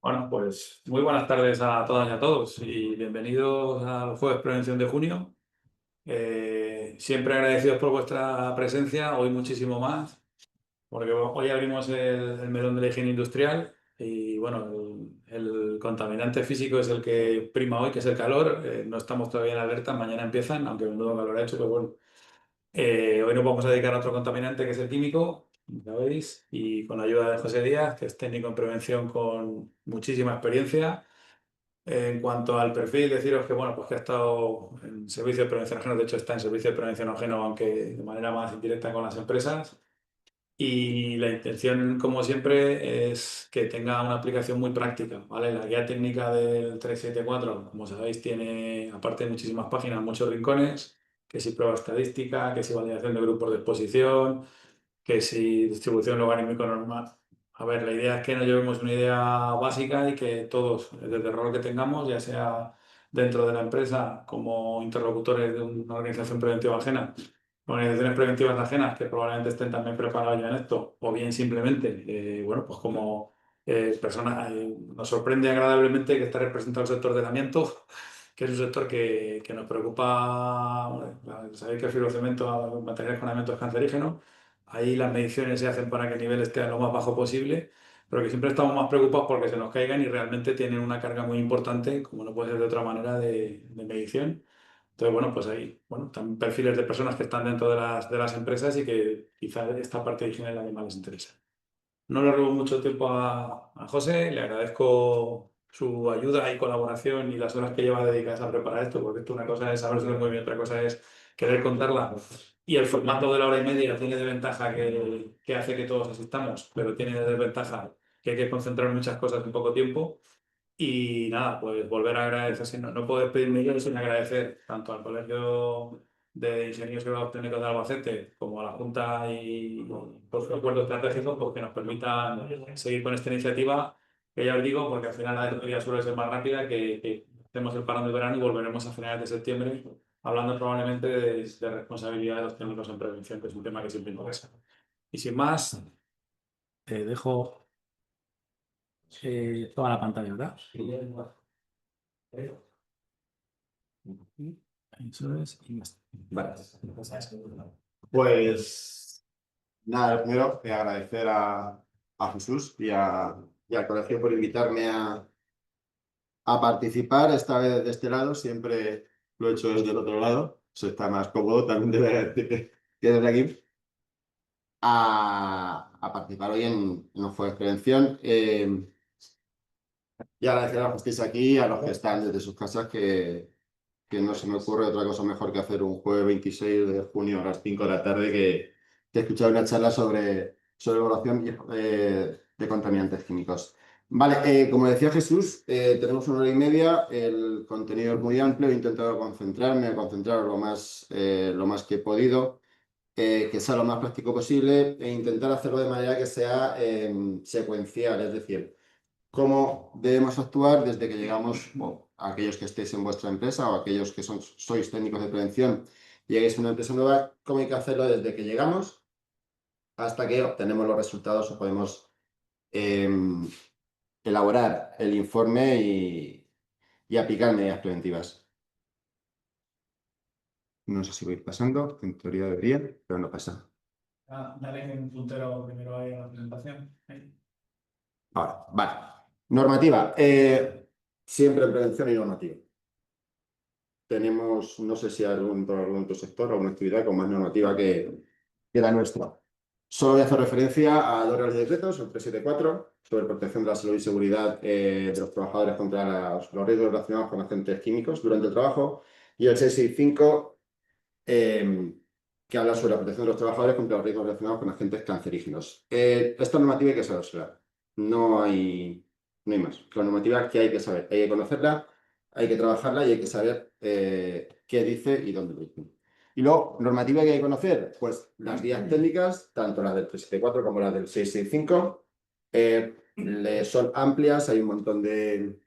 Bueno, pues muy buenas tardes a todas y a todos y bienvenidos al Jueves Prevención de junio. Siempre agradecidos por vuestra presencia, hoy muchísimo más, porque hoy abrimos el melón de la higiene industrial y bueno, el contaminante físico es el que prima hoy, que es el calor. No estamos todavía en alerta, mañana empiezan, aunque menudo calor ha hecho, pero bueno. Hoy nos vamos a dedicar a otro contaminante que es el químico, ya veis, y con la ayuda de José Díaz, que es técnico en prevención con muchísima experiencia. En cuanto al perfil, deciros que, bueno, pues que ha estado en servicio de prevención ajeno, de hecho está en servicio de prevención ajeno, aunque de manera más indirecta con las empresas. Y la intención, como siempre, es que tenga una aplicación muy práctica, ¿vale? La guía técnica del 374, como sabéis, tiene, aparte de muchísimas páginas, muchos rincones, que si prueba estadística, que si validación de grupos de exposición, que si distribución logarítmico normal. A ver, la idea es que nos llevemos una idea básica y que todos, desde el rol que tengamos, ya sea dentro de la empresa como interlocutores de una organización preventiva ajena, organizaciones preventivas ajenas que probablemente estén también preparados ya en esto, o bien simplemente, bueno, pues como personas, nos sorprende agradablemente que está representado el sector del amianto, que es un sector que nos preocupa. Bueno, sabéis que el fibrocemento, materiales con amianto es cancerígeno. Ahí las mediciones se hacen para que el nivel esté lo más bajo posible, pero que siempre estamos más preocupados porque se nos caigan y realmente tienen una carga muy importante, como no puede ser de otra manera, de medición. Entonces, bueno, pues ahí, bueno, también perfiles de personas que están dentro de las empresas y que quizá esta parte de higiene es la que más les interesa. No le robo mucho tiempo a José, le agradezco su ayuda y colaboración y las horas que lleva dedicadas a preparar esto, porque esto una cosa es saberlo muy bien, otra cosa es querer contarla. Y el formato de la hora y media tiene de ventaja que hace que todos asistamos, pero tiene de desventaja que hay que concentrar muchas cosas en poco tiempo. Y nada, pues volver a agradecer, no puedo despedirme yo sin agradecer tanto al Colegio de Ingenieros y Grados Técnicos de Albacete como a la Junta y por su acuerdo estratégico pues, que nos permitan seguir con esta iniciativa, que ya os digo, porque al final la tertulia suele ser más rápida, que hacemos el parón de verano y volveremos a finales de septiembre hablando probablemente de responsabilidad de los técnicos en prevención, que es un tema que siempre interesa. Y sin más, te dejo toda la pantalla, ¿verdad? Eso es. Y ya está. Vale. Pues nada, primero agradecer a Jesús y al colegio por invitarme a participar, esta vez de este lado, siempre lo he hecho desde el otro lado, se está más cómodo también que desde aquí, a participar hoy en un juego de prevención. Y agradecer a los que estéis aquí, a los que están desde sus casas, que no se me ocurre otra cosa mejor que hacer un jueves 26 de junio a las 5 de la tarde que escuchar una charla sobre evaluación de contaminantes químicos. Vale, como decía Jesús, tenemos una hora y media, el contenido es muy amplio, he intentado concentrar lo más que he podido, que sea lo más práctico posible e intentar hacerlo de manera que sea secuencial, es decir, cómo debemos actuar desde que llegamos, o aquellos que estéis en vuestra empresa o aquellos que sois técnicos de prevención, lleguéis a una empresa nueva, cómo hay que hacerlo desde que llegamos hasta que obtenemos los resultados o podemos em, elaborar el informe y aplicar medidas preventivas. No sé si voy pasando, en teoría debería, pero no pasa. Dale un puntero primero ahí a la presentación. Ahí. Ahora, vale. Normativa. Siempre prevención y normativa. Tenemos, no sé si por algún otro sector o alguna actividad con más normativa que la nuestra. Solo voy a hacer referencia a dos reales decretos, el 374, sobre protección de la salud y seguridad de los trabajadores contra los riesgos relacionados con agentes químicos durante el trabajo, y el 665, que habla sobre la protección de los trabajadores contra los riesgos relacionados con agentes cancerígenos. Esta normativa hay que sabérsela. No hay más. La normativa que hay que saber, hay que conocerla, hay que trabajarla y hay que saber qué dice y dónde lo dice. Y luego, normativa que hay que conocer, pues las guías técnicas, tanto las del 374 como las del 665, son amplias, hay un montón de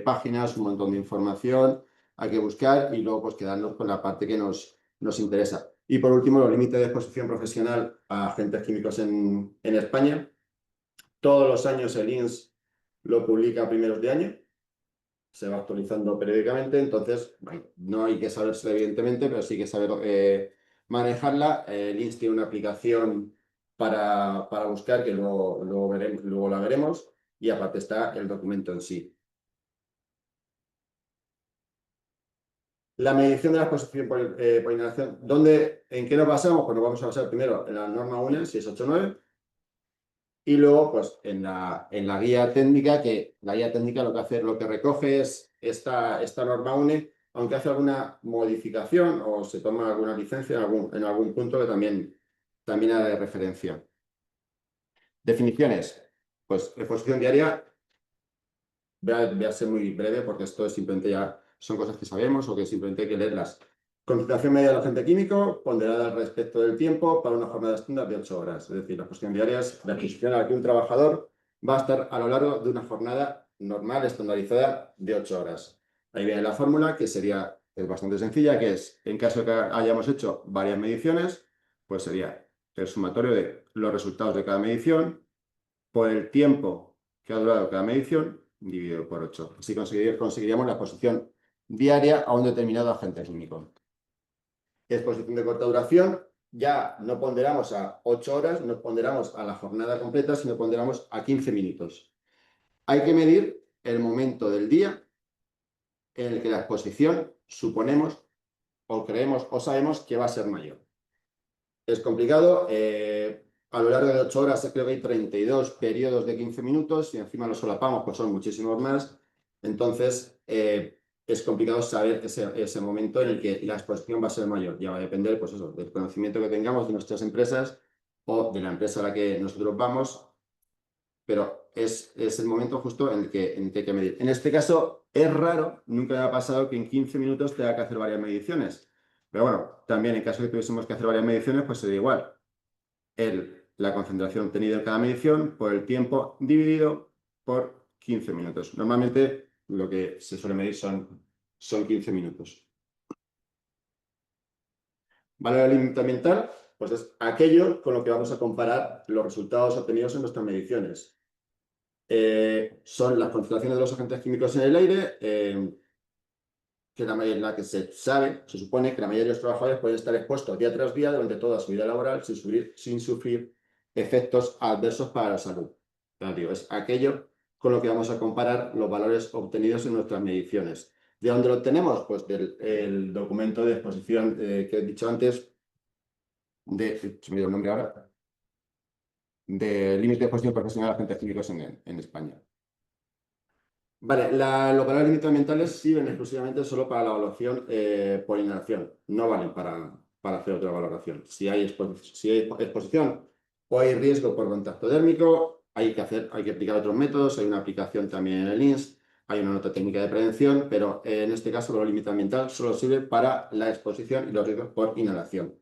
páginas, un montón de información, hay que buscar y luego pues quedarnos con la parte que nos interesa. Y por último, los límites de exposición profesional a agentes químicos en España. Todos los años el INS lo publica a primeros de año, se va actualizando periódicamente, entonces, bueno, no hay que sabérsela evidentemente, pero sí que saber manejarla. El INS tiene una aplicación para buscar, que luego la veremos, y aparte está el documento en sí. La medición de la exposición por inhalación, ¿en qué nos basamos? Pues nos vamos a basar primero en la norma UNE 689 y luego pues en la guía técnica, que la guía técnica lo que hace, lo que recoge es esta norma UNE, aunque hace alguna modificación o se toma alguna licencia en algún punto que también hará de referencia. Definiciones. Pues exposición diaria, voy a ser muy breve porque esto es simplemente ya son cosas que sabemos o que simplemente hay que leerlas. Concentración media del agente químico, ponderada al respecto del tiempo para una jornada estándar de 8 horas. Es decir, la exposición diaria es la exposición a la que un trabajador va a estar a lo largo de una jornada normal, estandarizada, de 8 horas. Ahí viene la fórmula, que es bastante sencilla, que es, en caso de que hayamos hecho varias mediciones, pues sería el sumatorio de los resultados de cada medición por el tiempo que ha durado cada medición dividido por 8. Así conseguiríamos la exposición diaria a un determinado agente químico. Exposición de corta duración, ya no ponderamos a 8 horas, no ponderamos a la jornada completa, sino ponderamos a 15 minutos. Hay que medir el momento del día en el que la exposición suponemos o creemos o sabemos que va a ser mayor. Es complicado. A lo largo de 8 horas creo que hay 32 periodos de 15 minutos y encima los solapamos, pues son muchísimos más. Entonces, es complicado saber ese momento en el que la exposición va a ser mayor. Ya va a depender, pues eso, del conocimiento que tengamos de nuestras empresas o de la empresa a la que nosotros vamos, pero es el momento justo en el que hay que medir. En este caso, es raro, nunca me ha pasado que en 15 minutos tenga que hacer varias mediciones. Pero bueno, también en caso de que tuviésemos que hacer varias mediciones, pues sería igual. La concentración obtenida en cada medición por el tiempo dividido por 15 minutos. Normalmente lo que se suele medir son 15 minutos. Valor límite ambiental, pues es aquello con lo que vamos a comparar los resultados obtenidos en nuestras mediciones. Son las concentraciones de los agentes químicos en el aire, que la que se sabe, se supone que la mayoría de los trabajadores pueden estar expuestos día tras día durante toda su vida laboral sin sufrir efectos adversos para la salud. Digo, es aquello con lo que vamos a comparar los valores obtenidos en nuestras mediciones. ¿De dónde lo obtenemos? Pues del documento de exposición que he dicho antes, se me dio el nombre ahora, de límite de exposición profesional a agentes químicos en España. Vale, los valores límites ambientales sirven exclusivamente solo para la evaluación por inhalación, no valen para hacer otra valoración. Si hay exposición o hay riesgo por contacto térmico, hay que aplicar otros métodos, hay una aplicación también en el INS, hay una nota técnica de prevención, pero en este caso el valor límite ambiental solo sirve para la exposición y los riesgos por inhalación.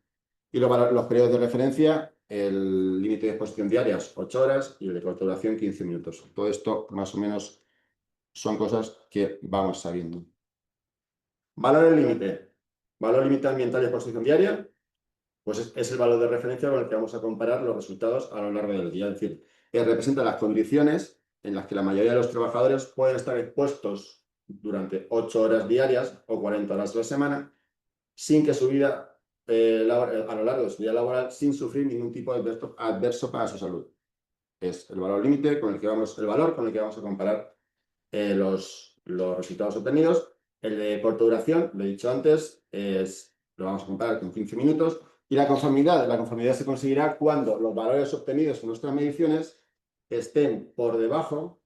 Y los periodos de referencia, el límite de exposición diaria es 8 horas y el de corta duración 15 minutos. Todo esto más o menos son cosas que vamos sabiendo. Valor límite. Valor límite ambiental y exposición diaria, pues es el valor de referencia con el que vamos a comparar los resultados a lo largo del día. Es decir, que representa las condiciones en las que la mayoría de los trabajadores pueden estar expuestos durante 8 horas diarias o 40 horas a la semana, sin que su vida, a lo largo de su vida laboral, sin sufrir ningún tipo de adverso para su salud. Es el valor límite el valor con el que vamos a comparar los resultados obtenidos. El de corta duración, lo he dicho antes, lo vamos a comparar con 15 minutos. Y la conformidad se conseguirá cuando los valores obtenidos en nuestras mediciones estén por debajo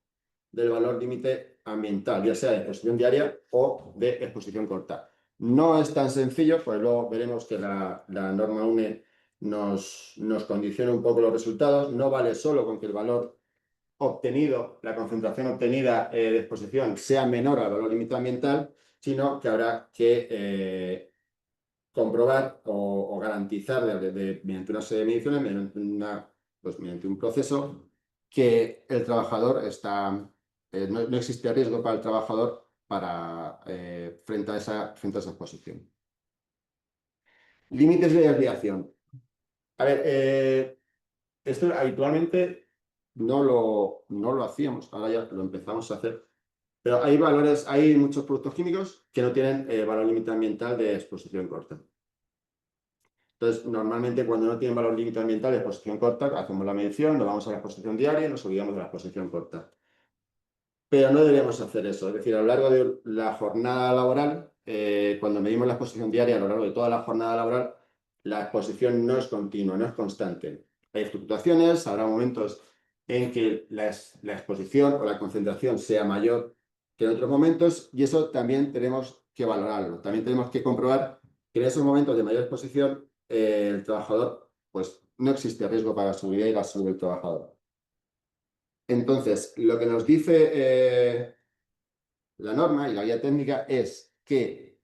del valor límite ambiental, ya sea de exposición diaria o de exposición corta. No es tan sencillo, pues luego veremos que la norma UNE nos condiciona un poco los resultados. No vale solo con que el valor la concentración obtenida de exposición sea menor al valor límite ambiental, sino que habrá que comprobar o garantizar mediante una serie de mediciones, mediante un proceso, que el trabajador no existe riesgo para el trabajador frente a esa exposición. Límites de desviación. A ver, esto habitualmente no lo hacíamos, ahora ya lo empezamos a hacer. Pero hay valores, hay muchos productos químicos que no tienen valor límite ambiental de exposición corta. Entonces, normalmente cuando no tienen valor límite ambiental de exposición corta, hacemos la medición, nos vamos a la exposición diaria y nos olvidamos de la exposición corta. Pero no deberíamos hacer eso. Es decir, a lo largo de la jornada laboral, cuando medimos la exposición diaria, a lo largo de toda la jornada laboral, la exposición no es continua, no es constante. Hay fluctuaciones, habrá momentos en que la exposición o la concentración sea mayor que en otros momentos, y eso también tenemos que valorarlo. También tenemos que comprobar que en esos momentos de mayor exposición, el trabajador, pues no existe riesgo para su vida y la salud del trabajador. Entonces, lo que nos dice la norma y la guía técnica es que,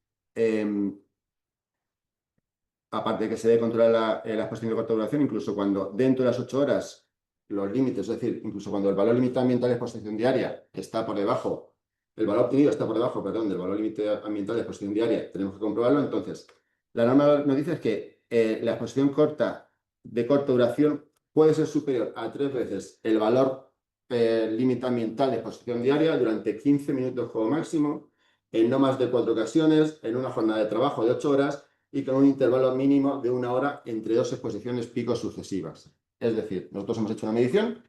aparte de que se debe controlar la exposición de corta duración, incluso cuando dentro de las 8 horas los límites, es decir, incluso cuando el valor límite ambiental de exposición diaria está por debajo, el valor obtenido está por debajo, perdón, del valor límite ambiental de exposición diaria, tenemos que comprobarlo. Entonces, la norma nos dice que la exposición corta de corta duración puede ser superior a 3 veces el valor límite ambiental de exposición diaria durante 15 minutos como máximo, en no más de 4 ocasiones, en una jornada de trabajo de 8 horas y con un intervalo mínimo de 1 hora entre 2 exposiciones picos sucesivas. Es decir, nosotros hemos hecho una medición,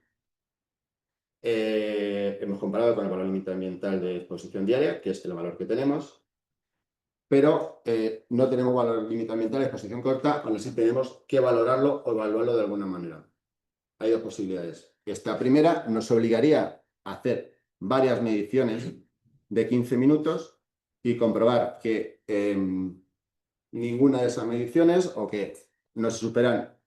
hemos comparado con el valor límite ambiental de exposición diaria, que es el valor que tenemos, pero no tenemos valor límite ambiental de exposición corta, aún así tenemos que valorarlo o evaluarlo de alguna manera. Hay dos posibilidades. Esta primera nos obligaría a hacer varias mediciones de 15 minutos y comprobar que ninguna de esas mediciones o que no se superan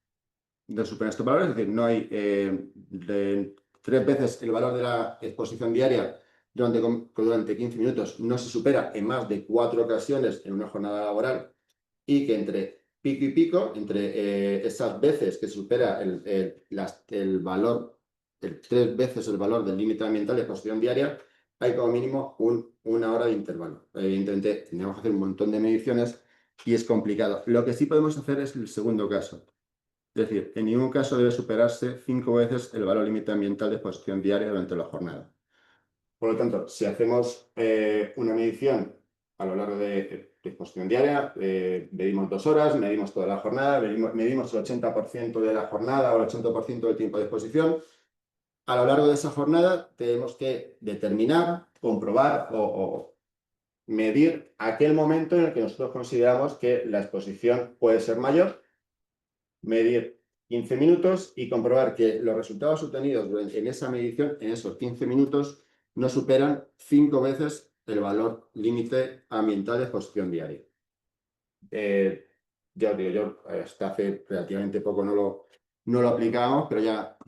estos valores, es decir, no hay de 3 veces el valor de la exposición diaria durante 15 minutos, no se supera en más de 4 ocasiones en una jornada laboral, y que entre pico y pico, entre esas veces que se supera el valor, 3 veces el valor del límite ambiental de exposición diaria, hay como mínimo 1 hora de intervalo. Evidentemente, tendríamos que hacer un montón de mediciones y es complicado. Lo que sí podemos hacer es el segundo caso. Es decir, en ningún caso debe superarse 5 veces el valor límite ambiental de exposición diaria durante la jornada. Por lo tanto, si hacemos una medición a lo largo de exposición diaria, medimos 2 horas, medimos toda la jornada, medimos el 80% de la jornada o el 80% del tiempo de exposición. A lo largo de esa jornada tenemos que determinar, comprobar o medir aquel momento en el que nosotros consideramos que la exposición puede ser mayor, medir 15 minutos y comprobar que los resultados obtenidos en esa medición, en esos 15 minutos, no superan 5 veces el valor límite ambiental de exposición diaria. Ya os digo, yo hasta hace relativamente poco no lo aplicábamos, pero ya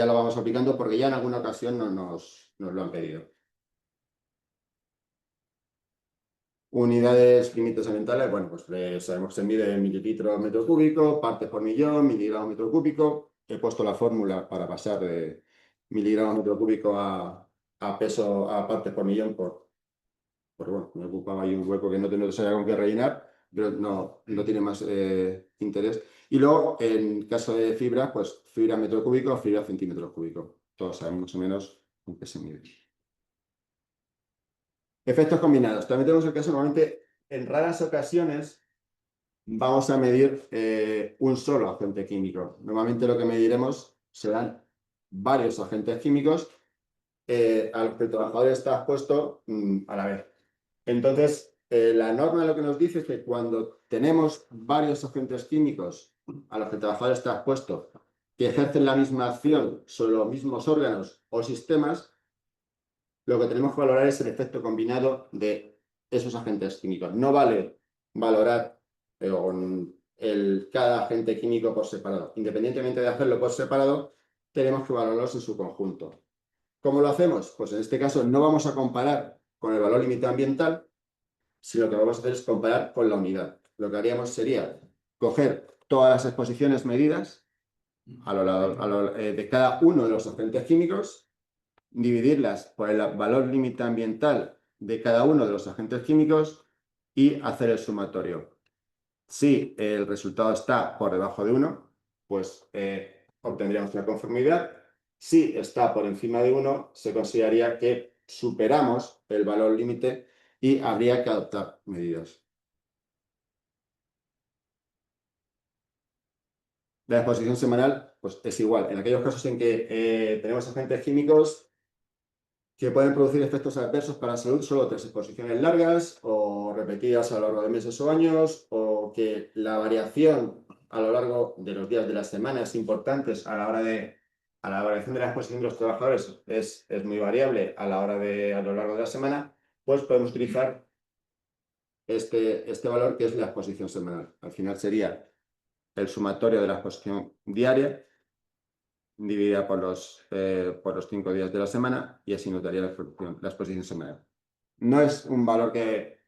lo vamos aplicando porque ya en alguna ocasión nos lo han pedido. Unidades límites ambientales, bueno, pues sabemos que se mide en mililitros metro cúbico, partes por millón, miligramos metro cúbico. He puesto la fórmula para pasar de miligramos metro cúbico a peso, a partes por millón, bueno, me ocupaba ahí un hueco que no sabía con qué rellenar, pero no tiene más interés. Y luego, en caso de fibra, pues fibra metro cúbico, fibra centímetro cúbico. Todos sabemos más o menos con qué se mide. Efectos combinados. También tenemos el caso, normalmente, en raras ocasiones, vamos a medir un solo agente químico. Normalmente lo que mediremos serán varios agentes químicos a los que el trabajador está expuesto a la vez. Entonces, la norma lo que nos dice es que cuando tenemos varios agentes químicos a los que el trabajador está expuesto que ejercen la misma acción sobre los mismos órganos o sistemas, lo que tenemos que valorar es el efecto combinado de esos agentes químicos. No vale valorar cada agente químico por separado. Independientemente de hacerlo por separado, tenemos que valorarlos en su conjunto. ¿Cómo lo hacemos? Pues en este caso no vamos a comparar con el valor límite ambiental, sino que vamos a hacer es comparar con la unidad. Lo que haríamos sería coger todas las exposiciones medidas de cada uno de los agentes químicos, dividirlas por el valor límite ambiental de cada uno de los agentes químicos y hacer el sumatorio. Si el resultado está por debajo de 1, pues obtendríamos una conformidad. Si está por encima de 1, se consideraría que superamos el valor límite y habría que adoptar medidas. La exposición semanal, pues es igual. En aquellos casos en que tenemos agentes químicos que pueden producir efectos adversos para la salud, solo 3 exposiciones largas o repetidas a lo largo de meses o años, o que la variación a lo largo de los días de la semana es importante a la variación de la exposición de los trabajadores es muy variable a lo largo de la semana, pues podemos utilizar este valor que es la exposición semanal. Al final sería el sumatorio de la exposición diaria dividida por los 5 días de la semana y así nos daría la exposición semanal. No es un valor que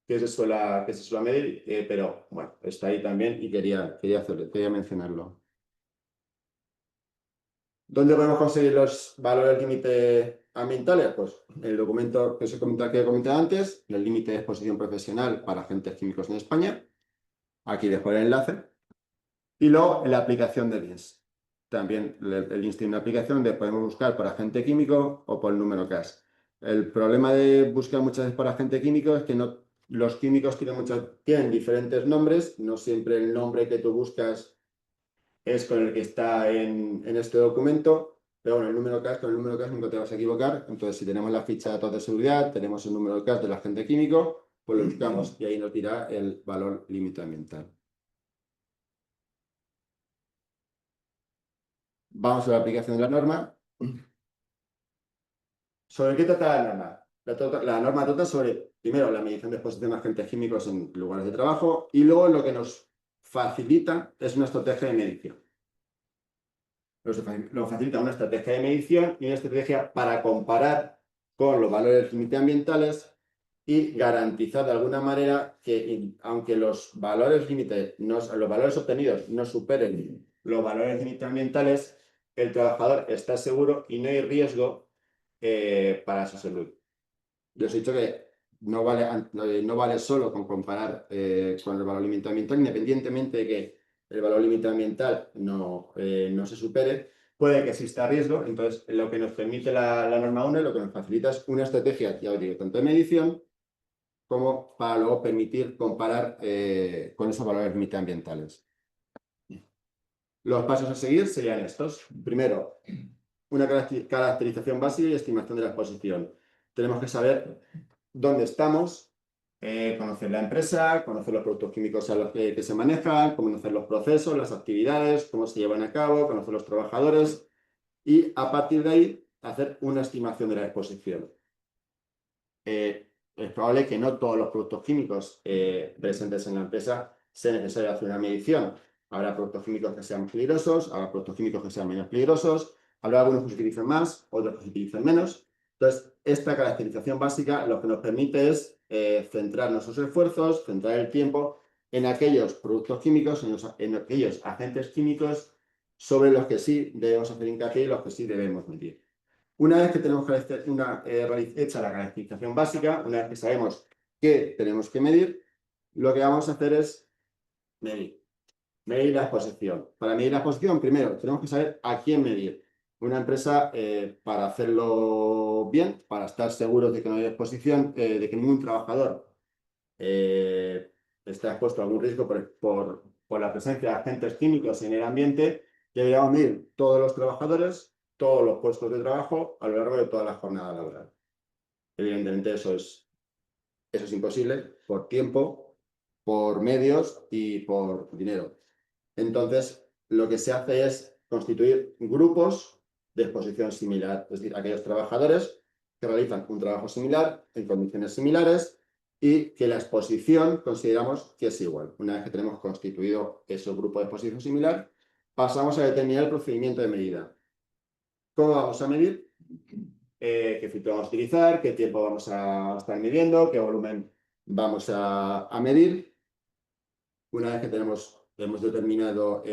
se suele medir, pero bueno, está ahí también y quería mencionarlo. ¿Dónde podemos conseguir los valores límite ambientales? Pues el documento que he comentado antes, el límite de exposición profesional para agentes químicos en España. Aquí dejo el enlace. Y luego la aplicación de LINS. También el LINS tiene una aplicación donde podemos buscar por agente químico o por el número CAS. El problema de buscar muchas veces por agente químico es que los químicos tienen diferentes nombres, no siempre el nombre que tú buscas es con el que está en este documento, pero bueno, con el número CAS nunca te vas a equivocar. Entonces, si tenemos la ficha de datos de seguridad, tenemos el número CAS del agente químico, pues lo buscamos y ahí nos dirá el valor límite ambiental. Vamos a la aplicación de la norma. ¿Sobre qué trata la norma? La norma trata sobre, primero, la medición de exposición de agentes químicos en lugares de trabajo y luego lo que nos facilita es una estrategia de medición. Lo facilita una estrategia de medición y una estrategia para comparar con los valores límite ambientales y garantizar de alguna manera que, aunque los valores obtenidos no superen los valores límite ambientales, el trabajador está seguro y no hay riesgo para su salud. Yo os he dicho que no vale solo con comparar con el valor límite ambiental, independientemente de que el valor límite ambiental no se supere, puede que exista riesgo. Entonces, lo que nos permite la norma 1 y lo que nos facilita es una estrategia, ya os digo, tanto de medición como para luego permitir comparar con esos valores límite ambientales. Los pasos a seguir serían estos. Primero, una caracterización básica y estimación de la exposición. Tenemos que saber dónde estamos, conocer la empresa, conocer los productos químicos a los que se manejan, conocer los procesos, las actividades, cómo se llevan a cabo, conocer los trabajadores y a partir de ahí hacer una estimación de la exposición. Es probable que no todos los productos químicos presentes en la empresa sea necesario hacer una medición. Habrá productos químicos que sean peligrosos, habrá productos químicos que sean menos peligrosos, habrá algunos que se utilicen más, otros que se utilicen menos. Entonces, esta caracterización básica lo que nos permite es centrar nuestros esfuerzos, centrar el tiempo en aquellos productos químicos, en aquellos agentes químicos sobre los que sí debemos hacer hincapié y los que sí debemos medir. Una vez que tenemos hecha la caracterización básica, una vez que sabemos qué tenemos que medir, lo que vamos a hacer es medir la exposición. Para medir la exposición, primero, tenemos que saber a quién medir. Una empresa, para hacerlo bien, para estar seguros de que no hay exposición, de que ningún trabajador está expuesto a algún riesgo por la presencia de agentes químicos en el ambiente, deberíamos medir todos los trabajadores, todos los puestos de trabajo a lo largo de toda la jornada laboral. Evidentemente eso es imposible por tiempo, por medios y por dinero. Entonces, lo que se hace es constituir grupos de exposición similar, es decir, aquellos trabajadores que realizan un trabajo similar en condiciones similares y que la exposición consideramos que es igual. Una vez que tenemos constituido ese grupo de exposición similar, pasamos a determinar el procedimiento de medida. ¿Cómo vamos a medir? ¿Qué filtro vamos a utilizar? ¿Qué tiempo vamos a estar midiendo? ¿Qué volumen vamos a medir? Una vez que hemos determinado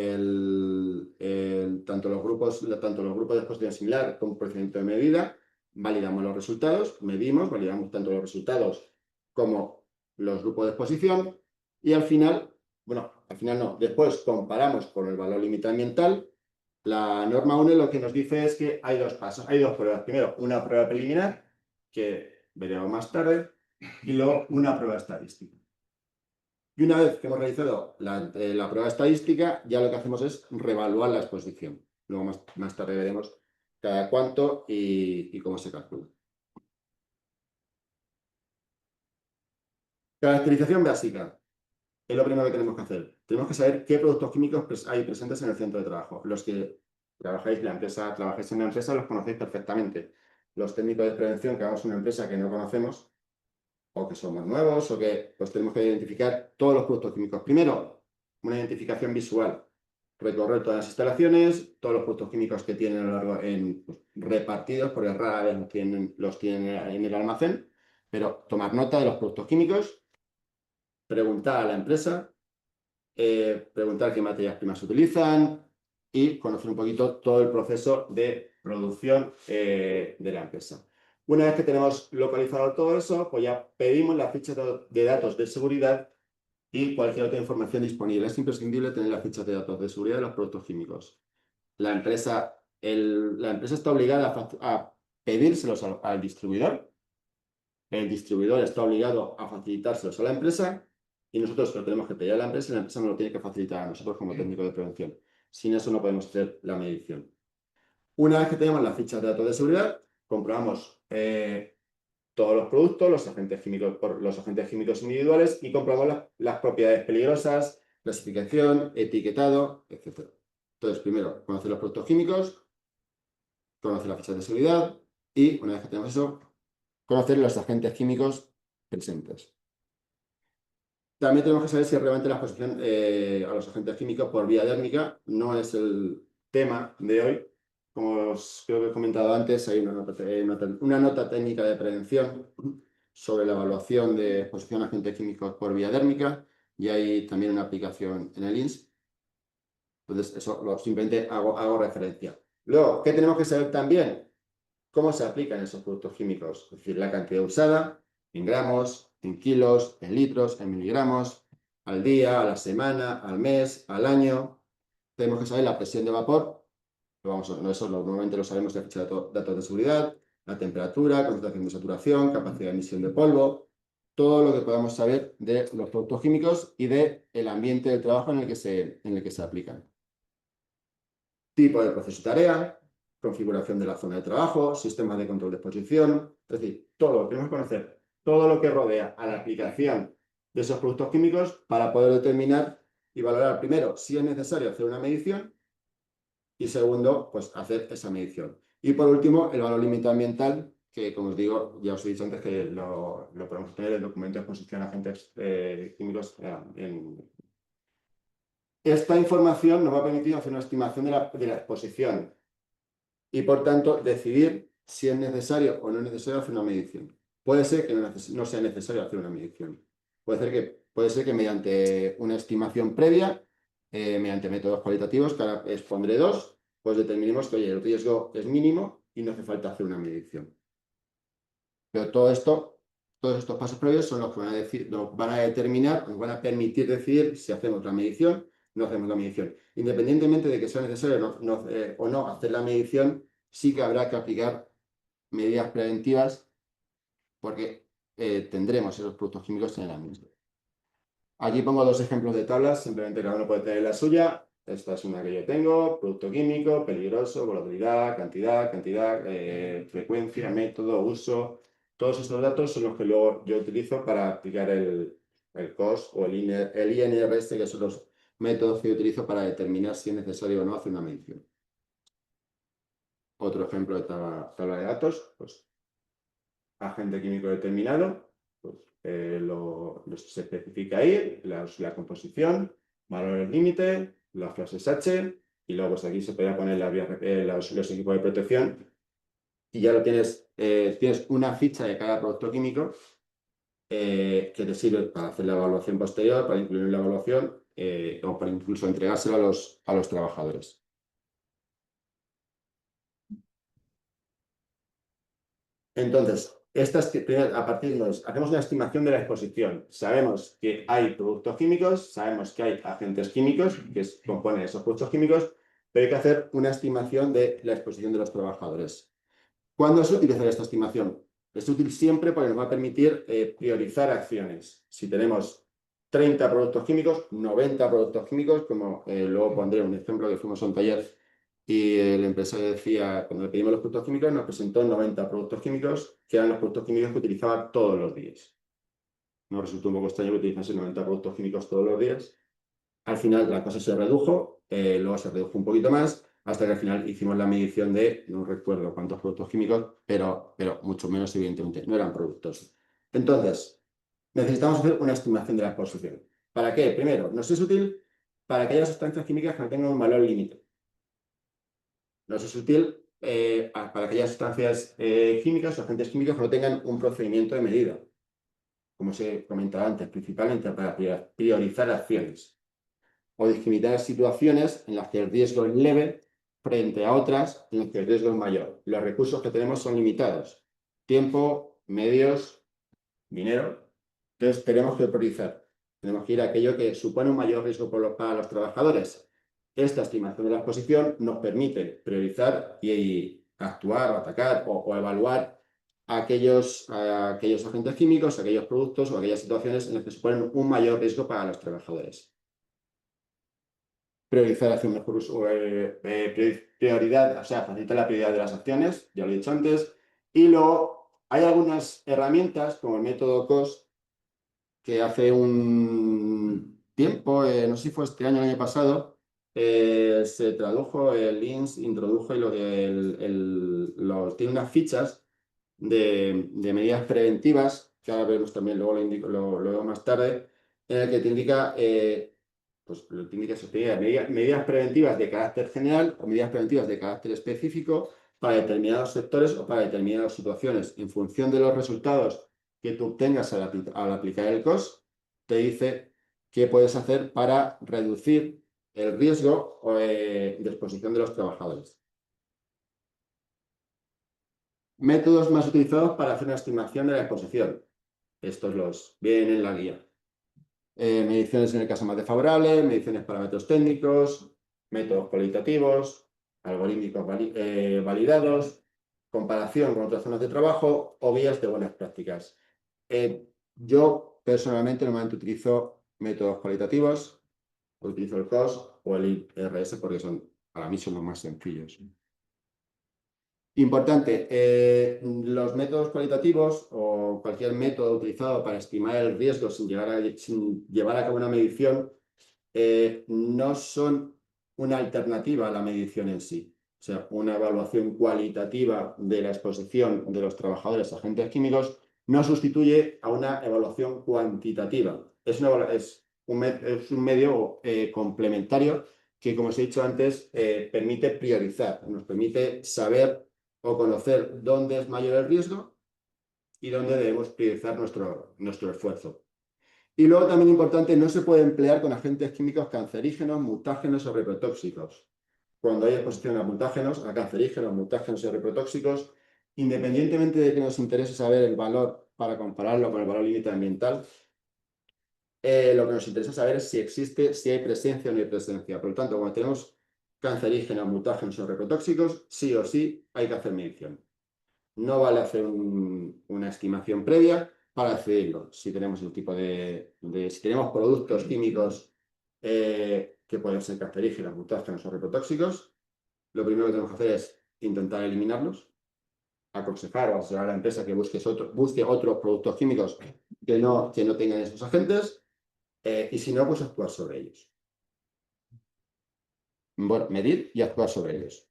tanto los grupos de exposición similar como procedimiento de medida, validamos los resultados, validamos tanto los resultados como los grupos de exposición y al final no, después comparamos con el valor límite ambiental La norma 1 lo que nos dice es que hay dos pasos, hay dos pruebas. Primero, una prueba preliminar, que veremos más tarde, y luego una prueba estadística. Y una vez que hemos realizado la prueba estadística, ya lo que hacemos es reevaluar la exposición. Luego más tarde veremos cada cuánto y cómo se calcula. Caracterización básica. Es lo primero que tenemos que hacer. Tenemos que saber qué productos químicos hay presentes en el centro de trabajo. Los que trabajáis en una empresa, los conocéis perfectamente. Los técnicos de prevención que hagamos una empresa que no conocemos, o que somos nuevos, o que pues tenemos que identificar todos los productos químicos. Primero, una identificación visual. Recorrer todas las instalaciones, todos los productos químicos que tienen a lo largo pues, repartidos, porque rara vez los tienen en el almacén, pero tomar nota de los productos químicos, preguntar a la empresa, preguntar qué materias primas se utilizan y conocer un poquito todo el proceso de producción de la empresa. Una vez que tenemos localizado todo eso, pues ya pedimos la ficha de datos de seguridad y cualquier otra información disponible. Es imprescindible tener las fichas de datos de seguridad de los productos químicos. La empresa está obligada a pedírselos al distribuidor. El distribuidor está obligado a facilitárselos a la empresa y nosotros lo tenemos que pedir a la empresa y la empresa nos lo tiene que facilitar a nosotros como técnico de prevención. Sin eso no podemos hacer la medición. Una vez que tenemos las fichas de datos de seguridad, comprobamos todos los productos, los agentes químicos individuales y comprobamos las propiedades peligrosas, clasificación, etiquetado, etc. Entonces, primero, conocer los productos químicos, conocer las fichas de seguridad y, una vez que tenemos eso, conocer los agentes químicos presentes. También tenemos que saber si es relevante la exposición a los agentes químicos por vía térmica. No es el tema de hoy. Como os creo que he comentado antes, hay una nota técnica de prevención sobre la evaluación de exposición a agentes químicos por vía térmica y hay también una aplicación en el INS. Entonces, eso simplemente hago referencia. Luego, ¿qué tenemos que saber también? ¿Cómo se aplican esos productos químicos? Es decir, la cantidad usada en gramos, en kilos, en litros, en miligramos, al día, a la semana, al mes, al año. Tenemos que saber la presión de vapor. Eso normalmente lo sabemos de la ficha de datos de seguridad, la temperatura, concentración de saturación, capacidad de emisión de polvo, todo lo que podamos saber de los productos químicos y del ambiente del trabajo en el que se aplican. Tipo de proceso y tarea, configuración de la zona de trabajo, sistemas de control de exposición, es decir, tenemos que conocer todo lo que rodea a la aplicación de esos productos químicos para poder determinar y valorar primero si es necesario hacer una medición y segundo, pues hacer esa medición. Y por último, el valor límite ambiental, que como os digo, ya os he dicho antes que lo podemos tener en el documento de exposición a agentes químicos. Esta información nos va a permitir hacer una estimación de la exposición y, por tanto, decidir si es necesario o no es necesario hacer una medición. Puede ser que no sea necesario hacer una medición. Puede ser que mediante una estimación previa, mediante métodos cualitativos, que ahora expondré dos, pues determinemos que oye, el riesgo es mínimo y no hace falta hacer una medición. Pero todos estos pasos previos son los que nos van a determinar, nos van a permitir decidir si hacemos la medición no hacemos la medición. Independientemente de que sea necesario o no hacer la medición, sí que habrá que aplicar medidas preventivas porque tendremos esos productos químicos en el ambiente. Aquí pongo dos ejemplos de tablas, simplemente cada uno puede tener la suya. Esta es una que yo tengo, producto químico, peligroso, volatilidad, cantidad, frecuencia, método, uso. Todos estos datos son los que luego yo utilizo para aplicar el COS o el INRS, que son los métodos que yo utilizo para determinar si es necesario o no hacer una medición. Otro ejemplo de tabla de datos, pues agente químico determinado, pues, se especifica ahí la composición, valores límite, las clases H, y luego pues aquí se podría poner los equipos de protección y ya lo tienes una ficha de cada producto químico que te sirve para hacer la evaluación posterior, para incluir en la evaluación o para incluso entregárselo a los trabajadores. Entonces, a partir de hacemos una estimación de la exposición. Sabemos que hay productos químicos, sabemos que hay agentes químicos que componen esos productos químicos pero hay que hacer una estimación de la exposición de los trabajadores. ¿Cuándo es útil hacer esta estimación? Es útil siempre porque nos va a permitir priorizar acciones. Si tenemos 30 productos químicos, 90 productos químicos, como luego pondré un ejemplo que fuimos a un taller y el empresario decía, cuando le pedimos los productos químicos, nos presentó 90 productos químicos, que eran los productos químicos que utilizaba todos los días. Nos resultó un poco extraño que utilizase 90 productos químicos todos los días. Al final la cosa se redujo, luego se redujo un poquito más, hasta que al final hicimos la medición de, no recuerdo cuántos productos químicos, pero mucho menos, evidentemente, no eran productos. Entonces, necesitamos hacer una estimación de la exposición. ¿Para qué? Primero, nos es útil para aquellas sustancias químicas que no tengan un valor límite. Nos es útil para aquellas sustancias químicas o agentes químicos que no tengan un procedimiento de medida, como se comentaba antes, principalmente para priorizar acciones o discriminar situaciones en las que el riesgo es leve frente a otras en las que el riesgo es mayor. Los recursos que tenemos son limitados. Tiempo, medios, dinero. Entonces tenemos que priorizar. Tenemos que ir a aquello que supone un mayor riesgo para los trabajadores. Esta estimación de la exposición nos permite priorizar y actuar o atacar o evaluar aquellos agentes químicos, aquellos productos o aquellas situaciones en las que suponen un mayor riesgo para los trabajadores. Priorizar hacia un mejor uso, prioridad, o sea, facilitar la prioridad de las acciones, ya lo he dicho antes. Y luego hay algunas herramientas como el método COS que hace un tiempo, no sé si fue este año o el año pasado, se tradujo, el INS introdujo y tiene unas fichas de medidas preventivas, que ahora veremos también, luego lo veo más tarde, en el que te indica, pues, te indica medidas preventivas de carácter general o medidas preventivas de carácter específico para determinados sectores o para determinadas situaciones. En función de los resultados que tú obtengas al aplicar el COS, te dice qué puedes hacer para reducir el riesgo de exposición de los trabajadores. Métodos más utilizados para hacer una estimación de la exposición. Estos los vienen en la guía. Mediciones en el caso más desfavorable, mediciones parámetros técnicos, métodos cualitativos, algorítmicos validados, comparación con otras zonas de trabajo o guías de buenas prácticas. Yo personalmente normalmente utilizo métodos cualitativos, utilizo el COS o el IRS porque para mí son los más sencillos. Importante, los métodos cualitativos o cualquier método utilizado para estimar el riesgo sin llevar a cabo una medición no son una alternativa a la medición en sí. O sea, una evaluación cualitativa de la exposición de los trabajadores a agentes químicos no sustituye a una evaluación cuantitativa. Es un medio complementario que, como os he dicho antes, permite priorizar, nos permite saber o conocer dónde es mayor el riesgo y dónde debemos priorizar nuestro esfuerzo. Y luego también importante, no se puede emplear con agentes químicos cancerígenos, mutágenos o reprotóxicos. Cuando hay exposición a mutágenos, a cancerígenos, mutágenos y reprotóxicos, independientemente de que nos interese saber el valor para compararlo con el valor límite ambiental, lo que nos interesa saber es si hay presencia o no hay presencia. Por lo tanto, cuando tenemos cancerígenos, mutágenos o reprotóxicos, sí o sí hay que hacer medición. No vale hacer una estimación previa para decidirlo. Si tenemos si tenemos productos químicos que pueden ser cancerígenos, mutágenos o reprotóxicos, lo primero que tenemos que hacer es intentar eliminarlos, aconsejar o asesorar a la empresa que busque otros productos químicos que no tengan esos agentes y si no, pues actuar sobre ellos. Bueno, medir y actuar sobre ellos.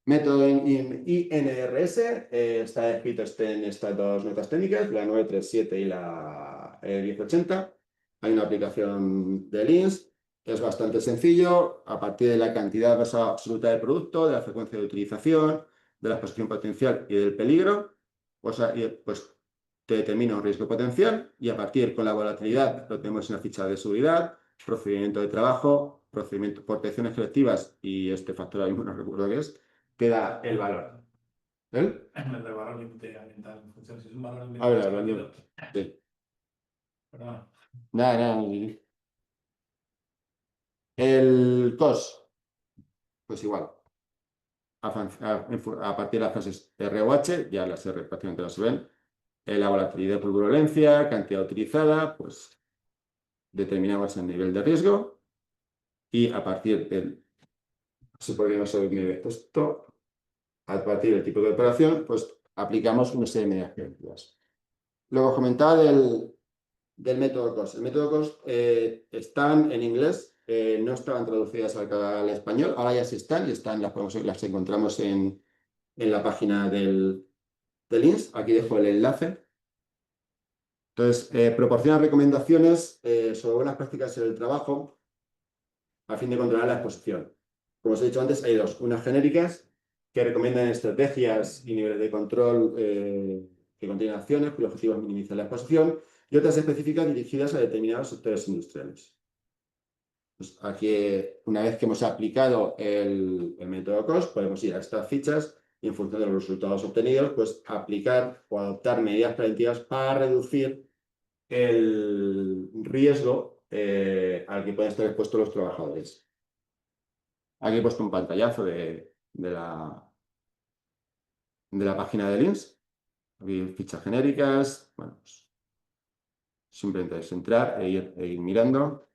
Método INRS, está escrito en estas dos notas técnicas, la 937 y la 1080. Hay una aplicación de LINS, es bastante sencillo, a partir de la cantidad absoluta de producto, de la frecuencia de utilización, de la exposición potencial y del peligro, pues te determina un riesgo potencial y a partir con la volatilidad lo tenemos en la ficha de seguridad, procedimiento de trabajo, procedimiento, protecciones selectivas y este factor ahora mismo no recuerdo qué es, te da el valor. El de valor límite ambiental. En función, si es un valor A ver, ambiental sí. Perdón. Nada. El COS. pues igual. A partir de las fases R o H, ya las R prácticamente no se ven. La volatilidad por virulencia, cantidad utilizada, pues determinamos el nivel de riesgo y a partir del, si podríamos ver esto, a partir del tipo de operación, pues aplicamos una serie de medidas preventivas. Luego comentaba del método COS. El método COS están en inglés, no estaban traducidas al español, ahora ya sí están y están, las encontramos en la página del INS. Aquí dejo el enlace. Entonces, proporciona recomendaciones sobre buenas prácticas en el trabajo a fin de controlar la exposición. Como os he dicho antes, hay dos. Unas genéricas que recomiendan estrategias y niveles de control que contienen acciones cuyo objetivo es minimizar la exposición, y otras específicas dirigidas a determinados sectores industriales. Pues aquí, una vez que hemos aplicado el método COS, podemos ir a estas fichas y en función de los resultados obtenidos, pues aplicar o adoptar medidas preventivas para reducir el riesgo al que pueden estar expuestos los trabajadores. Aquí he puesto un pantallazo de la página del INS. Aquí fichas genéricas. Bueno, pues simplemente es entrar e ir mirando.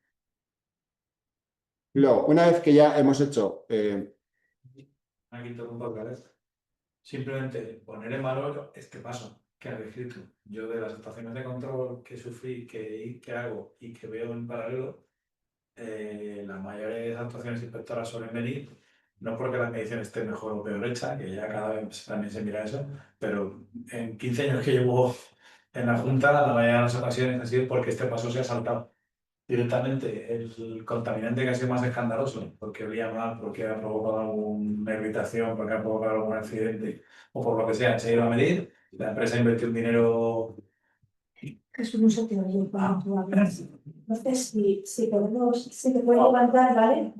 Luego, una vez que ya hemos hecho... Aquí interrumpo, ¿vale? Simplemente poner en valor este paso que has descrito. Yo de las estaciones de control que sufrí, que hago y que veo en paralelo, las mayores actuaciones inspectoras suelen venir, no porque la medición esté mejor o peor hecha, que ya cada vez también se mira eso, pero en 15 años que llevo en la Junta, la mayoría de las ocasiones ha sido porque este paso se ha saltado. Directamente, el contaminante que ha sido más escandaloso, porque olía mal, porque ha provocado alguna irritación, porque ha provocado algún accidente o por lo que sea, se ha ido a medir, la empresa invirtió un dinero. Es un uso teórico habitual. Entonces, si te puede levantar, ¿vale?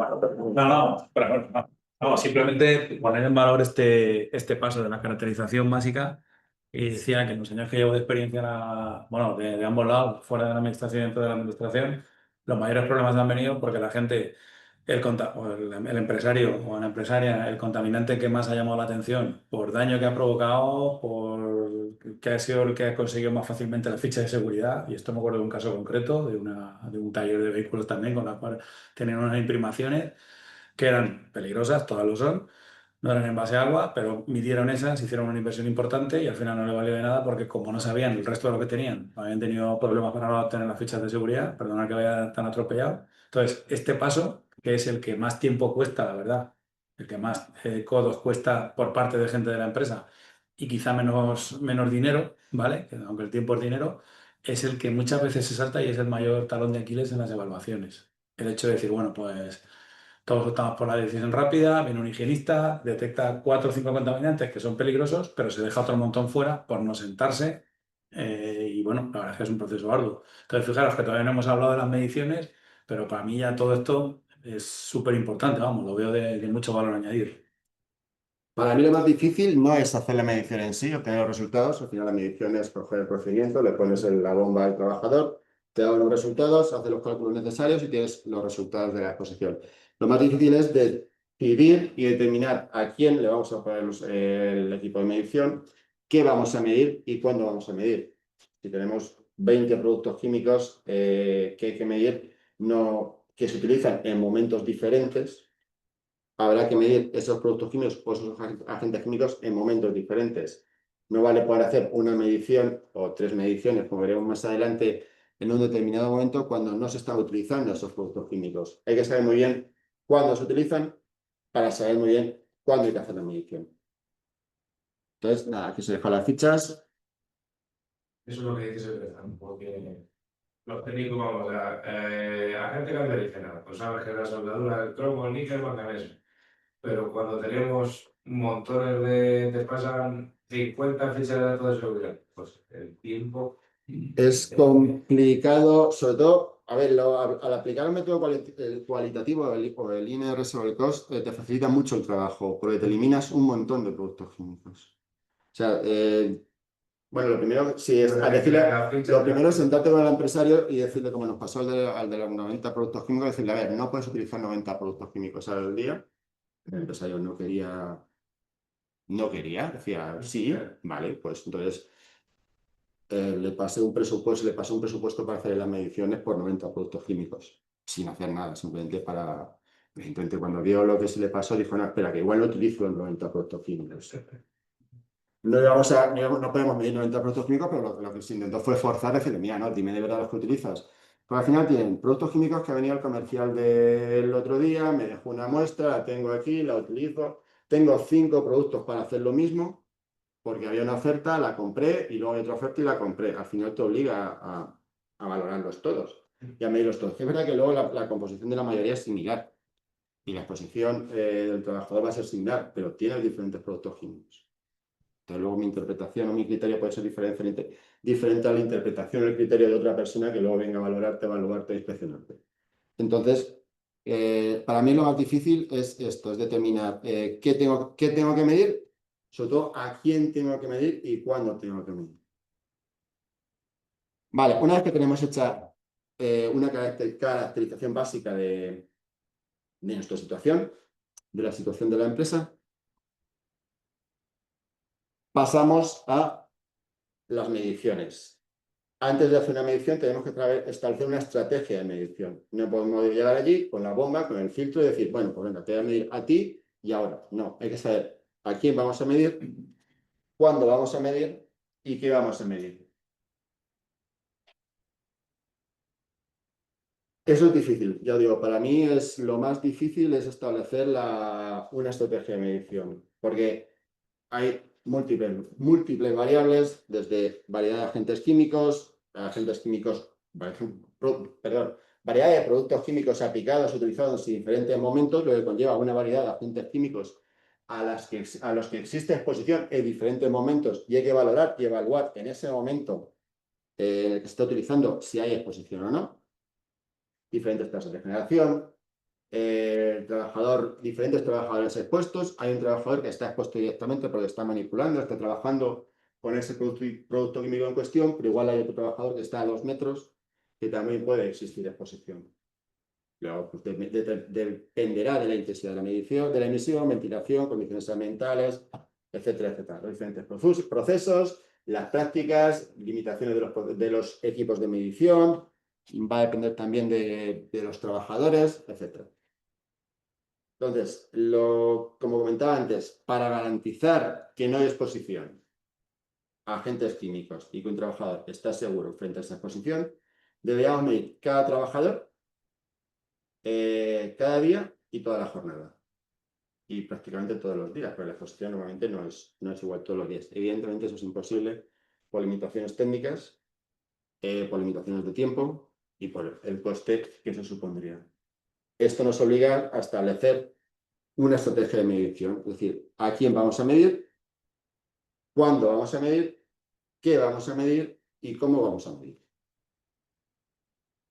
No, simplemente poner en valor este paso de la caracterización básica y decía que en los años que llevo de experiencia, bueno, de ambos lados, fuera de la administración y dentro de la administración, los mayores problemas han venido porque la gente, el empresario o la empresaria, el contaminante que más ha llamado la atención por daño que ha provocado, por que ha sido el que ha conseguido más fácilmente la ficha de seguridad, y esto me acuerdo de un caso concreto, de un taller de vehículos también, con la cual tenían unas imprimaciones que eran peligrosas, todas lo son, no eran en base a agua, pero midieron esas, hicieron una inversión importante y al final no le valió de nada porque como no sabían el resto de lo que tenían, habían tenido problemas para no obtener las fichas de seguridad, perdona que vaya tan atropellado. Entonces, este paso, que es el que más tiempo cuesta, la verdad, el que más codos cuesta por parte de gente de la empresa y quizá menos dinero, ¿vale? Aunque el tiempo es dinero, es el que muchas veces se salta y es el mayor talón de Aquiles en las evaluaciones. El hecho de decir, bueno, pues todos optamos por la decisión rápida, viene un higienista, detecta 4 o 5 contaminantes que son peligrosos, pero se deja otro montón fuera por no sentarse. Y bueno, la verdad es que es un proceso arduo. Entonces, fijaros que todavía no hemos hablado de las mediciones, pero para mí ya todo esto es súper importante, vamos, lo veo de mucho valor añadido. Para mí lo más difícil no es hacer la medición en sí, obtener los resultados. Al final la medición es coger el procedimiento, le pones la bomba al trabajador, te da los resultados, hace los cálculos necesarios y tienes los resultados de la exposición. Lo más difícil es decidir y determinar a quién le vamos a poner el equipo de medición, qué vamos a medir y cuándo vamos a medir. Si tenemos 20 productos químicos que hay que medir, que se utilizan en momentos diferentes, habrá que medir esos productos químicos o esos agentes químicos en momentos diferentes. No vale poder hacer una medición o 3 mediciones, como veremos más adelante, en un determinado momento cuando no se están utilizando esos productos químicos. Hay que saber muy bien cuándo se utilizan para saber muy bien cuándo hay que hacer la medición. Entonces, nada, aquí se dejan las fichas. Eso es lo que dices, porque los técnicos, vamos, agente cancerígeno, pues sabes que la soldadura, el cromo, el níquel, manganeso. Pero cuando tenemos montones te pasan 50 fichas de datos de seguridad, pues el tiempo... Es complicado, sobre todo, a ver, al aplicar el método cualitativo o el INR sobre el COS, te facilita mucho el trabajo, porque te eliminas un montón de productos químicos. O sea, bueno, lo primero, lo primero es sentarte con el empresario y decirle, como nos pasó al de los 90 productos químicos, decirle, a ver, no puedes utilizar 90 productos químicos al día. El empresario no quería, decía, sí, vale, pues entonces le pasé un presupuesto para hacer las mediciones por 90 productos químicos, sin hacer nada, simplemente para... Evidentemente, cuando vio lo que se le pasó, dijo, no, espera, que igual no utilizo los 90 productos químicos. No podemos medir 90 productos químicos, pero lo que se intentó fue forzar, decirle, mira, no, dime de verdad los que utilizas. Pues al final tienen productos químicos que ha venido el comercial del otro día, me dejó una muestra, la tengo aquí, la utilizo. Tengo 5 productos para hacer lo mismo, porque había una oferta, la compré, y luego hay otra oferta y la compré. Al final te obliga a valorarlos todos y a medirlos todos. Es verdad que luego la composición de la mayoría es similar y la exposición del trabajador va a ser similar, pero tiene diferentes productos químicos. Entonces, luego mi interpretación o mi criterio puede ser diferente a la interpretación o el criterio de otra persona que luego venga a valorarte, evaluarte e inspeccionarte. Entonces, para mí lo más difícil es esto, es determinar qué tengo que medir, sobre todo a quién tengo que medir y cuándo tengo que medir. Vale, una vez que tenemos hecha una caracterización básica de nuestra situación, de la situación de la empresa, pasamos a las mediciones. Antes de hacer una medición tenemos que establecer una estrategia de medición. No podemos llegar allí con la bomba, con el filtro y decir, bueno, pues venga, te voy a medir a ti y ahora. No, hay que saber a quién vamos a medir, cuándo vamos a medir y qué vamos a medir. Eso es difícil, ya digo, para mí lo más difícil es establecer una estrategia de medición, porque hay múltiples variables, desde variedad de agentes químicos, variedad de productos químicos aplicados, utilizados en diferentes momentos, lo que conlleva una variedad de agentes químicos a los que existe exposición en diferentes momentos y hay que valorar y evaluar en ese momento en el que se está utilizando si hay exposición o no. Diferentes tasas de generación, diferentes trabajadores expuestos. Hay un trabajador que está expuesto directamente porque está manipulando, está trabajando con ese producto químico en cuestión, pero igual hay otro trabajador que está a 2 metros que también puede existir exposición. Luego, pues, dependerá de la intensidad de la medición, de la emisión, ventilación, condiciones ambientales, etcétera, etcétera. Los diferentes procesos, las prácticas, limitaciones de los equipos de medición, va a depender también de los trabajadores, etcétera. Entonces, como comentaba antes, para garantizar que no hay exposición a agentes químicos y que un trabajador está seguro frente a esa exposición, deberíamos medir cada trabajador cada día y toda la jornada. Y prácticamente todos los días, pero la exposición normalmente no es igual todos los días. Evidentemente eso es imposible por limitaciones técnicas, por limitaciones de tiempo y por el coste que eso supondría. Esto nos obliga a establecer una estrategia de medición, es decir, a quién vamos a medir, cuándo vamos a medir, qué vamos a medir y cómo vamos a medir.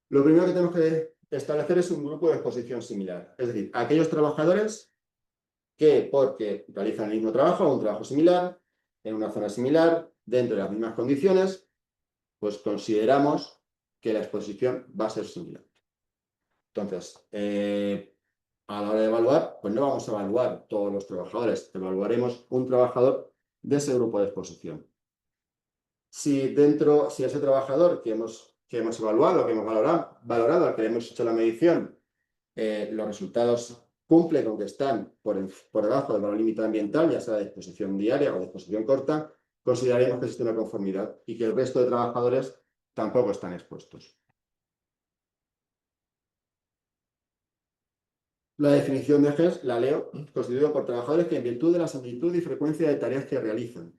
Lo primero que tenemos que establecer es un grupo de exposición similar, es decir, aquellos trabajadores que, porque realizan el mismo trabajo, un trabajo similar, en una zona similar, dentro de las mismas condiciones, pues consideramos que la exposición va a ser similar. Entonces, a la hora de evaluar, pues no vamos a evaluar todos los trabajadores, evaluaremos un trabajador de ese grupo de exposición. Si ese trabajador que hemos evaluado, que hemos valorado, al que hemos hecho la medición, los resultados cumplen con que están por debajo del valor límite ambiental, ya sea de exposición diaria o de exposición corta, consideraremos que existe una conformidad y que el resto de trabajadores tampoco están expuestos. La definición de GES la leo, constituido por trabajadores que en virtud de la similitud y frecuencia de tareas que realizan,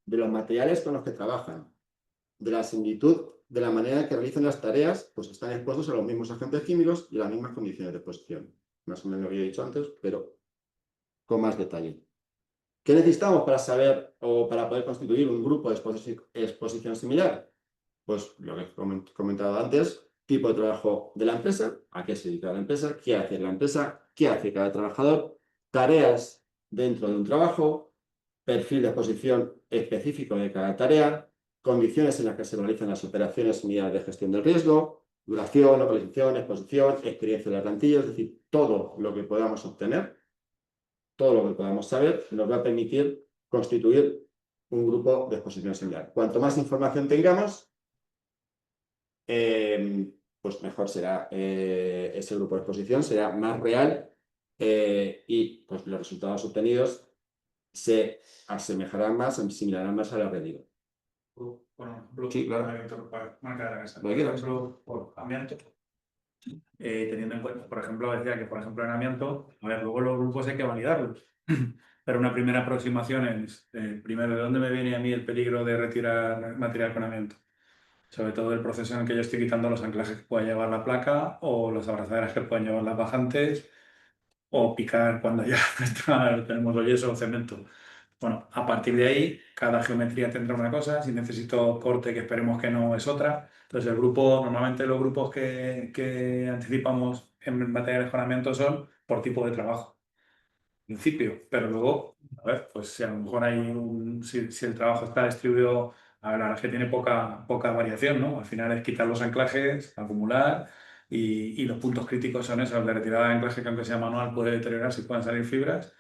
de los materiales con los que trabajan, de la similitud de la manera en que realizan las tareas, pues están expuestos a los mismos agentes químicos y a las mismas condiciones de exposición. Más o menos lo que he dicho antes, pero con más detalle. ¿Qué necesitamos para saber o para poder constituir un grupo de exposición similar? Pues lo que he comentado antes, tipo de trabajo de la empresa, a qué se dedica la empresa, qué hace la empresa, qué hace cada trabajador, tareas dentro de un trabajo, perfil de exposición específico de cada tarea, condiciones en las que se realizan las operaciones medidas de gestión del riesgo, duración, localización, exposición, experiencia de la plantilla, es decir, todo lo que podamos obtener todo lo que podamos saber nos va a permitir constituir un grupo de exposición similar. Cuanto más información tengamos, pues mejor será ese grupo de exposición, será más real y pues, los resultados obtenidos se asemejarán más, se asimilarán más a la realidad. Por ejemplo, Sí, claro. para marcar la casa. Lo Por que quieras. ejemplo, por amianto, teniendo en cuenta, por ejemplo, decía que, por ejemplo, en amianto, a ver, luego los grupos hay que validarlos. Pero una primera aproximación es, primero, ¿de dónde me viene a mí el peligro de retirar material con amianto? Sobre todo el proceso en el que yo estoy quitando los anclajes que pueda llevar la placa o las abrazaderas que pueden llevar las bajantes o picar cuando ya tenemos los yeso o cemento. Bueno, a partir de ahí, cada geometría tendrá una cosa. Si necesito corte, que esperemos que no, es otra. Entonces, normalmente los grupos que anticipamos en materiales con amianto son por tipo de trabajo. Principio, pero luego, a ver, pues si a lo mejor si el trabajo está distribuido, a ver, la verdad es que tiene poca variación, ¿no? Al final es quitar los anclajes, acumular, y los puntos críticos son esos, de retirada de anclaje, que aunque sea manual puede deteriorar si pueden salir fibras.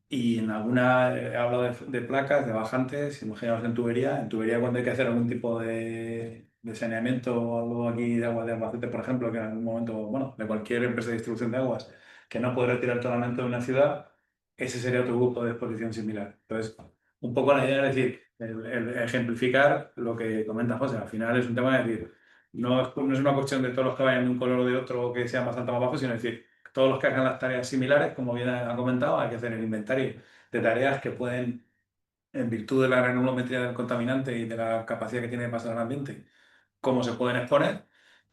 Y en alguna, hablo de placas, de bajantes, imaginaos en tubería cuando hay que hacer algún tipo de saneamiento o algo aquí de agua de Albacete, por ejemplo, que en algún momento, bueno, de cualquier empresa de distribución de aguas, que no puede retirar totalmente de una ciudad, ese sería otro grupo de exposición similar. Entonces, un poco la idea es decir, el ejemplificar lo que comenta José, al final es un tema de decir, no es una cuestión de todos los que vayan de un color o de otro que sean más alto o más bajo, sino decir, todos los que hagan las tareas similares, como bien ha comentado, hay que hacer el inventario de tareas que pueden, en virtud de la granulometría del contaminante y de la capacidad que tiene de pasar al ambiente, cómo se pueden exponer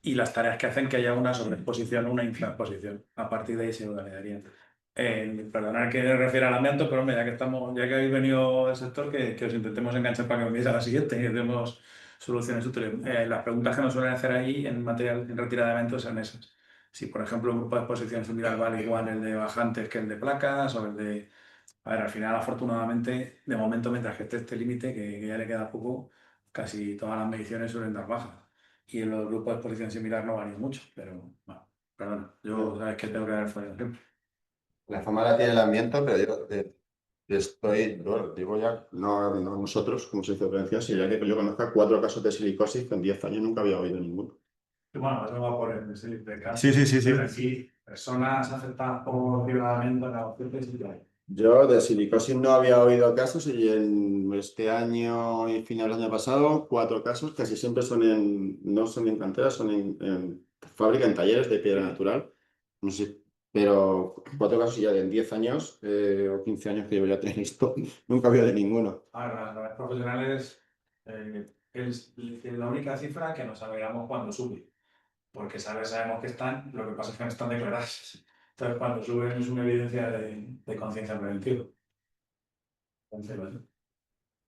y las tareas que hacen que haya una sobreexposición o una infraexposición. A partir de ahí se validaría. Perdonad que me refiera al amianto, pero hombre, ya que habéis venido del sector, que os intentemos enganchar para que vengáis a la siguiente y demos soluciones útiles. Las preguntas que nos suelen hacer ahí en material en retirada de amianto son esas. Si, por ejemplo, un grupo de exposición similar vale igual el de bajantes que el de placas o el de... A ver, al final, afortunadamente, de momento, mientras que esté este límite, que ya le queda poco, casi todas las mediciones suelen dar bajas. Y en los grupos de exposición similar no varía mucho, pero bueno, perdón, yo sabes que tengo que dar fuera siempre. La fama la tiene el ambiente, pero bueno, digo ya, no nosotros, como se dice prevención, sino ya que yo conozca 4 casos de silicosis que en 10 años nunca había oído ninguno. Bueno, eso va por el silicosis de Sí, sí, sí, sí. Pero aquí, personas afectadas por fibradamiento en la opción sí que hay. Yo de silicosis no había oído casos y en este año y final del año pasado, 4 casos, casi siempre no son en canteras, son en fábrica, en talleres de piedra natural. No sé, pero 4 casos y ya en 10 años o 15 años que yo ya tengo esto, nunca había de ninguno. Ahora, las profesionales, es la única cifra que no sabíamos cuándo sube, porque sabemos que están, lo que pasa es que no están declaradas. Entonces, cuando suben es una evidencia de conciencia preventiva. Entonces, bueno.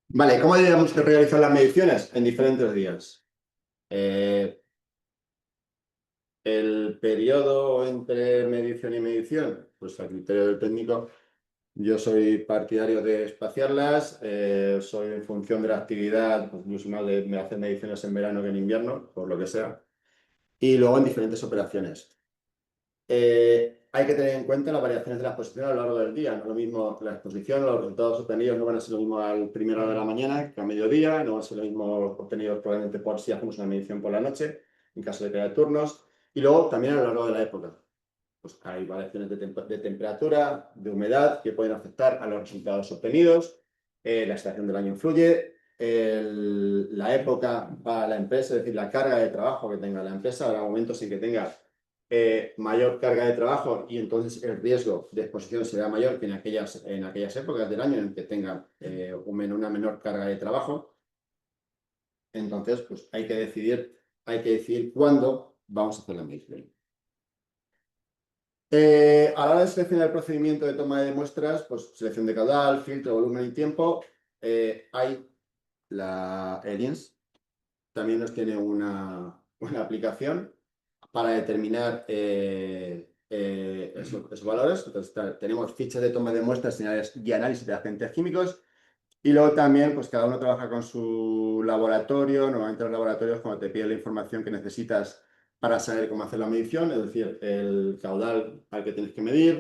Vale, ¿cómo diríamos que realizar las mediciones? En diferentes días. El periodo entre medición y medición, pues a criterio del técnico, yo soy partidario de espaciarlas, soy en función de la actividad, pues incluso más de hacer mediciones en verano que en invierno, por lo que sea, y luego en diferentes operaciones. Hay que tener en cuenta las variaciones de la exposición a lo largo del día. No es lo mismo la exposición, los resultados obtenidos no van a ser lo mismo al primera hora de la mañana que a mediodía, no van a ser lo mismo obtenidos probablemente por si hacemos una medición por la noche, en caso de que haya turnos, y luego también a lo largo de la época. Pues hay variaciones de temperatura, de humedad, que pueden afectar a los resultados obtenidos. La estación del año influye. La época para la empresa, es decir, la carga de trabajo que tenga la empresa, habrá momentos en que tenga mayor carga de trabajo y entonces el riesgo de exposición será mayor que en aquellas épocas del año en que tenga una menor carga de trabajo. Entonces, pues hay que decidir cuándo vamos a hacer la medición. A la hora de seleccionar el procedimiento de toma de muestras, pues selección de caudal, filtro, volumen y tiempo, hay el INS, también nos tiene una aplicación para determinar esos valores. Entonces, tenemos fichas de toma de muestras y análisis de agentes químicos. Y luego también, pues cada uno trabaja con su laboratorio. Normalmente los laboratorios, cuando te piden la información que necesitas para saber cómo hacer la medición, es decir, el caudal al que tienes que medir,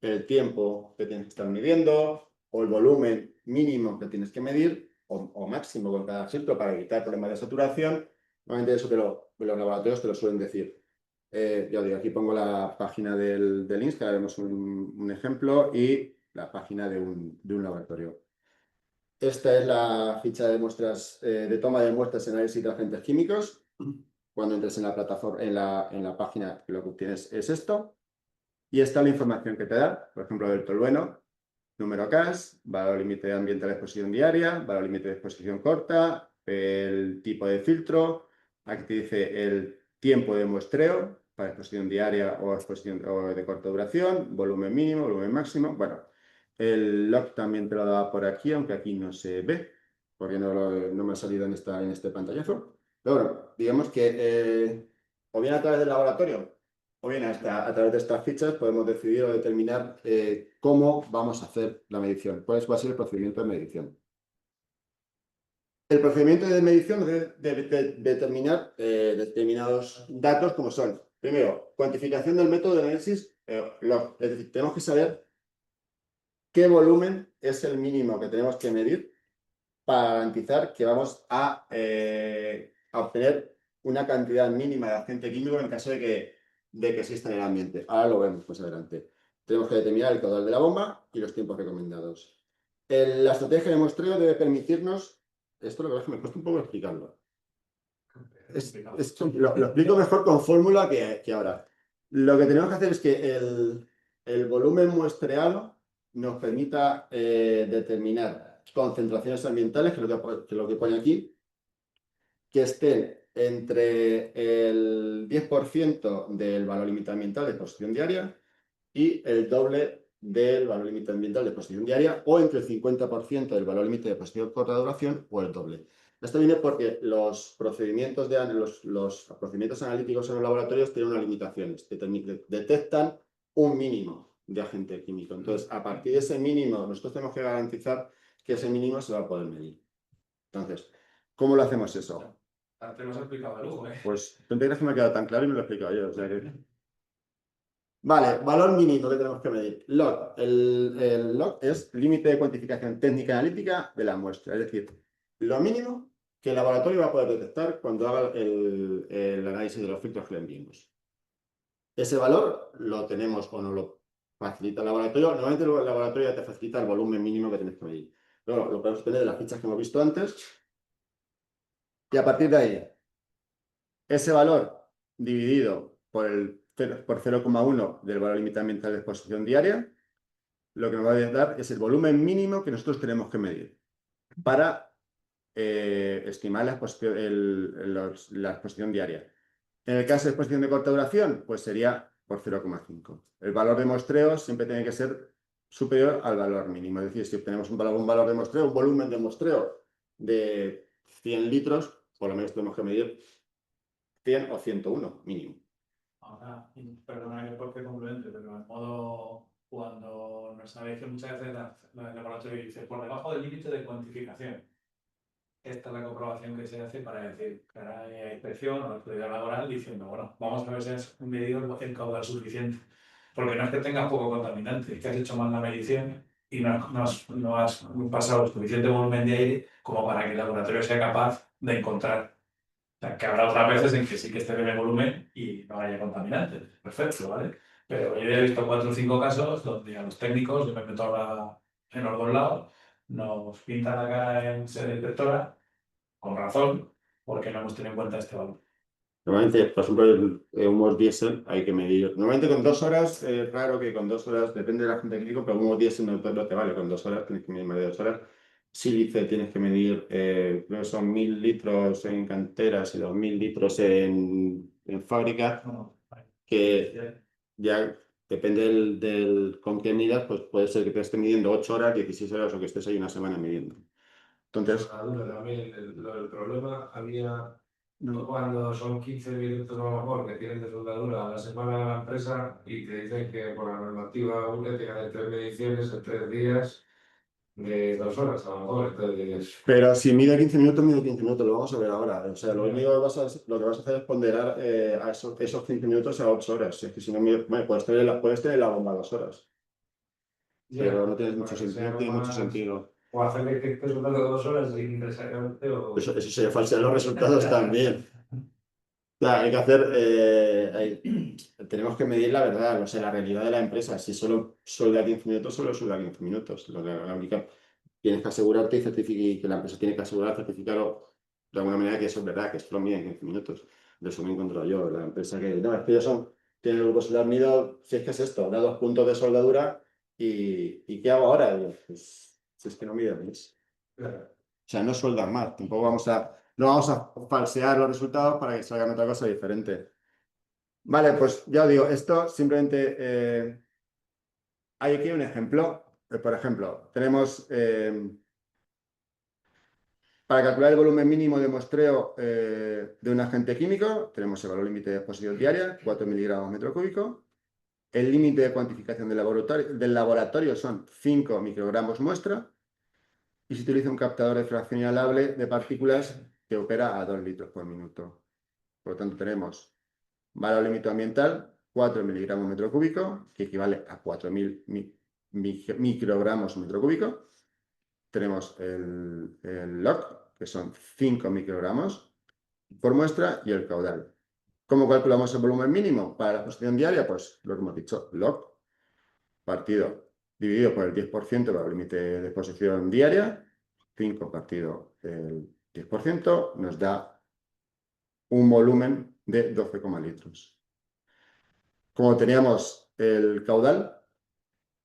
el tiempo que tienes que estar midiendo o el volumen mínimo que tienes que medir o máximo con cada filtro para evitar problemas de saturación. Normalmente eso los laboratorios te lo suelen decir. Ya digo, aquí pongo la página del INS, que ahora vemos un ejemplo, y la página de un laboratorio. Esta es la ficha de muestras, de toma de muestras y análisis de agentes químicos. Cuando entres en la plataforma, en la página, lo que obtienes es esto. Y esta es la información que te da, por ejemplo, del tolueno, número CAS, valor límite ambiental de exposición diaria, valor límite de exposición corta, el tipo de filtro, aquí te dice el tiempo de muestreo para exposición diaria o exposición o de corta duración, volumen mínimo, volumen máximo. Bueno, el log también te lo da por aquí, aunque aquí no se ve, porque no me ha salido en este pantallazo. Pero bueno, digamos que o bien a través del laboratorio o bien a través de estas fichas podemos decidir o determinar cómo vamos a hacer la medición, cuál va a ser el procedimiento de medición. El procedimiento de medición debe determinar determinados datos como son, primero, cuantificación del método de análisis log, es decir, tenemos que saber qué volumen es el mínimo que tenemos que medir para garantizar que vamos a obtener una cantidad mínima de agente químico en caso de que exista en el ambiente. Ahora lo vemos más adelante. Tenemos que determinar el caudal de la bomba y los tiempos recomendados. La estrategia de muestreo debe permitirnos, esto lo que me cuesta un poco explicarlo. Lo explico mejor con fórmula que ahora. Lo que tenemos que hacer es que el volumen muestreado nos permita determinar concentraciones ambientales, que es lo que pone aquí, que estén entre el 10% del valor límite ambiental de exposición diaria y el doble del valor límite ambiental de exposición diaria o entre el 50% del valor límite de exposición corta duración o el doble. Esto viene porque los procedimientos analíticos en los laboratorios tienen unas limitaciones, detectan un mínimo de agente químico. Entonces, a partir de ese mínimo, nosotros tenemos que garantizar que ese mínimo se va a poder medir. Entonces, ¿cómo lo hacemos eso? Te lo has explicado de lujo, ¿eh? Pues, ¿tú crees que me ha quedado tan claro y me lo he explicado yo? O sea que... Vale, valor mínimo que tenemos que medir. Log. El log es límite de cuantificación técnica analítica de la muestra. Es decir, lo mínimo que el laboratorio va a poder detectar cuando haga el análisis de los filtros que le enviemos. Ese valor lo tenemos o no lo facilita el laboratorio. Normalmente el laboratorio ya te facilita el volumen mínimo que tienes que medir. Luego lo podemos tener de las fichas que hemos visto antes. Y a partir de ahí, ese valor dividido por 0,1 del valor límite ambiental de exposición diaria, lo que nos va a dar es el volumen mínimo que nosotros tenemos que medir para estimar la exposición diaria. En el caso de exposición de corta duración, pues sería por 0,5. El valor de muestreo siempre tiene que ser superior al valor mínimo. Es decir, si obtenemos un valor de muestreo, un volumen de muestreo de 100 litros, por lo menos tenemos que medir 100 o 101 mínimo. Ahora, perdona que porque complemento, pero en modo cuando no sabéis que muchas veces el laboratorio dice por debajo del límite de cuantificación. Esta es la comprobación que se hace para decir que ahora hay inspección o autoridad laboral diciendo, bueno, vamos a ver si has medido el caudal suficiente. Porque no es que tengas poco contaminante, es que has hecho mal la medición y no has pasado suficiente volumen de aire como para que el laboratorio sea capaz de encontrar. O sea, que habrá otras veces en que sí que esté bien el volumen y no haya contaminantes. Perfecto, ¿vale? Pero yo ya he visto 4 o 5 casos donde a los técnicos, yo me meto ahora en los dos lados, nos pintan la cara en sede inspectora, con razón, porque no hemos tenido en cuenta este valor. Normalmente, por ejemplo, el humos diésel hay que medir. Normalmente con 2 horas, es raro que con 2 horas, depende del agente químico, pero humos diésel no te vale. Con 2 horas tienes que medir más de 2 horas. Sílice tienes que medir, creo que son 1000 litros en canteras y 2000 litros en fábrica, que ya depende con qué midas, pues puede ser que te estés midiendo 8 horas, 16 horas o que estés ahí una semana midiendo. Entonces, también el problema había cuando son 15 minutos a lo mejor que tienen de soldadura a la semana de la empresa y te dicen que por la normativa UNE tengan de 3 mediciones en 3 días de 2 horas a lo mejor. Entonces, pero si mide 15 minutos, mide 15 minutos, lo vamos a ver ahora. O sea, lo único que vas a hacer es ponderar a esos 15 minutos a 8 horas. Es que si no, puedes tener la bomba a 2 horas. pero no tiene para mucho que sentido. sea No tiene mucho más- sentido. O hacerle que esté soldando 2 horas innecesariamente o... Eso sería falsear los resultados también. Claro, hay que hacer, tenemos que medir la verdad, o sea, la realidad de la empresa. Si solo solda 15 minutos, solo solda 15 minutos. La única, tienes que asegurarte y certificar, que la empresa tiene que asegurar, certificarlo de alguna manera que eso es verdad, que solo miden 15 minutos. De eso me he encontrado yo. La empresa que, no, es que ellos tienen el grupo soldar unido, si es que es esto, da 2 puntos de soldadura y ¿qué hago ahora? Y yo, pues, si es que no miden más. Claro. O sea, no sueldan más, tampoco no vamos a falsear los resultados para que salgan otra cosa diferente. Vale, pues ya os digo, esto simplemente hay aquí un ejemplo. Por ejemplo, tenemos para calcular el volumen mínimo de muestreo de un agente químico, tenemos el valor límite de exposición diaria, 4 miligramos metro cúbico. El límite de cuantificación del laboratorio son 5 microgramos muestra. Y se utiliza un captador de fracción inhalable de partículas que opera a 2 litros por minuto. Por lo tanto, tenemos valor límite ambiental, 4 miligramos metro cúbico, que equivale a 4.000 microgramos metro cúbico. Tenemos el log, que son 5 microgramos por muestra, y el caudal. ¿Cómo calculamos el volumen mínimo para la exposición diaria? Pues lo que hemos dicho, log partido dividido por el 10% para el límite de exposición diaria, 5 partido el 10%, nos da un volumen de 12 litros. Como teníamos el caudal,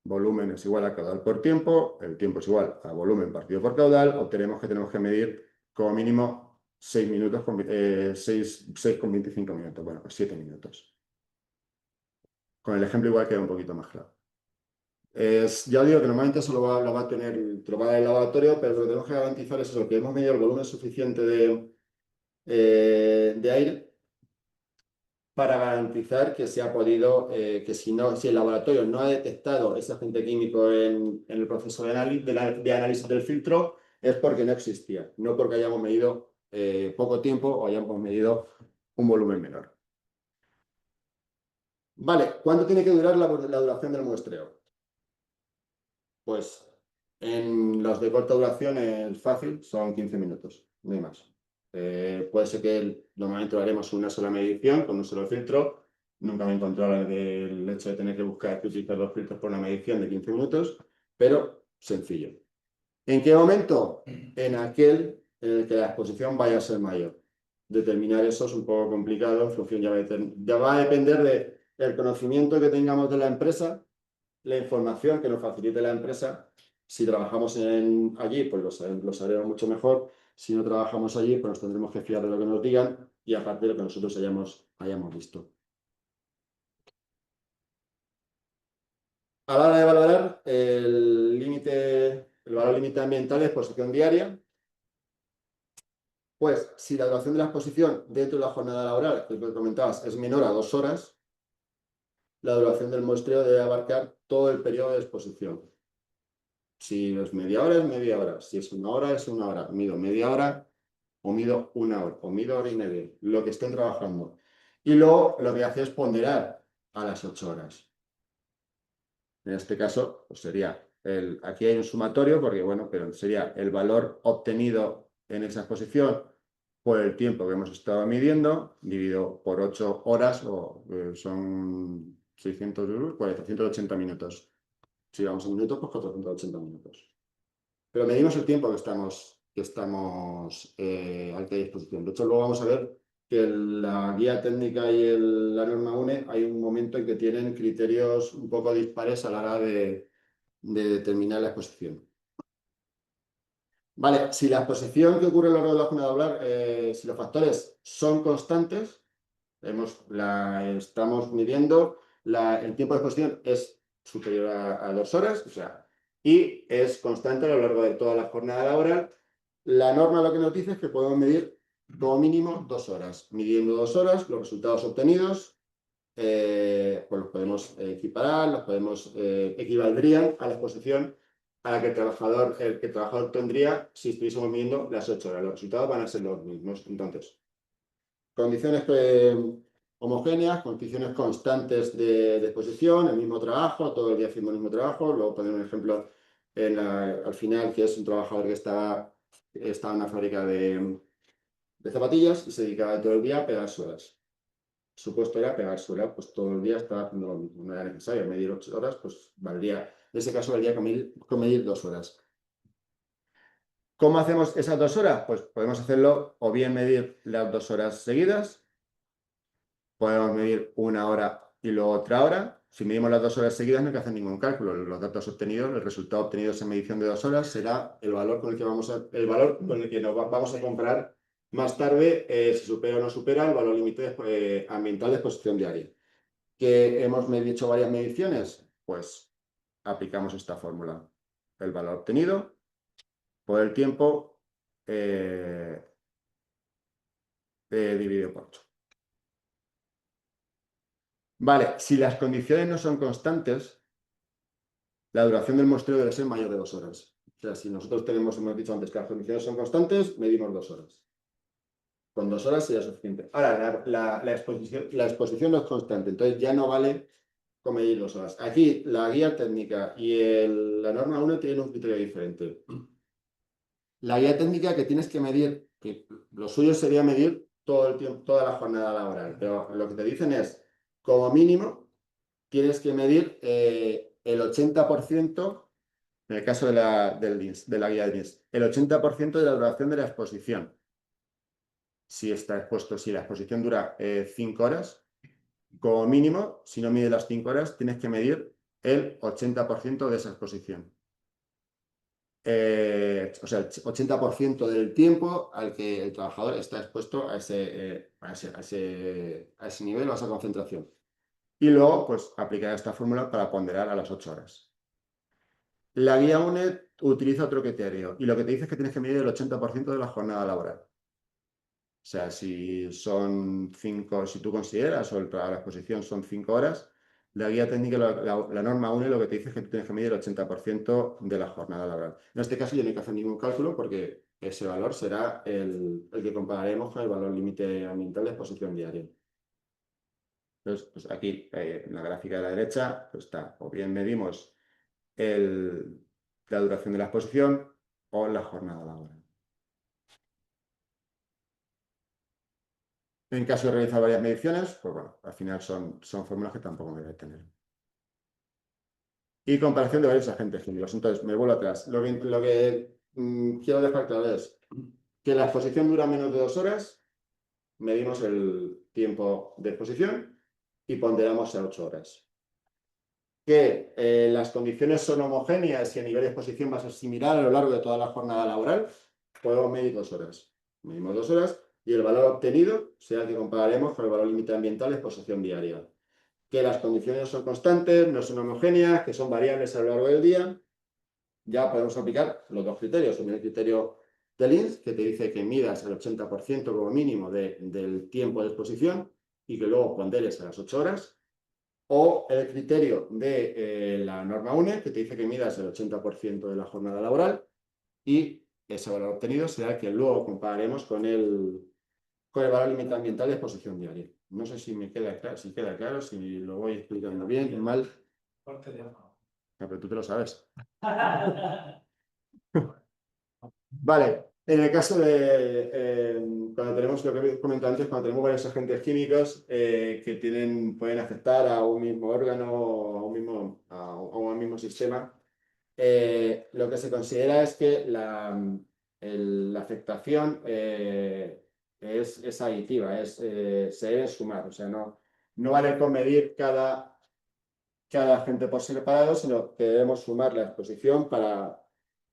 volumen es igual a caudal por tiempo, el tiempo es igual a volumen partido por caudal, obtenemos que tenemos que medir como mínimo 6 minutos, 6,25 minutos, bueno, pues 7 minutos. Con el ejemplo igual queda un poquito más claro. Ya os digo que normalmente eso lo va a tener, te lo va a dar el laboratorio, pero lo que tenemos que garantizar es eso, que hemos medido el volumen suficiente de aire para garantizar que se ha podido, que si el laboratorio no ha detectado ese agente químico en el proceso de análisis del filtro, es porque no existía, no porque hayamos medido poco tiempo o hayamos medido un volumen menor. Vale, ¿cuánto tiene que durar la duración del muestreo? Pues en los de corta duración es fácil, son 15 minutos, no hay más. Puede ser que normalmente lo haremos una sola medición con un solo filtro. Nunca me he encontrado el hecho de tener que buscar que utilizar 2 filtros por una medición de 15 minutos, pero sencillo. ¿En qué momento? En aquel en el que la exposición vaya a ser mayor. Determinar eso es un poco complicado, en función ya va a depender del conocimiento que tengamos de la empresa, la información que nos facilite la empresa. Si trabajamos allí, pues lo sabremos mucho mejor. Si no trabajamos allí, pues nos tendremos que fiar de lo que nos digan y aparte de lo que nosotros hayamos visto. A la hora de valorar el valor límite ambiental de exposición diaria, pues si la duración de la exposición dentro de la jornada laboral, que es lo que comentabas, es menor a 2 horas, la duración del muestreo debe abarcar todo el periodo de exposición. Si es media hora, es media hora. Si es 1 hora, es 1 hora. Mido media hora o mido 1 hora o mido hora y media, lo que estén trabajando. Y luego lo que hace es ponderar a las 8 horas. En este caso, pues sería aquí hay un sumatorio, porque bueno, pero sería el valor obtenido en esa exposición por el tiempo que hemos estado midiendo, dividido por 8 horas, o son 600 euros, 480 minutos. Si vamos en minutos, pues 480 minutos. Pero medimos el tiempo que estamos al que hay exposición. De hecho, luego vamos a ver que en la guía técnica y la norma UNE hay un momento en que tienen criterios un poco dispares a la hora de determinar la exposición. Vale, si la exposición que ocurre a lo largo de la jornada laboral, si los factores son constantes, estamos midiendo, el tiempo de exposición es superior a 2 horas, o sea, y es constante a lo largo de toda la jornada laboral. La norma lo que nos dice es que podemos medir como mínimo 2 horas. Midiendo 2 horas, los resultados obtenidos, pues los podemos equiparar, equivaldrían a la exposición a la que el trabajador tendría si estuviésemos midiendo las 8 horas. Los resultados van a ser los mismos. Entonces, condiciones homogéneas, condiciones constantes de exposición, el mismo trabajo, todo el día haciendo el mismo trabajo. Luego poner un ejemplo al final, que es un trabajador que estaba en una fábrica de zapatillas y se dedicaba todo el día a pegar suelas. Su puesto era pegar suela, pues todo el día estaba haciendo lo mismo. No era necesario medir 8 horas, pues valdría, en ese caso valdría con medir 2 horas. ¿Cómo hacemos esas 2 horas? Pues podemos hacerlo o bien medir las 2 horas seguidas, podemos medir 1 hora y luego otra hora. Si medimos las 2 horas seguidas no hay que hacer ningún cálculo. Los datos obtenidos, el resultado obtenido de esa medición de 2 horas será el valor con el que vamos a comparar más tarde, si supera o no supera el valor límite ambiental de exposición diaria. ¿Que hemos hecho varias mediciones? Pues aplicamos esta fórmula. El valor obtenido por el tiempo dividido por 8. Vale, si las condiciones no son constantes, la duración del muestreo debe ser mayor de 2 horas. O sea, si nosotros hemos dicho antes que las condiciones son constantes, medimos 2 horas. Con 2 horas sería suficiente. Ahora, la exposición no es constante, entonces ya no vale con medir 2 horas. Aquí la guía técnica y la norma 1 tienen un criterio diferente. La guía técnica que tienes que medir, que lo suyo sería medir todo el tiempo, toda la jornada laboral, pero lo que te dicen es, como mínimo, tienes que medir el 80%, en el caso de la guía de LINS, el 80% de la duración de la exposición. Si está expuesto, si la exposición dura 5 horas, como mínimo, si no mide las 5 horas, tienes que medir el 80% de esa exposición. O sea, el 80% del tiempo al que el trabajador está expuesto a ese nivel o a esa concentración. Y luego, pues, aplicar esta fórmula para ponderar a las 8 horas. La guía UNED utiliza otro criterio y lo que te dice es que tienes que medir el 80% de la jornada laboral. O sea, si tú consideras o la exposición son 5 horas, la guía técnica, la norma UNE, lo que te dice es que tú tienes que medir el 80% de la jornada laboral. En este caso, yo no hay que hacer ningún cálculo porque ese valor será el que compararemos con el valor límite ambiental de exposición diaria. Entonces, pues aquí, en la gráfica de la derecha, pues está, o bien medimos la duración de la exposición o la jornada laboral. En caso de realizar varias mediciones, pues bueno, al final son fórmulas que tampoco me voy a tener. Y comparación de varios agentes químicos. Entonces, me vuelvo atrás. Lo que quiero dejar claro es que la exposición dura menos de 2 horas, medimos el tiempo de exposición y ponderamos a 8 horas. Que las condiciones son homogéneas y el nivel de exposición va a ser similar a lo largo de toda la jornada laboral, podemos medir 2 horas. Medimos 2 horas y el valor obtenido será el que compararemos con el valor límite ambiental de exposición diaria. Que las condiciones son constantes, no son homogéneas, que son variables a lo largo del día, ya podemos aplicar los dos criterios. El criterio de LINS, que te dice que midas el 80% como mínimo del tiempo de exposición y que luego ponderes a las 8 horas. O el criterio de la norma UNE, que te dice que midas el 80% de la jornada laboral y ese valor obtenido será el que luego compararemos con el valor límite ambiental de exposición diaria. No sé si me queda claro, si lo voy explicando bien, mal. Pero tú te lo sabes. Vale, en el caso de cuando tenemos, lo que he comentado antes, cuando tenemos varios agentes químicos que pueden afectar a un mismo órgano o a un mismo sistema, lo que se considera es que la afectación es aditiva, se debe sumar, o sea, no vale con medir cada agente por separado, sino que debemos sumar la exposición para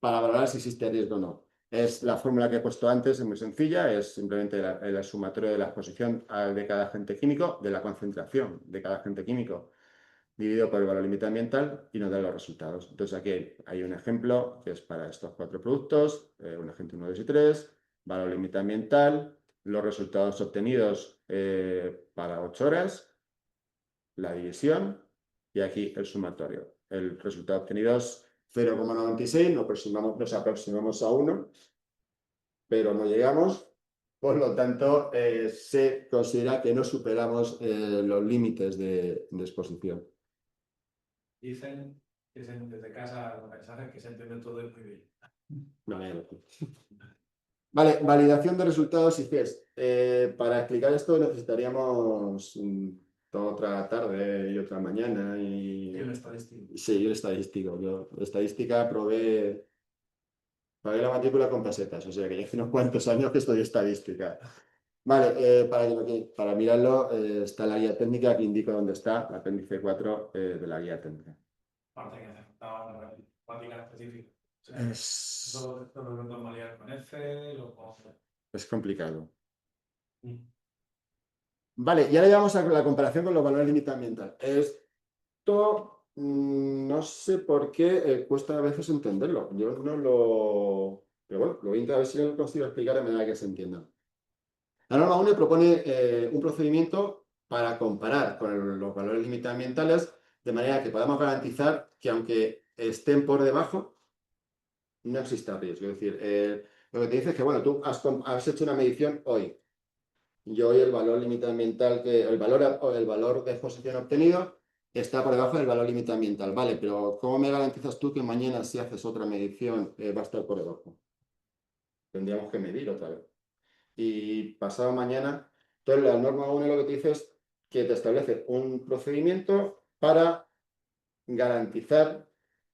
valorar si existe riesgo o no. Es la fórmula que he puesto antes, es muy sencilla, es simplemente el sumatorio de la exposición de cada agente químico, de la concentración de cada agente químico, dividido por el valor límite ambiental y nos da los resultados. Entonces aquí hay un ejemplo que es para estos 4 productos, un agente 1, 2 y 3, valor límite ambiental, los resultados obtenidos para 8 horas, la división y aquí el sumatorio. El resultado obtenido es 0,96, nos aproximamos a 1, pero no llegamos. Por lo tanto, se considera que no superamos los límites de exposición. Dicen desde casa los mensajes que se entiende todo muy bien. Vale, validación de resultados y test. Para explicar esto necesitaríamos otra tarde y otra mañana. Y un estadístico. Sí, un estadístico. Yo, estadística, pagué la matrícula con pesetas, o sea que ya hace unos cuantos años que estudio estadística. Vale, para mirarlo está la guía técnica que indica dónde está, el apéndice 4 de la guía técnica. Aparte que hace falta una práctica específica. O sea, todo lo que normalidad con Excel o con... Es complicado. Mm. Vale, y ahora ya vamos a la comparación con los valores límite ambiental. Esto no sé por qué cuesta a veces entenderlo. Yo no lo... Pero bueno, lo voy a intentar, a ver si lo consigo explicar de manera que se entienda. La norma 1 propone un procedimiento para comparar con los valores límite ambientales de manera que podamos garantizar que aunque estén por debajo, no exista riesgo. Es decir, lo que te dice es que, bueno, tú has hecho una medición hoy. Y hoy el valor límite ambiental, el valor de exposición obtenido está por debajo del valor límite ambiental. Vale, pero ¿cómo me garantizas tú que mañana si haces otra medición va a estar por debajo? Tendríamos que medir otra vez. Y pasado mañana, entonces la norma 1 lo que te dice es que te establece un procedimiento para garantizar,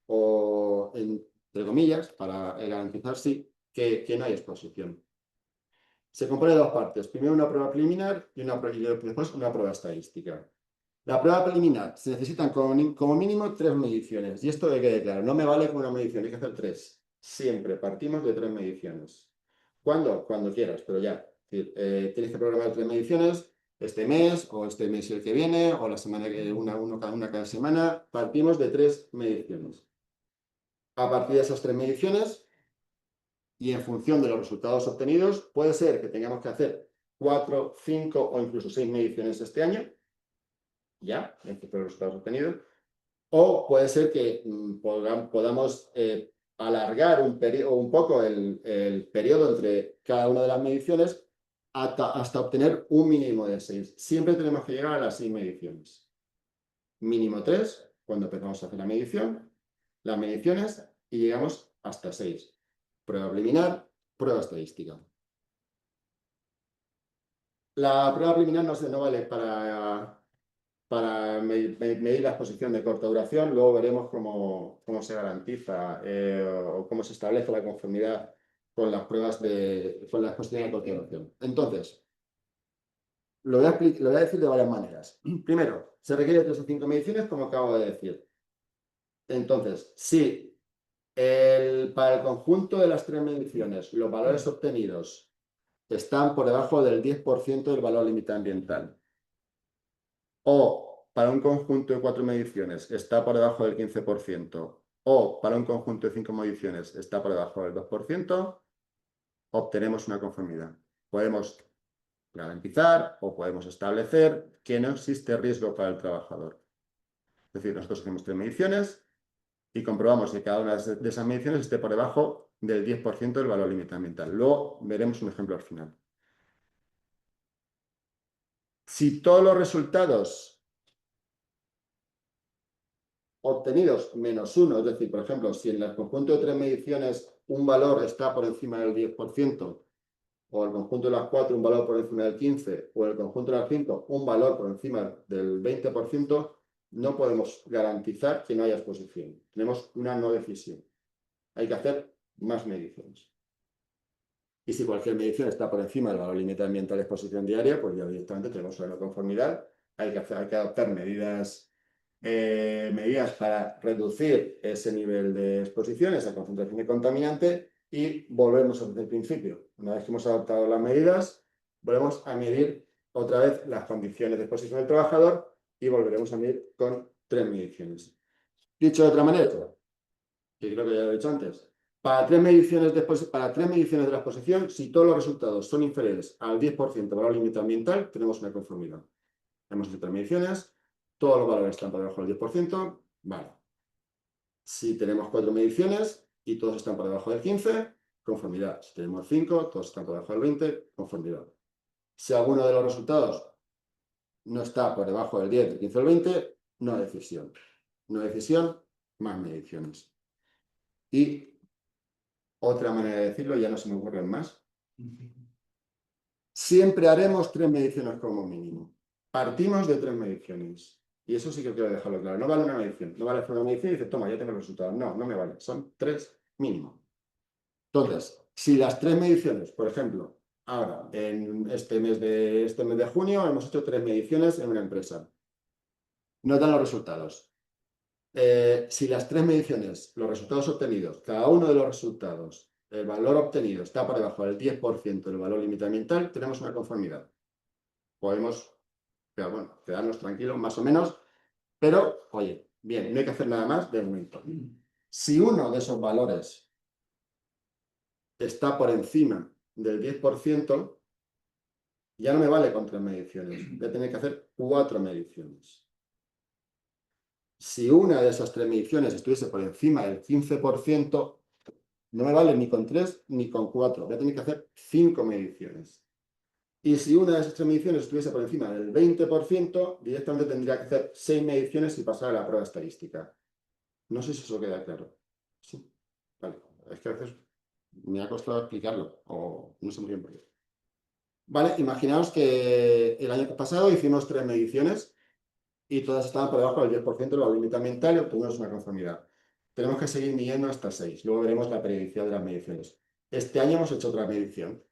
o entre comillas, para garantizar sí, que no hay exposición. Se compone de dos partes. Primero una prueba preliminar y después una prueba estadística. La prueba preliminar se necesitan como mínimo 3 mediciones. Y esto de que claro, no me vale con una medición, hay que hacer 3. Siempre partimos de 3 mediciones. ¿Cuándo? Cuando quieras, pero ya. Es decir, tienes que programar 3 mediciones este mes, o este mes y el que viene, o la semana que una cada semana. Partimos de 3 mediciones. A partir de esas 3 mediciones, y en función de los resultados obtenidos, puede ser que tengamos que hacer 4, 5 o incluso 6 mediciones este año, ya, en función de los resultados obtenidos, o puede ser que podamos alargar un poco el periodo entre cada una de las mediciones hasta obtener un mínimo de 6. Siempre tenemos que llegar a las 6 mediciones. Mínimo 3, cuando empezamos a hacer la medición, las mediciones, y llegamos hasta 6. Prueba preliminar, prueba estadística. La prueba preliminar no vale para medir la exposición de corta duración. Luego veremos cómo se garantiza o cómo se establece la conformidad con las pruebas con la exposición de corta duración. Entonces, lo voy a decir de varias maneras. Primero, se requiere 3 o 5 mediciones, como acabo de decir. Entonces, si para el conjunto de las 3 mediciones los valores obtenidos están por debajo del 10% del valor límite ambiental, o para un conjunto de 4 mediciones está por debajo del 15%, o para un conjunto de 5 mediciones está por debajo del 2%, obtenemos una conformidad. Podemos garantizar o podemos establecer que no existe riesgo para el trabajador. Es decir, nosotros hacemos 3 mediciones y comprobamos que cada una de esas mediciones esté por debajo del 10% del valor límite ambiental. Luego veremos un ejemplo al final. Si todos los resultados obtenidos menos 1, es decir, por ejemplo, si en el conjunto de 3 mediciones un valor está por encima del 10%, o en el conjunto de las 4 un valor por encima del 15%, o en el conjunto de las 5 un valor por encima del 20%, no podemos garantizar que no haya exposición. Tenemos una no decisión. Hay que hacer más mediciones. Y si cualquier medición está por encima del valor límite ambiental de exposición diaria, pues ya directamente tenemos una no conformidad. Hay que adoptar medidas para reducir ese nivel de exposición, esa concentración de contaminante, y volvemos al principio. Una vez que hemos adoptado las medidas, volvemos a medir otra vez las condiciones de exposición del trabajador y volveremos a medir con 3 mediciones. Dicho de otra manera, que creo que ya lo he dicho antes, para 3 mediciones de la exposición, si todos los resultados son inferiores al 10% de valor límite ambiental, tenemos una conformidad. Hemos hecho 3 mediciones, todos los valores están por debajo del 10%, vale. Si tenemos 4 mediciones y todos están por debajo del 15%, conformidad. Si tenemos 5, todos están por debajo del 20, conformidad. Si alguno de los resultados no está por debajo del 10, del 15 o el 20, no decisión. No decisión, más mediciones. Y otra manera de decirlo, ya no se me ocurren más. Siempre haremos 3 mediciones como mínimo. Partimos de 3 mediciones. Y eso sí que quiero dejarlo claro. No vale una medición. No vale hacer una medición y dices, toma, ya tengo el resultado. No, no me vale. Son 3 mínimo. Entonces, si las 3 mediciones, por ejemplo, ahora, en este mes de junio, hemos hecho 3 mediciones en una empresa. Nos dan los resultados. Si las 3 mediciones, los resultados obtenidos, cada uno de los resultados, el valor obtenido está por debajo del 10% del valor límite ambiental, tenemos una conformidad. Podemos quedarnos tranquilos más o menos, pero, oye, bien, no hay que hacer nada más de momento. Si uno de esos valores está por encima del 10%, ya no me vale con 3 mediciones, voy a tener que hacer 4 mediciones. Si una de esas 3 mediciones estuviese por encima del 15%, no me vale ni con 3 ni con 4. Voy a tener que hacer 5 mediciones. Y si una de esas 3 mediciones estuviese por encima del 20%, directamente tendría que hacer 6 mediciones y pasar a la prueba estadística. No sé si eso queda claro. Sí. Vale. Es que a veces me ha costado explicarlo, o no sé muy bien por qué. Vale, imaginaos que el año pasado hicimos 3 mediciones y todas estaban por debajo del 10% del valor límite ambiental y obtuvimos una conformidad. Tenemos que seguir midiendo hasta 6. Luego veremos la periodicidad de las mediciones. Este año hemos hecho otra medición.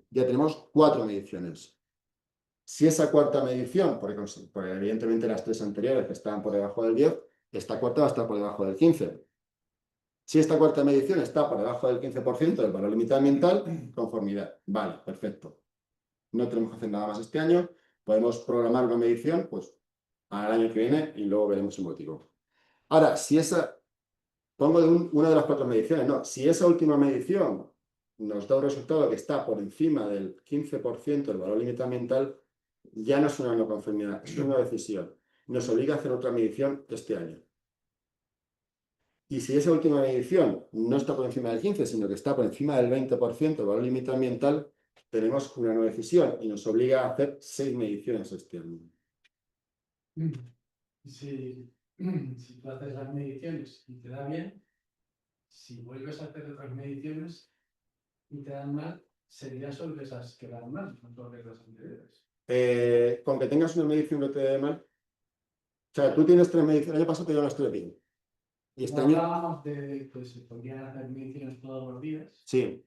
Ya tenemos 4 mediciones. Si esa cuarta medición, porque evidentemente las 3 anteriores que estaban por debajo del 10, esta cuarta va a estar por debajo del 15. Si esta cuarta medición está por debajo del 15% del valor límite ambiental, conformidad. Vale, perfecto. No tenemos que hacer nada más este año. Podemos programar una medición, pues, al año que viene y luego veremos el motivo. Ahora, si pongo una de las 4 mediciones, no, si esa última medición nos da un resultado que está por encima del 15% del valor límite ambiental, ya no es una no conformidad, es una decisión. Nos obliga a hacer otra medición este año. Y si esa última medición no está por encima del 15, sino que está por encima del 20% del valor límite ambiental, tenemos una nueva decisión y nos obliga a hacer 6 mediciones este año. Si tú haces las mediciones y te da bien, si vuelves a hacer otras mediciones y te dan mal, sería solo esas que dan mal, no todas las anteriores. Con que tengas una medición que te dé mal. O sea, tú tienes 3 mediciones, el año pasado te dieron las 3 bien. Y este año. Hablábamos de que se podían hacer mediciones todos los días. Sí.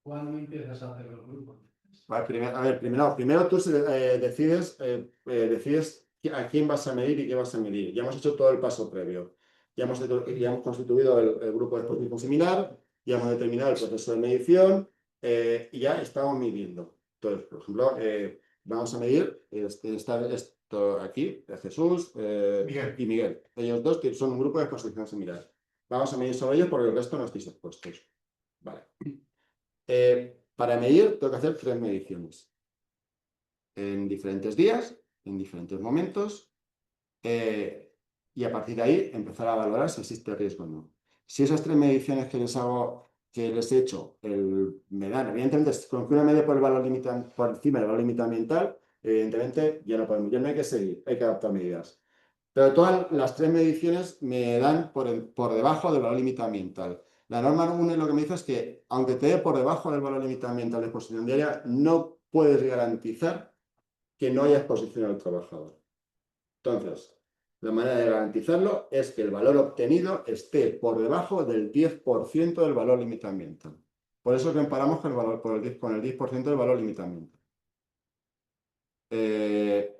¿Cuándo empiezas a hacer los grupos? Vale, primero tú decides a quién vas a medir y qué vas a medir. Ya hemos hecho todo el paso previo. Ya hemos constituido el grupo de exposición similar, ya hemos determinado el proceso de medición y ya estamos midiendo. Entonces, por ejemplo, vamos a medir esto aquí, Jesús y Miguel. Ellos dos son un grupo de exposición similar. Vamos a medir sobre ellos porque el resto no estáis expuestos. Vale. Para medir tengo que hacer 3 mediciones. En diferentes días, en diferentes momentos, y a partir de ahí empezar a valorar si existe riesgo o no. Si esas 3 mediciones que les he hecho me dan, evidentemente, con que una media por encima del valor límite ambiental, evidentemente ya no podemos, ya no hay que seguir, hay que adaptar medidas. Pero todas las 3 mediciones me dan por debajo del valor límite ambiental. La norma 1 lo que me dice es que, aunque te dé por debajo del valor límite ambiental de exposición diaria, no puedes garantizar que no haya exposición al trabajador. Entonces, la manera de garantizarlo es que el valor obtenido esté por debajo del 10% del valor límite ambiental. Por eso comparamos con el 10% del valor límite ambiental. 3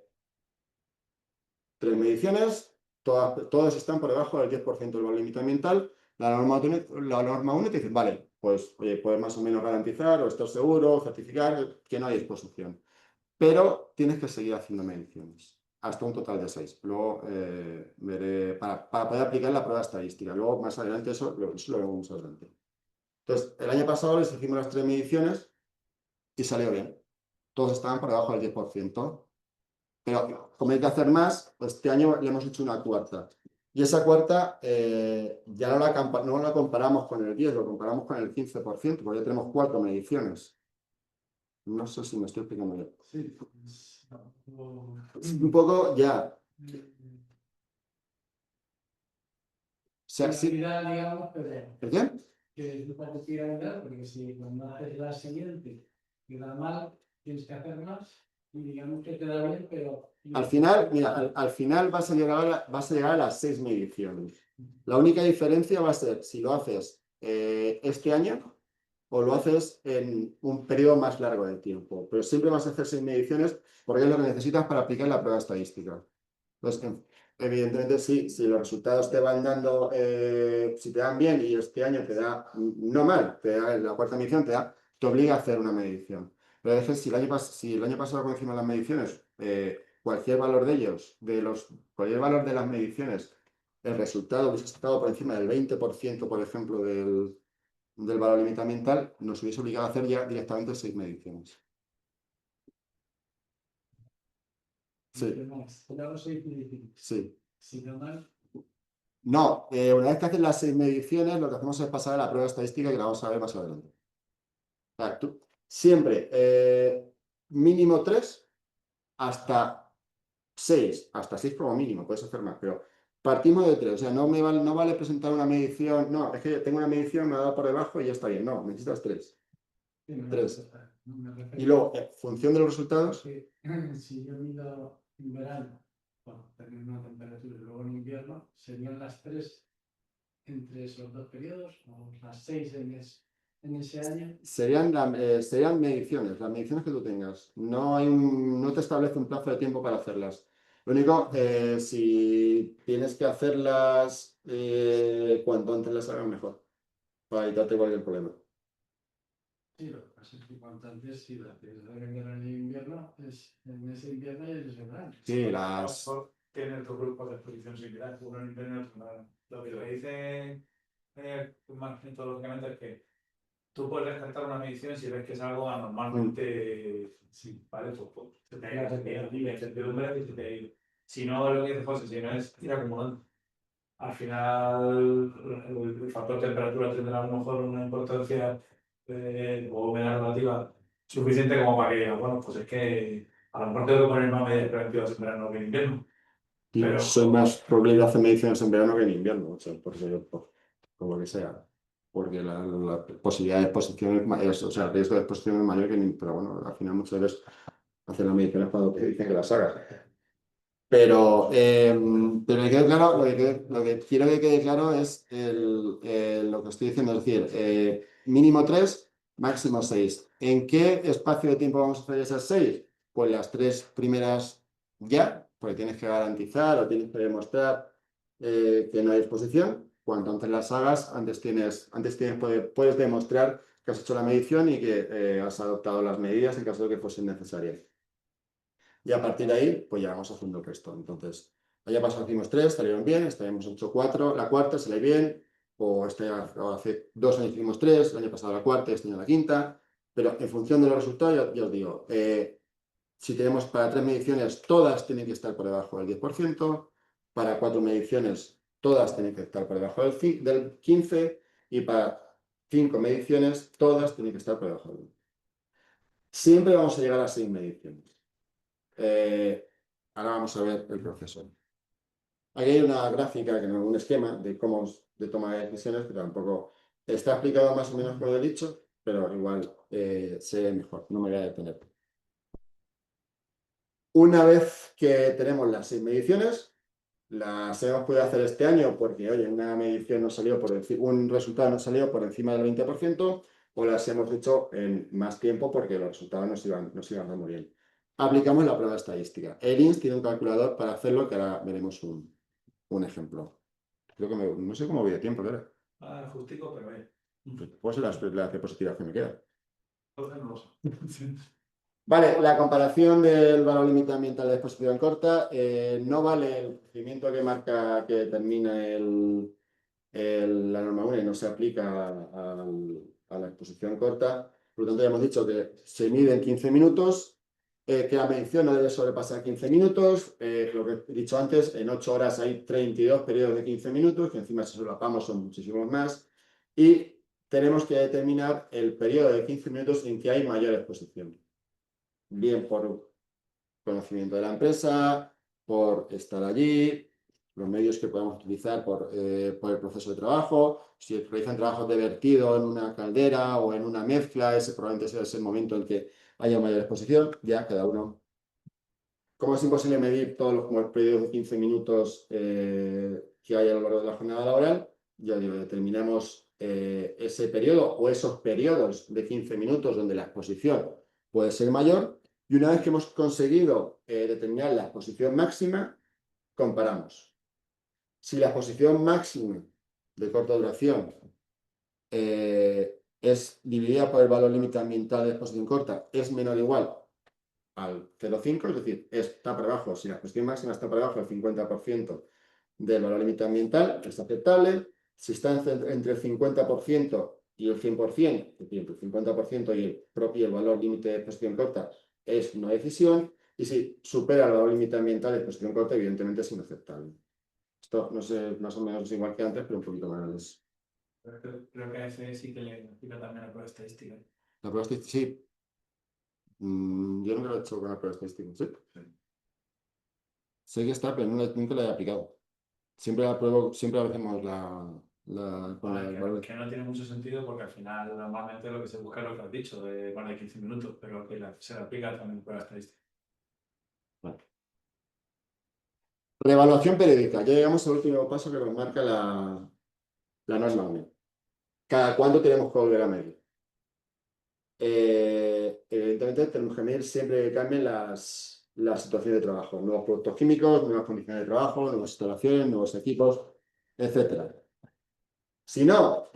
mediciones, todas están por debajo del 10% del valor límite ambiental. La norma 1 te dice, vale, pues oye, puedes más o menos garantizar o estar seguro, certificar que no hay exposición. Pero tienes que seguir haciendo mediciones, hasta un total de 6. Luego veré, para poder aplicar la prueba estadística. Luego, más adelante, eso lo vemos adelante. Entonces, el año pasado les hicimos las 3 mediciones y salió bien. Todos estaban por debajo del 10%. Pero como hay que hacer más, pues este año ya hemos hecho una cuarta. Y esa cuarta ya no la comparamos con el 10, lo comparamos con el 15%, porque ya tenemos 4 mediciones. No sé si me estoy explicando bien. Sí, pues, no, Un poco ya. O sea, sí. piramidal, digamos, pero ¿El qué? que es un poco piramidal, porque si cuando haces la siguiente te da mal, tienes que hacer más y digamos que te da bien, pero... Al final, mira, al final vas a llegar a las 6 mediciones. La única diferencia va a ser si lo haces este año o lo haces en un periodo más largo de tiempo. Pero siempre vas a hacer 6 mediciones porque es lo que necesitas para aplicar la prueba estadística. Entonces, evidentemente, sí, si los resultados te van dando, si te dan bien y este año te da, no mal, te da, la cuarta medición te obliga a hacer una medición. Pero a veces, si el año pasado por encima de las mediciones, cualquier valor de ellos, cualquier valor de las mediciones, el resultado hubiese estado por encima del 20%, por ejemplo, del valor límite ambiental, nos hubiese obligado a hacer ya directamente 6 mediciones. Sí, Luego soy difícil. sí. Si no mal, No, una vez que haces las 6 mediciones, lo que hacemos es pasar a la prueba estadística que la vamos a ver más adelante. O sea, tú, siempre mínimo 3 hasta 6, hasta 6 como mínimo, puedes hacer más, pero partimos de 3, o sea, no vale presentar una medición, no, es que tengo una medición, me ha dado por debajo y ya está bien, no, necesitas 3. sí, me 3. refiero. Y luego, en función de los resultados, Porque si yo mido en verano, bueno, tener una temperatura y luego en invierno, serían las 3 entre esos dos periodos, o las 6 en ese año. serían mediciones, las mediciones que tú tengas. No te establece un plazo de tiempo para hacerlas. Lo único, si tienes que hacerlas cuanto antes las hagas mejor, para evitarte cualquier problema. Sí, lo que pasa es que cuanto antes, si la tienes en verano y invierno, es en ese invierno y en ese verano. Sí, A lo mejor tienen dos grupos de exposición similares, uno en invierno y otro en verano. Lo que te dicen más metodológicamente es que tú puedes descartar una medición si ves que es algo anormalmente, sí, ¿vale? Pues se te ha ido, incertidumbre y se te ha ido. Si no, lo que dice José, si no es ir acumulando. Al final, el factor temperatura tendrá a lo mejor una importancia o humedad relativa suficiente como para que diga, bueno, pues es que a lo mejor tengo que poner más medidas preventivas en verano que en invierno. Pero soy más probable de hacer mediciones en verano que en invierno, o sea, por lo que sea. Porque la posibilidad de exposición o sea, el riesgo de exposición es mayor que en pero bueno, al final muchas veces hacen las mediciones cuando te dicen que las hagas. Pero que quede claro, lo que quiero que quede claro es lo que estoy diciendo, es decir, mínimo 3, máximo 6. ¿En qué espacio de tiempo vamos a hacer esas 6? Pues las 3 primeras ya, porque tienes que garantizar o tienes que demostrar que no hay exposición. Cuanto antes las hagas, puedes demostrar que has hecho la medición y que has adoptado las medidas en caso de que fuesen necesarias. Y a partir de ahí, pues ya vamos haciendo el resto. Entonces, el año pasado hicimos 3, salieron bien, este año hemos hecho 4, la cuarta sale bien, o hace 2 años hicimos 3, el año pasado la cuarta, este año la quinta, pero en función de los resultados, ya os digo, si tenemos para 3 mediciones, todas tienen que estar por debajo del 10%, para 4 mediciones, todas tienen que estar por debajo del 15%, y para 5 mediciones, todas tienen que estar por debajo del 20%. Siempre vamos a llegar a 6 mediciones. Ahora vamos a ver el proceso. Aquí hay una gráfica, un esquema de toma de decisiones, que tampoco está explicado más o menos como he dicho, pero igual se ve mejor, no me voy a detener. Una vez que tenemos las 6 mediciones, las hemos podido hacer este año porque, oye, una medición no salió un resultado no salió por encima del 20%, o las hemos hecho en más tiempo porque los resultados nos iban dando bien. Aplicamos la prueba estadística. El INS tiene un calculador para hacerlo, que ahora veremos un ejemplo. Creo que no sé cómo voy de tiempo, ¿verdad? justico, pero Pues la diapositiva que me queda. entonces no lo sé. Vale, la comparación del valor límite ambiental de exposición corta, no vale el procedimiento que marca que termina la norma 1 y no se aplica a la exposición corta. Por lo tanto, ya hemos dicho que se mide en 15 minutos que la medición no debe sobrepasar 15 minutos. Lo que he dicho antes, en 8 horas hay 32 periodos de 15 minutos, que encima si solapamos son muchísimos más. Y tenemos que determinar el periodo de 15 minutos en que hay mayor exposición. Bien por conocimiento de la empresa, por estar allí, los medios que podemos utilizar por el proceso de trabajo. Si realizan trabajos de vertido en una caldera o en una mezcla, ese probablemente sea ese momento en que haya mayor exposición, ya cada uno. Como es imposible medir todos los periodos de 15 minutos que hay a lo largo de la jornada laboral, ya digo, determinamos ese periodo o esos periodos de 15 minutos donde la exposición puede ser mayor, y una vez que hemos conseguido determinar la exposición máxima, comparamos. Si la exposición máxima de corta duración es dividida por el valor límite ambiental de exposición corta, es menor o igual al 0,5, es decir, está por debajo, si la exposición máxima está por debajo del 50% del valor límite ambiental, es aceptable. Si está entre el 50% y el 100%, es decir, entre el 50% y el valor límite de exposición corta, es una decisión. Y si supera el valor límite ambiental de exposición corta, evidentemente es inaceptable. Esto, no sé, más o menos es igual que antes, pero un poquito más. Creo que a ese sí que le aplica también la prueba estadística. La prueba estadística, sí. Yo nunca lo he hecho con la prueba estadística, ¿sí? Sé que está, pero nunca la he aplicado. Siempre la pruebo, siempre hacemos con Vale, el valor. que no tiene mucho sentido porque al final normalmente lo que se busca es lo que has dicho, de más de 15 minutos, pero que se le aplica también prueba estadística. Vale. Reevaluación periódica. Ya llegamos al último paso que nos marca la norma UNE. ¿Cada cuánto tenemos que volver a medir? Evidentemente tenemos que medir siempre que cambien las situaciones de trabajo. Nuevos productos químicos, nuevas condiciones de trabajo, nuevas instalaciones, nuevos equipos, etc. Si no,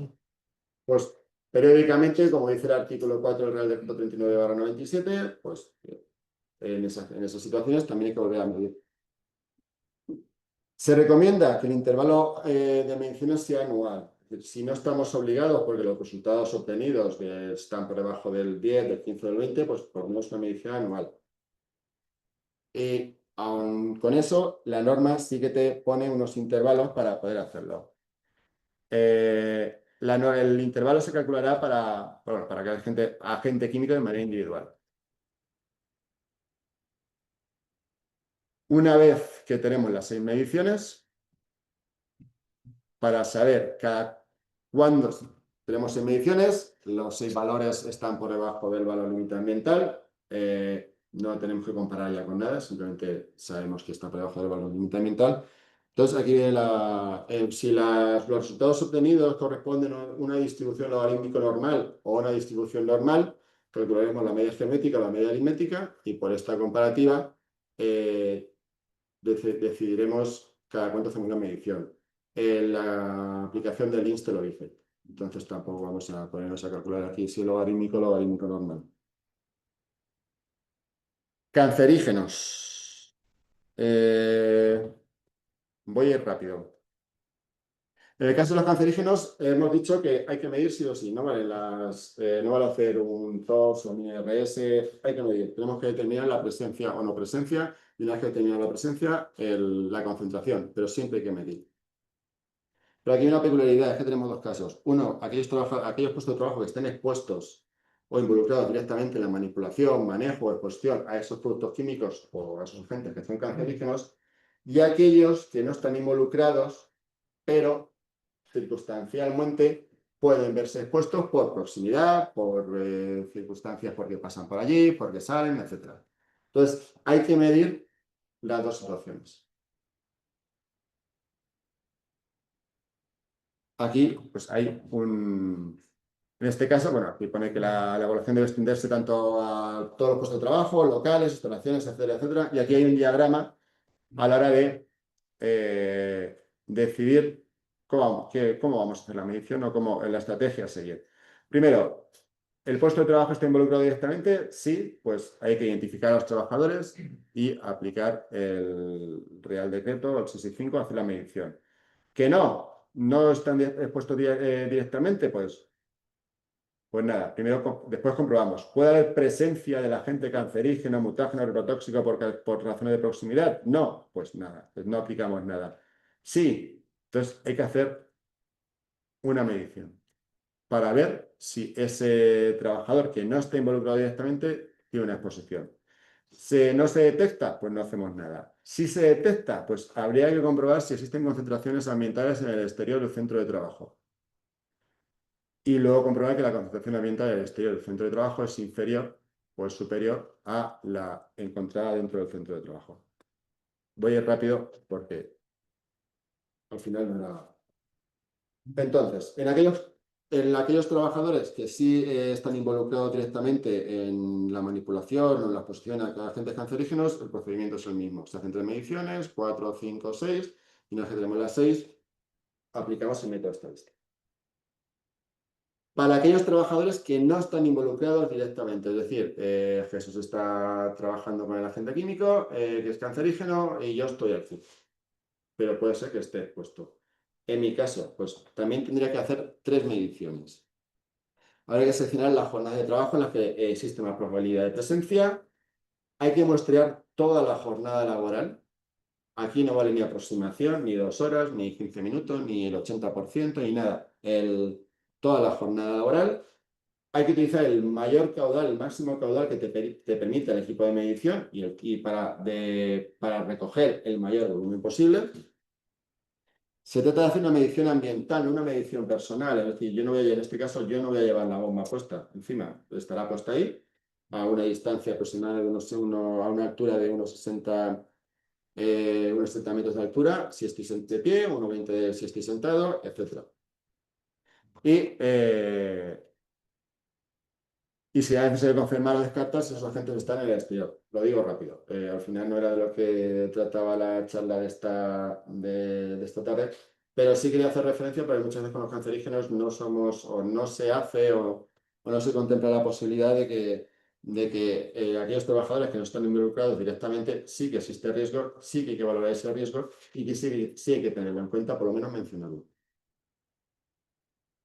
pues periódicamente, como dice el artículo 4 del Real Decreto 39/97, pues en esas situaciones también hay que volver a medir. Se recomienda que el intervalo de mediciones sea anual. Si no estamos obligados, porque los resultados obtenidos están por debajo del 10, del 15 o del 20, pues ponemos una medición anual. Y aun con eso, la norma sí que te pone unos intervalos para poder hacerlo. El intervalo se calculará para cada agente químico de manera individual. Una vez que tenemos las 6 mediciones, para saber cada cuándo tenemos 6 mediciones, los 6 valores están por debajo del valor límite ambiental, no tenemos que comparar ya con nada, simplemente sabemos que está por debajo del valor límite ambiental. Entonces aquí viene si los resultados obtenidos corresponden a una distribución logarítmico normal o una distribución normal, calcularemos la media geométrica o la media aritmética, y por esta comparativa decidiremos cada cuánto hacemos una medición. La aplicación del INS te lo dice. Entonces tampoco vamos a ponernos a calcular aquí si logarítmico o logarítmico normal. Cancerígenos. Voy a ir rápido. En el caso de los cancerígenos, hemos dicho que hay que medir sí o sí, no vale, no vale hacer un TOS o un IRS, hay que medir. Tenemos que determinar la presencia o no presencia, y una vez que determinamos la presencia, la concentración, pero siempre hay que medir. Pero aquí hay una peculiaridad, es que tenemos dos casos. Uno, aquellos puestos de trabajo que estén expuestos o involucrados directamente en la manipulación, manejo o exposición a esos productos químicos o a esos agentes que son cancerígenos, y aquellos que no están involucrados, pero circunstancialmente pueden verse expuestos por proximidad, por circunstancias porque pasan por allí, porque salen, etc. Entonces, hay que medir las dos situaciones. Aquí, pues hay en este caso, bueno, aquí pone que la evaluación debe extenderse tanto a todos los puestos de trabajo, locales, instalaciones, etcétera, etcétera. Y aquí hay un diagrama a la hora de decidir cómo vamos a hacer la medición o cómo la estrategia a seguir. Primero, ¿el puesto de trabajo está involucrado directamente? Sí, pues hay que identificar a los trabajadores y aplicar el Real Decreto, el 665, hacer la medición. Que no están expuestos directamente, pues Pues nada, después comprobamos. ¿Puede haber presencia del agente cancerígeno, mutágeno, reprotóxico por razones de proximidad? No, pues nada, pues no aplicamos nada. Sí, entonces hay que hacer una medición para ver si ese trabajador que no está involucrado directamente tiene una exposición. Si no se detecta, pues no hacemos nada. Si se detecta, pues habría que comprobar si existen concentraciones ambientales en el exterior del centro de trabajo. Y luego comprobar que la concentración ambiental en el exterior del centro de trabajo es inferior o es superior a la encontrada dentro del centro de trabajo. Voy a ir rápido porque al final no era... Entonces, en aquellos trabajadores que sí están involucrados directamente en la manipulación o en la exposición a agentes cancerígenos, el procedimiento es el mismo. Se hacen 3 mediciones, 4, 5, 6, y una vez que tenemos las 6, aplicamos el método estadístico. Para aquellos trabajadores que no están involucrados directamente, es decir, Jesús está trabajando con el agente químico, que es cancerígeno, y yo estoy aquí. Pero puede ser que esté expuesto. En mi caso, pues también tendría que hacer 3 mediciones. Habrá que seleccionar las jornadas de trabajo en las que existe más probabilidad de presencia. Hay que muestrear toda la jornada laboral. Aquí no vale ni aproximación, ni 2 horas, ni 15 minutos, ni el 80%, ni nada. Toda la jornada laboral. Hay que utilizar el mayor caudal, el máximo caudal que te permite el equipo de medición y para recoger el mayor volumen posible. Se trata de hacer una medición ambiental, no una medición personal. Es decir, en este caso, yo no voy a llevar la bomba puesta encima. Estará puesta ahí, a una distancia aproximada de a una altura de unos 60 metros de altura, si estoy de pie, 1,20 si estoy sentado, etc. Y si es necesario confirmar o descartar si esos agentes están en el exterior. Lo digo rápido. Al final no era de lo que trataba la charla de esta tarde, pero sí quería hacer referencia porque muchas veces con los cancerígenos no somos, o no se hace, o no se contempla la posibilidad de que aquellos trabajadores que no están involucrados directamente, sí que existe riesgo, sí que hay que valorar ese riesgo y que sí hay que tenerlo en cuenta, por lo menos mencionarlo.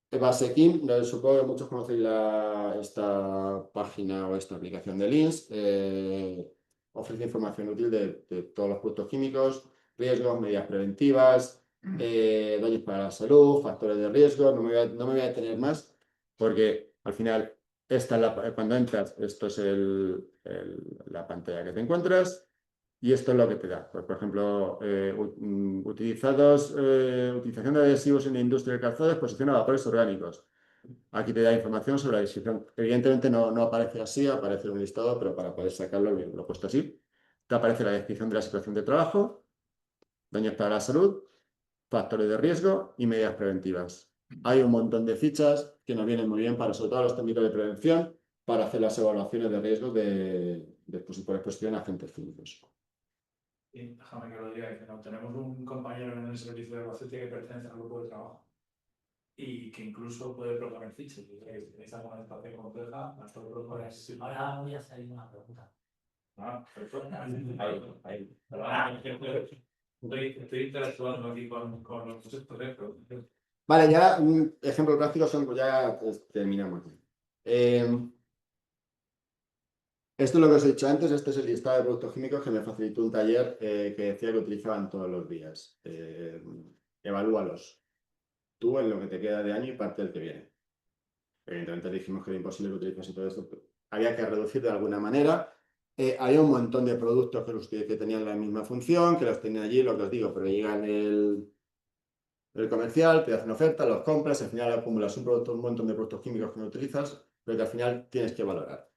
Basekim, supongo que muchos conocéis esta página o esta aplicación de LINS. Ofrece información útil de todos los productos químicos, riesgos, medidas preventivas, daños para la salud, factores de riesgo. No me voy a detener más porque al final cuando entras, esto es la pantalla que te encuentras. Y esto es lo que te da. Pues, por ejemplo, utilización de adhesivos en la industria del calzado, exposición a vapores orgánicos. Aquí te da información sobre la descripción. Evidentemente no aparece así, aparece un listado, pero para poder sacarlo lo he puesto así. Te aparece la descripción de la situación de trabajo, daños para la salud, factores de riesgo y medidas preventivas. Hay un montón de fichas que nos vienen muy bien sobre todo los técnicos de prevención, para hacer las evaluaciones de riesgo por exposición a agentes químicos. Y déjame que lo diga, que no, tenemos un compañero en el servicio de Albacete que pertenece al grupo de trabajo y que incluso puede proponer fichas. Si tenéis alguna espacio compleja, nosotros proponemos. Ahora voy a salir una pregunta. Perfecto. Estoy interactuando aquí con los proyectos. Vale, ya un ejemplo práctico ya terminamos. Esto es lo que os he dicho antes, este es el listado de productos químicos que me facilitó un taller que decía que utilizaban todos los días. Evalúalos tú en lo que te queda de año y parte del que viene. Evidentemente dijimos que era imposible que utilizase todo esto, pero había que reducir de alguna manera. Había un montón de productos que tenían la misma función, que los tenía allí, lo que os digo, pero llegan el comercial, te hacen oferta, los compras, al final acumulas un montón de productos químicos que no utilizas, pero que al final tienes que valorar.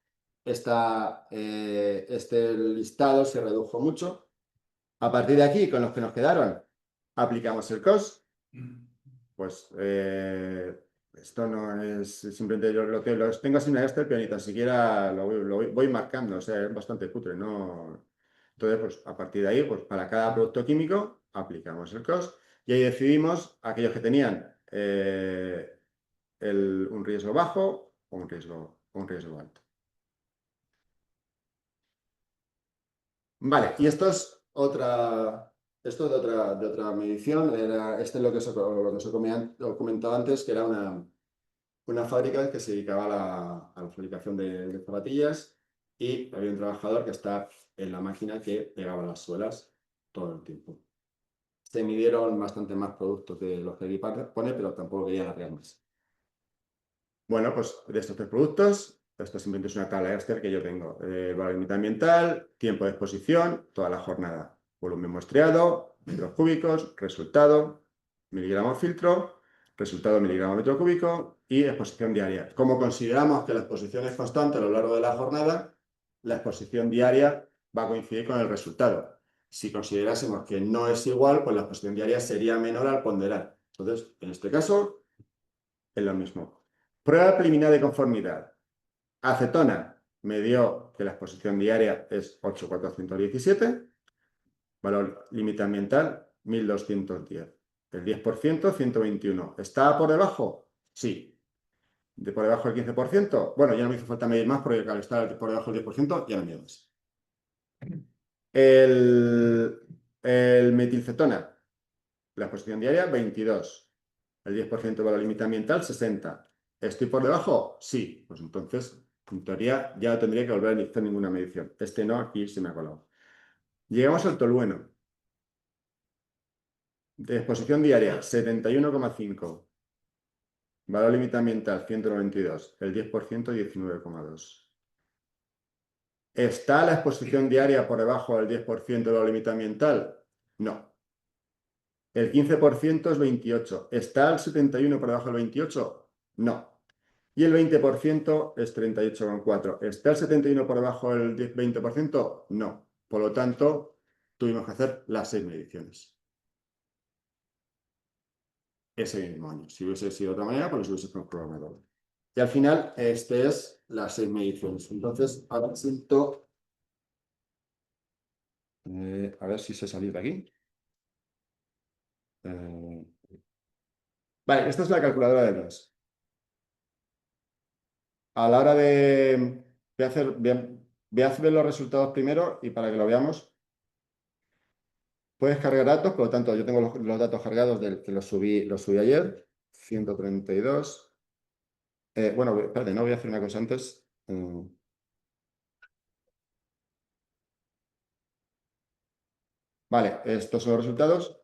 Este listado se redujo mucho. A partir de aquí, con los que nos quedaron, aplicamos el COS. Pues esto no es simplemente yo lo tengo así en una Excel, pero ni tan siquiera lo voy marcando, o sea, es bastante cutre, ¿no? Entonces, pues a partir de ahí, pues para cada producto químico aplicamos el COS y ahí decidimos aquellos que tenían un riesgo bajo o un riesgo alto. Vale, y esto es de otra medición. Este es lo que os he comentado antes, que era una fábrica que se dedicaba a la fabricación de zapatillas y había un trabajador que está en la máquina que pegaba las suelas todo el tiempo. Se midieron bastante más productos de los que aquí pone, pero tampoco quería alargar más. Bueno, pues de estos 3 productos, esto simplemente es una tabla Excel que yo tengo. Valor límite ambiental, tiempo de exposición, toda la jornada. Volumen muestreado, metros cúbicos, resultado, miligramo filtro, resultado miligramo metro cúbico y exposición diaria. Como consideramos que la exposición es constante a lo largo de la jornada, la exposición diaria va a coincidir con el resultado. Si considerásemos que no es igual, pues la exposición diaria sería menor al ponderal. Entonces, en este caso, es lo mismo. Prueba preliminar de conformidad. Acetona me dio que la exposición diaria es 8,417. Valor límite ambiental, 1210. El 10%, 121. ¿Está por debajo? Sí. ¿Por debajo del 15%? Bueno, ya no me hizo falta medir más porque al estar por debajo del 10% ya no mido más. El metilcetona, la exposición diaria, 22. El 10% de valor límite ambiental, 60. ¿Estoy por debajo? Sí. Pues entonces, en teoría, ya no tendría que volver a hacer ninguna medición. Este no, aquí se me ha colado. Llegamos al tolueno. De exposición diaria, 71,5. Valor límite ambiental, 192. El 10%, 19,2. ¿Está la exposición diaria por debajo del 10% de valor límite ambiental? No. El 15% es 28. ¿Está el 71 por debajo del 28? No. Y el 20% es 38,4. ¿Está el 71 por debajo del 20%? No. Por lo tanto, tuvimos que hacer las 6 mediciones. Ese mismo año. Si hubiese sido de otra manera, pues los hubiese comprobado. Y al final, este es las 6 mediciones. Entonces, ahora siento... a ver si sé salir de aquí. Vale, esta es la calculadora de NOS. A la hora de... Voy a hacer los resultados primero y para que lo veamos. Puedes cargar datos, por lo tanto, yo tengo los datos cargados del que los subí ayer. 132. Bueno, espérate, no voy a hacer una cosa antes. Vale, estos son los resultados.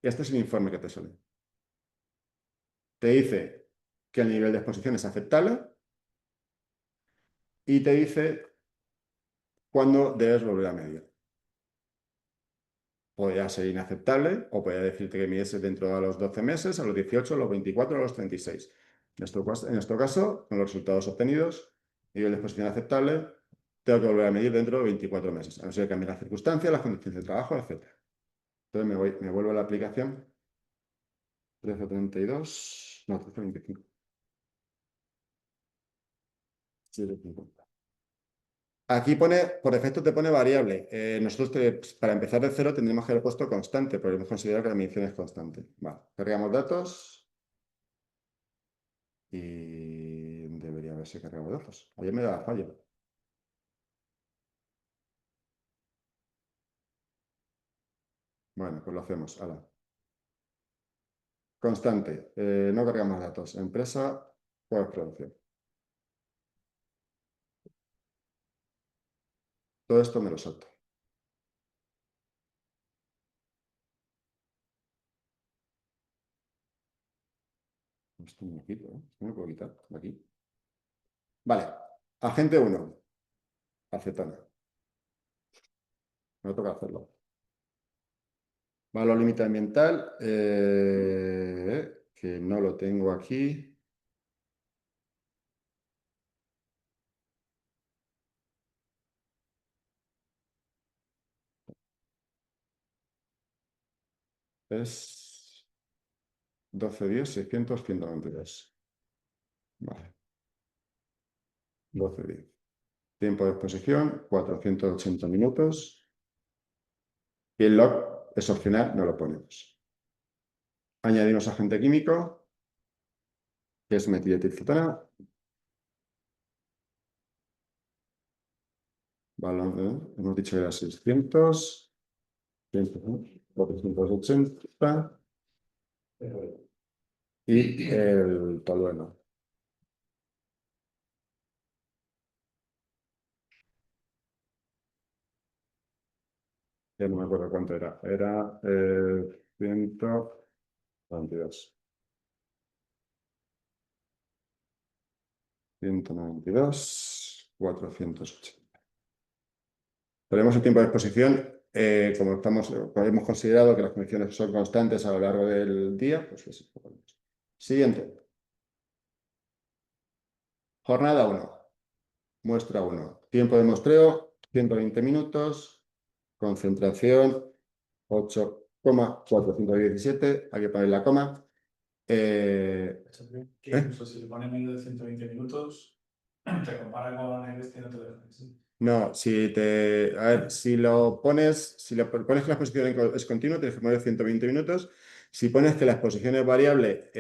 Este es el informe que te sale. Te dice que el nivel de exposición es aceptable y te dice cuándo debes volver a medir. Podría ser inaceptable o podría decirte que mides dentro de los 12 meses, a los 18, a los 24, a los 36. En nuestro caso, con los resultados obtenidos, nivel de exposición aceptable, tengo que volver a medir dentro de 24 meses, a no ser que cambien las circunstancias, las condiciones de trabajo, etc. Entonces me vuelvo a la aplicación. 1332, no, 1325. 750. Aquí pone, por defecto te pone variable. Nosotros para empezar de cero tendríamos que haber puesto constante, porque hemos considerado que la medición es constante. Vale, cargamos datos. Y debería haberse cargado datos. Ayer me daba fallo. Bueno, pues lo hacemos. Ala. Constante. No cargamos datos. Empresa, juegos producción. Todo esto me lo salto. Esto me lo quito, ¿eh? Esto me lo puedo quitar de aquí. Vale. Agente 1. Acetona. Me toca hacerlo. Valor límite ambiental. Que no lo tengo aquí. Es 12 días, 600, 192. Vale. 12 días. Tiempo de exposición, 480 minutos. Y el log es opcional, no lo ponemos. Añadimos agente químico, que es metiletilcetona. Hemos dicho que era 600. 480. Y el tolueno. Ya no me acuerdo cuánto era. Era 192. 192, 480. Tenemos el tiempo de exposición. Como hemos considerado que las condiciones son constantes a lo largo del día, pues es poco menos. Siguiente. Jornada 1. Muestra 1. Tiempo de muestreo, 120 minutos. Concentración, 8,417. Hay que poner la coma. Que incluso si le pones menos de 120 minutos, te compara con el este y no te lo dejan, ¿sí? No, a ver, si lo pones que la exposición es continua, tienes que poner 120 minutos. Si pones que la exposición es variable,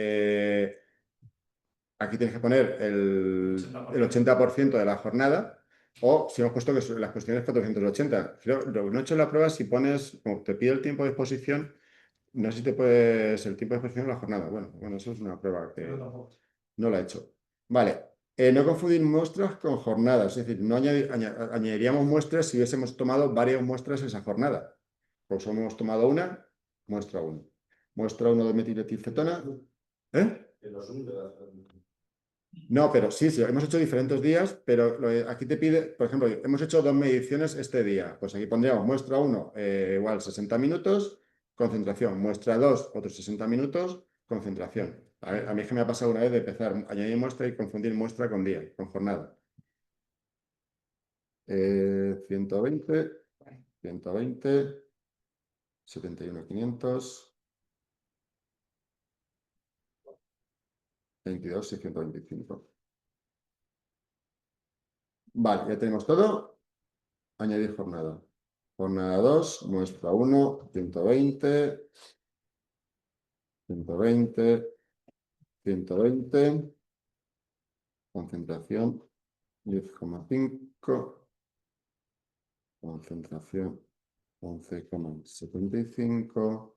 aquí tienes que poner el 80% de la jornada. O si hemos puesto que la exposición es 480. Creo, lo que no he hecho en la prueba, si pones, como te pide el tiempo de exposición, no sé si te puedes el tiempo de exposición de la jornada. Bueno, eso es una prueba que no la he hecho. Vale. No confundir muestras con jornadas, es decir, no añadiríamos muestras si hubiésemos tomado varias muestras esa jornada. Pues hemos tomado una, muestra 1. Muestra 1 de metiletilcetona. ¿Eh? No, pero sí, hemos hecho diferentes días, pero aquí te pide, por ejemplo, hemos hecho 2 mediciones este día. Pues aquí pondríamos muestra 1, igual 60 minutos, concentración. Muestra 2, otros 60 minutos, concentración. A mí es que me ha pasado una vez de empezar a añadir muestra y confundir muestra con día, con jornada. 120, 120, 71.500, 22 y 125. Vale, ya tenemos todo. Añadir jornada. Jornada 2, muestra 1, 120, 120, 120. Concentración 10,5. Concentración 11,75.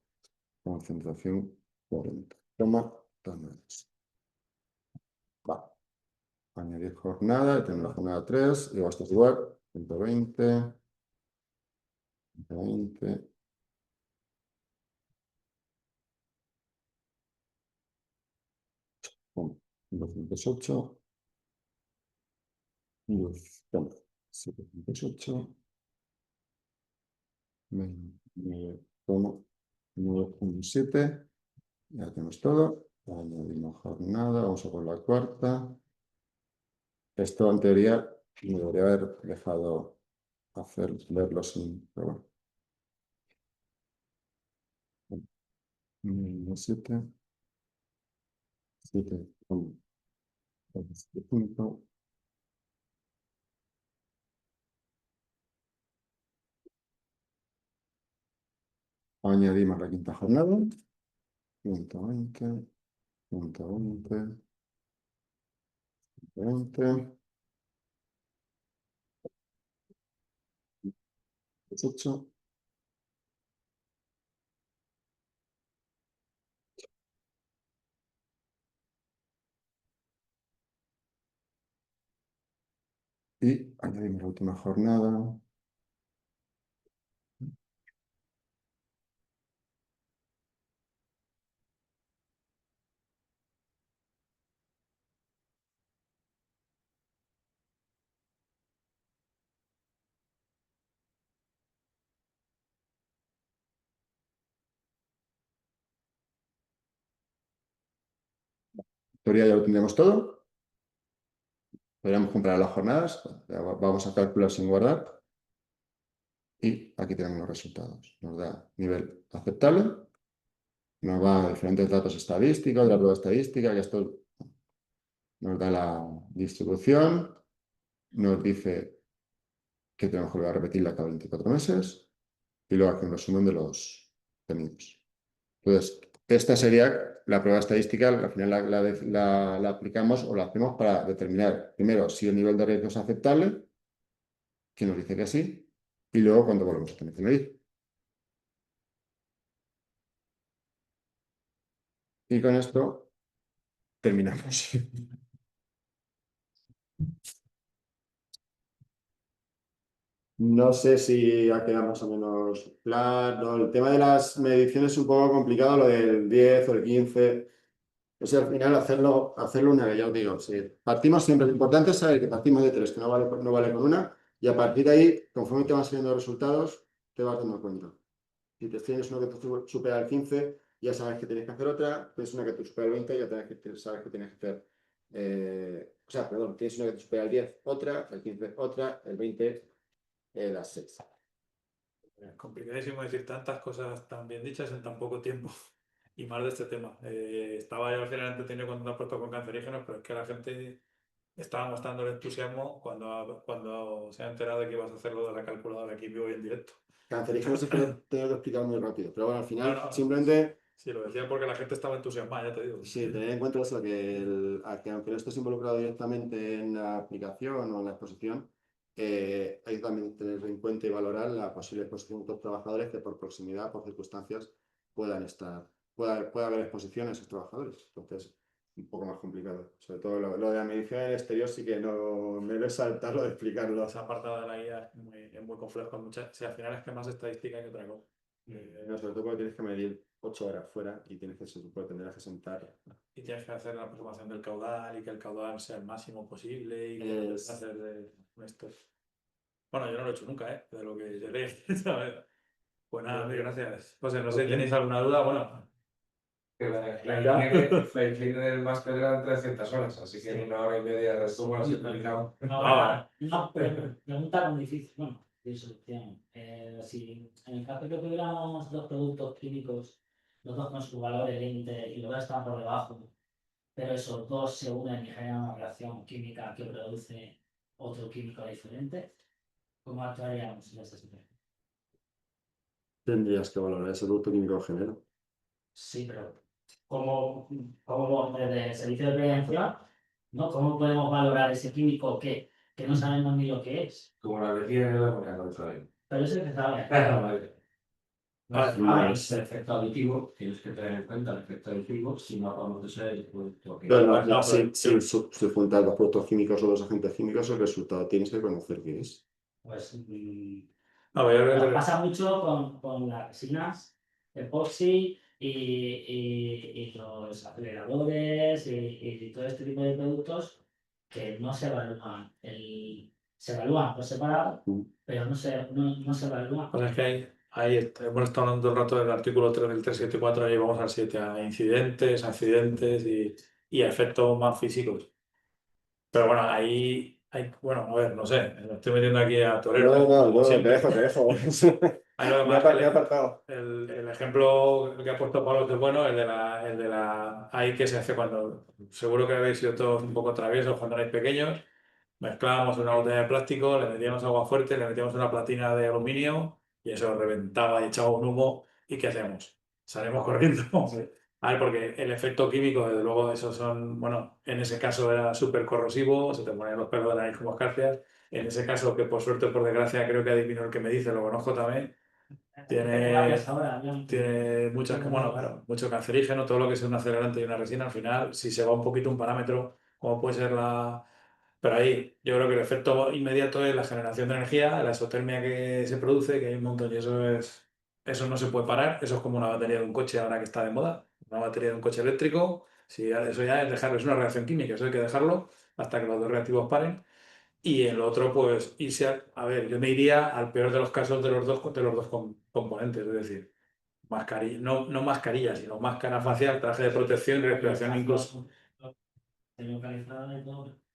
Concentración 40,2. Vale. Añadir jornada. Tenemos la jornada 3. Y esto es igual. 120. 120. 208. 708. 9,917. Ya tenemos todo. Añadimos jornada. Vamos a por la cuarta. Esto en teoría me debería haber dejado verlo sin. Pero bueno. 7. 7. 5. Añadimos la quinta jornada. 120. 120. 120. 18. Y añadimos la última jornada. En teoría ya lo tendremos todo. Podríamos comprar las jornadas. Vamos a calcular sin guardar. Y aquí tenemos los resultados. Nos da nivel aceptable. Nos da diferentes datos estadísticos de la prueba estadística, que esto nos da la distribución. Nos dice que tenemos que volver a repetirla cada 24 meses. Y luego aquí un resumen de los tenidos. Entonces, esta sería la prueba estadística. Al final la aplicamos o la hacemos para determinar, primero, si el nivel de riesgo es aceptable, que nos dice que sí, y luego cuando volvemos a tener que medir. Y con esto terminamos. No sé si ha quedado más o menos claro. El tema de las mediciones es un poco complicado, lo del 10 o el 15. O sea, al final hacerlo una vez, ya os digo. Sí. Partimos siempre, lo importante es saber que partimos de 3, que no vale con una, y a partir de ahí, conforme te van saliendo los resultados, te vas dando cuenta. Si te tienes uno que te supera el 15, ya sabes que tienes que hacer otra. Tienes una que te supera el 20, ya sabes que tienes que hacer. O sea, perdón, tienes una que te supera el 10, otra, el 15, otra, el 20, las 6. Es complicadísimo decir tantas cosas tan bien dichas en tan poco tiempo y más de este tema. Estaba yo al final entretenido cuando nos has puesto con cancerígenos, pero es que la gente estaba mostrando el entusiasmo cuando se ha enterado de que ibas a hacerlo de la calculadora aquí vivo y en directo. Cancerígenos es que lo tengo que explicar muy rápido, pero bueno, al final No, no, simplemente sí, lo decía porque la gente estaba entusiasmada, ya te digo. sí, tener en cuenta eso, que aunque no estés involucrado directamente en la aplicación o en la exposición, hay que también tener en cuenta y valorar la posible exposición de otros trabajadores que por proximidad, por circunstancias, pueda haber exposición a esos trabajadores. Entonces, un poco más complicado. Sobre todo lo de la medición en el exterior sí que no me lo he saltado de explicarlo. Esa apartada de la guía es muy complejo. Si al final es que más estadística que otra cosa. No, sobre todo porque tienes que medir 8 horas fuera y tendrás que sentar. Y tienes que hacer la aproximación del caudal y que el caudal sea el máximo posible y que no puedes hacer de esto. Bueno, yo no lo he hecho nunca, ¿eh? De lo que yo leí. ¿Sabes? Pues nada, mil gracias. José, no sé si tenéis alguna duda. Bueno, Que la del máster eran 300 horas, así que en 1 hora y media de resumen lo has explicado. Una pregunta con difícil, bueno, de solución. Si en el caso que tuviéramos dos productos químicos, los dos con su valor límite y los dos están por debajo, pero esos dos se unen y generan una reacción química que produce otro químico diferente, ¿cómo actuaríamos en esta situación? Tendrías que valorar ese producto químico en general. Sí, pero ¿cómo desde el servicio de prevención, ¿no? ¿Cómo podemos valorar ese químico que no sabemos ni lo que es? Como la decía en la mañana, no sabe. Pero ese que sabe. Vale. Ahora, Es el efecto aditivo, tienes que tener en cuenta el efecto aditivo, si no hablamos de ese producto que Pero no, si juntas dos productos químicos o dos agentes químicos, el resultado tienes que conocer qué es. pues a ver, nos pasa mucho con las resinas epoxi y los aceleradores y todo este tipo de productos que no se evalúan. Se evalúan por separado, pero no se evalúan. pues es que hemos estado hablando todo el rato del artículo 3 del 374, y vamos al 7, a incidentes, accidentes y a efectos más físicos. Pero bueno, bueno, a ver, no sé, me estoy metiendo aquí a torero, como Te siempre. dejo. Ahí lo Me he demás, apartado. el ejemplo que ha puesto Pablo es bueno, ahí que se hace cuando, seguro que habéis sido todos un poco traviesos cuando erais pequeños, mezclábamos una botella de plástico, le metíamos agua fuerte, le metíamos una platina de aluminio y eso reventaba y echaba un humo. ¿Y qué hacemos? Salimos corriendo. A ver, porque el efecto químico, desde luego, esos son, bueno, en ese caso era súper corrosivo, se te ponían los pelos de la nariz como escarpias. En ese caso, que por suerte o por desgracia creo que adivino el que me dice, lo conozco también, tiene muchas, bueno, claro, mucho cancerígeno, todo lo que es un acelerante y una resina, al final, si se va un poquito un parámetro, como puede ser la... Pero ahí yo creo que el efecto inmediato es la generación de energía, la exotermia que se produce, que hay un montón, y eso no se puede parar, eso es como una batería de un coche ahora que está de moda, una batería de un coche eléctrico, si eso ya es dejarlo, es una reacción química, eso hay que dejarlo hasta que los dos reactivos paren. Y el otro, pues, irse a ver, yo me iría al peor de los casos de los dos componentes, es decir, mascarilla, no mascarilla, sino máscara facial, traje de protección y respiración,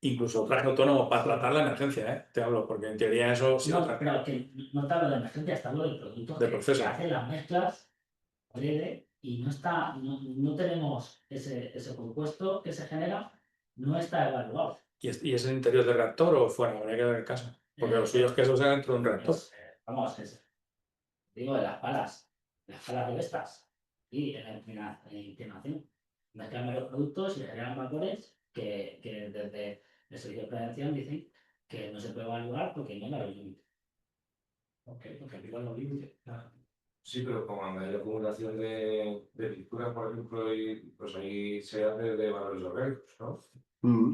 incluso traje autónomo para tratar la emergencia, ¿eh? Te hablo, porque en teoría eso sí No, pero que no te hablo de emergencia, te hablo del producto de que proceso. hace las mezclas y no tenemos ese compuesto que se genera, no está evaluado. ¿Y es en el interior del reactor o fuera? Habría que ver el caso. Porque lo suyo es que eso sea dentro de un reactor. Vamos, digo, de las palas de estas y en la inclinación. Mezclan los productos y generan vapores que desde el servicio de prevención dicen que no se puede evaluar porque no hay límite. porque arriba los límites. Sí, pero como hay acumulación de pinturas, por ejemplo, y, pues ahí se hace de valores orgánicos, ¿no?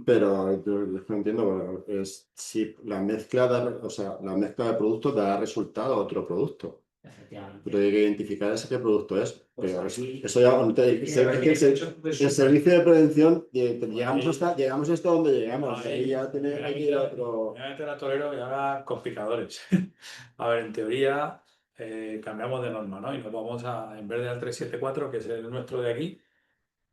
Pero yo no entiendo, bueno, es si la mezcla o sea, la mezcla de productos da resultado a otro producto. Efectivamente. Pero hay que identificar ese qué producto es. Pues Pero aquí- eso ya, es que el servicio de prevención, llegamos hasta donde llegamos. Ahí ya hay que ir a otro. Voy a meter a Torero y ahora con picadores. A ver, en teoría cambiamos de norma, ¿no? Y nos vamos a, en vez del 374, que es el nuestro de aquí,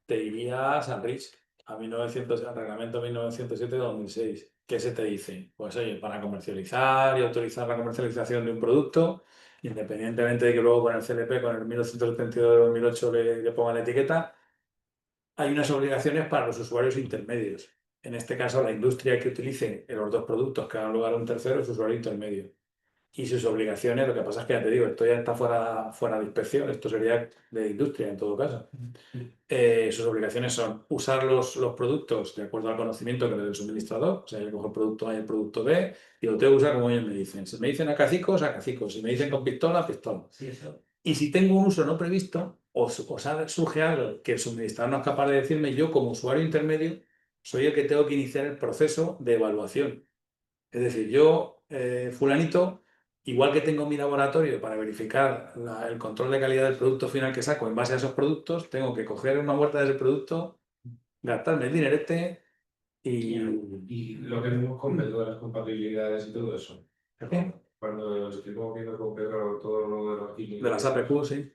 te irías al RICH, al reglamento 1907-2006. ¿Qué se te dice? Pues oye, para comercializar y autorizar la comercialización de un producto, independientemente de que luego con el CLP, con el 1972 de 2008 le pongan la etiqueta, hay unas obligaciones para los usuarios intermedios. En este caso, la industria que utilice los dos productos que hagan lugar a un tercero es usuario intermedio. Y sus obligaciones, lo que pasa es que ya te digo, esto ya está fuera de inspección, esto sería de industria en todo caso. Sus obligaciones son usar los productos de acuerdo al conocimiento que le dé el suministrador. O sea, yo cojo el producto A y el producto B y lo tengo que usar como ellos me dicen. Si me dicen a cacicos, a cacicos. Si me dicen con pistola, pistola. Sí, eso. Y si tengo un uso no previsto o surge algo que el suministrador no es capaz de decirme, yo como usuario intermedio soy el que tengo que iniciar el proceso de evaluación. Es decir, yo, fulanito, igual que tengo mi laboratorio para verificar el control de calidad del producto final que saco en base a esos productos, tengo que coger una muestra de ese producto, gastarme el dinerete y... Y lo que vimos con Pedro de las compatibilidades y todo eso. Cuando estuvimos viendo con Pedro todo lo de los químicos. De las APQ, sí.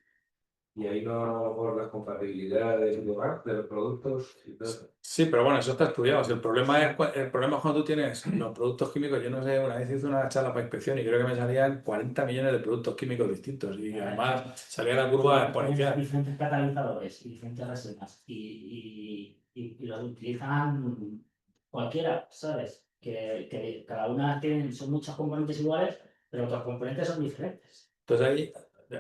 Y ahí no por las compatibilidades y demás de los productos y todo. Sí, pero bueno, eso está estudiado. Si el problema es cuando tú tienes los productos químicos. Yo no sé, una vez hice una charla para inspección y creo que me salían 40 millones de productos químicos distintos y además salía la curva exponencial. Diferentes catalizadores y diferentes recetas y los utilizan cualquiera, ¿sabes? Que cada una son muchos componentes iguales, pero los componentes son diferentes. Entonces ahí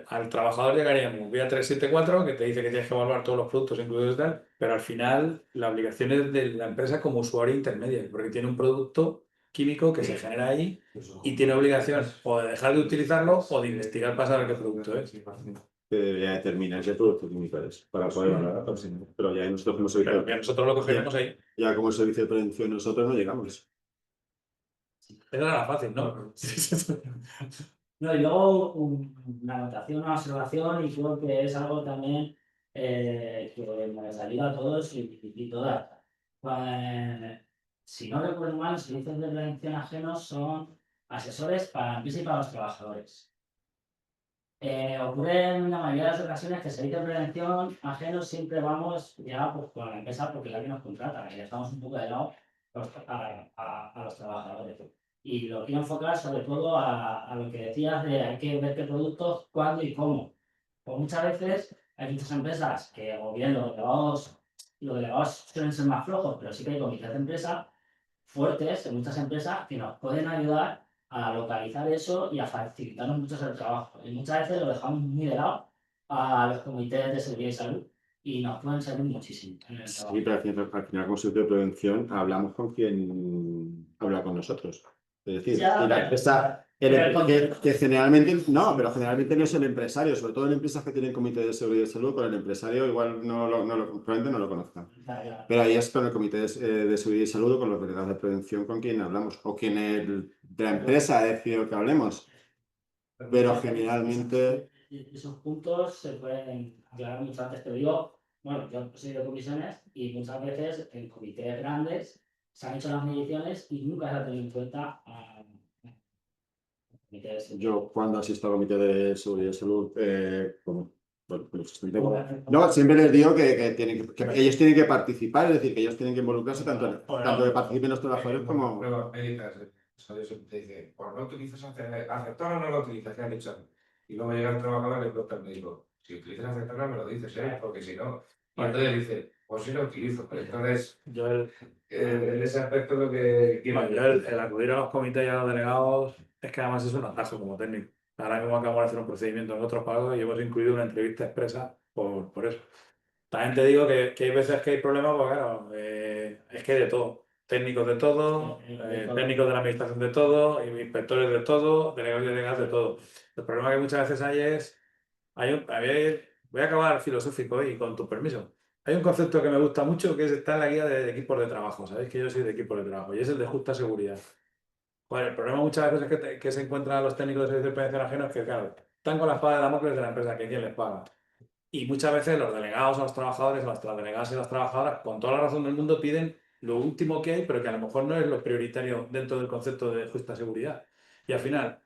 al trabajador llegaríamos vía 374, que te dice que tienes que evaluar todos los productos incluidos y tal, pero al final la obligación es de la empresa como usuario intermedio, porque tiene un producto químico que se genera ahí y tiene obligación o de dejar de utilizarlo o de investigar para saber qué producto es. Que debería determinar qué producto químico es para poder valorar. Pero ya nosotros como servicio, Pero que nosotros lo cogeremos ahí. ya como servicio de prevención nosotros no llegamos. Esa era fácil, ¿no? No, y luego una anotación, una observación, y creo que es algo también que nos ayuda a todos y todas. Si no recuerdo mal, los servicios de prevención ajenos son asesores para la empresa y para los trabajadores. Ocurre en la mayoría de las ocasiones que el servicio de prevención ajenos siempre vamos ya pues, con la empresa porque es la que nos contrata, y dejamos un poco de lado a los trabajadores. Y lo quiero enfocar sobre todo a lo que decías de hay que ver qué productos, cuándo y cómo. Pues muchas veces hay muchas empresas que, o bien los delegados suelen ser más flojos, pero sí que hay comités de empresa fuertes en muchas empresas que nos pueden ayudar a localizar eso y a facilitarnos mucho el trabajo. Y muchas veces lo dejamos muy de lado a los comités de seguridad y salud y nos pueden servir muchísimo en el trabajo. Sí, pero al final como servicio de prevención hablamos con quien habla con nosotros. Es decir, Ya, y la empresa, que generalmente, no, pero generalmente no es el empresario, sobre todo en empresas que tienen comité de seguridad y salud, pero el empresario igual probablemente no lo conozca. Pero ahí es con el comité de seguridad y salud o con los delegados de prevención con quien hablamos, o quien de la empresa ha decidido que hablemos. Pero generalmente... Esos puntos se pueden aclarar mucho antes, pero yo, bueno, yo soy de comisiones y muchas veces en comités grandes se han hecho las mediciones y nunca se ha tenido en cuenta a comités. Yo cuando asisto al comité de seguridad y salud, no, siempre les digo que ellos tienen que participar, es decir, que ellos tienen que involucrarse tanto que participen los trabajadores como... Luego, ¿sabes? Te dice, pues no utilizas aceptar o no lo utilizas, ¿qué has dicho? Y luego llega el trabajador y le pregunta al médico, si utilizas aceptar me lo dices, porque si no... Y entonces dice, pues sí lo utilizo, pero entonces... en ese aspecto lo que quiero... El acudir a los comités y a los delegados es que además es un atajo como técnico. Ahora mismo acabamos de hacer un procedimiento en otros pagos y hemos incluido una entrevista expresa por eso. También te digo que hay veces que hay problemas, porque claro, es que hay de todo. Técnicos de todo, técnicos de la administración de todo, inspectores de todo, delegados y delegados de todo. El problema que muchas veces hay es... voy a acabar filosófico y con tu permiso. Hay un concepto que me gusta mucho que está en la guía de equipos de trabajo. Sabéis que yo soy de equipos de trabajo y es el de justa seguridad. Bueno, el problema muchas veces que se encuentran los técnicos de servicios de prevención ajeno es que, claro, están con la espada de Damocles de la empresa, que quién les paga. Y muchas veces los delegados a los trabajadores, las delegadas y las trabajadoras, con toda la razón del mundo, piden lo último que hay, pero que a lo mejor no es lo prioritario dentro del concepto de justa seguridad. Y al final,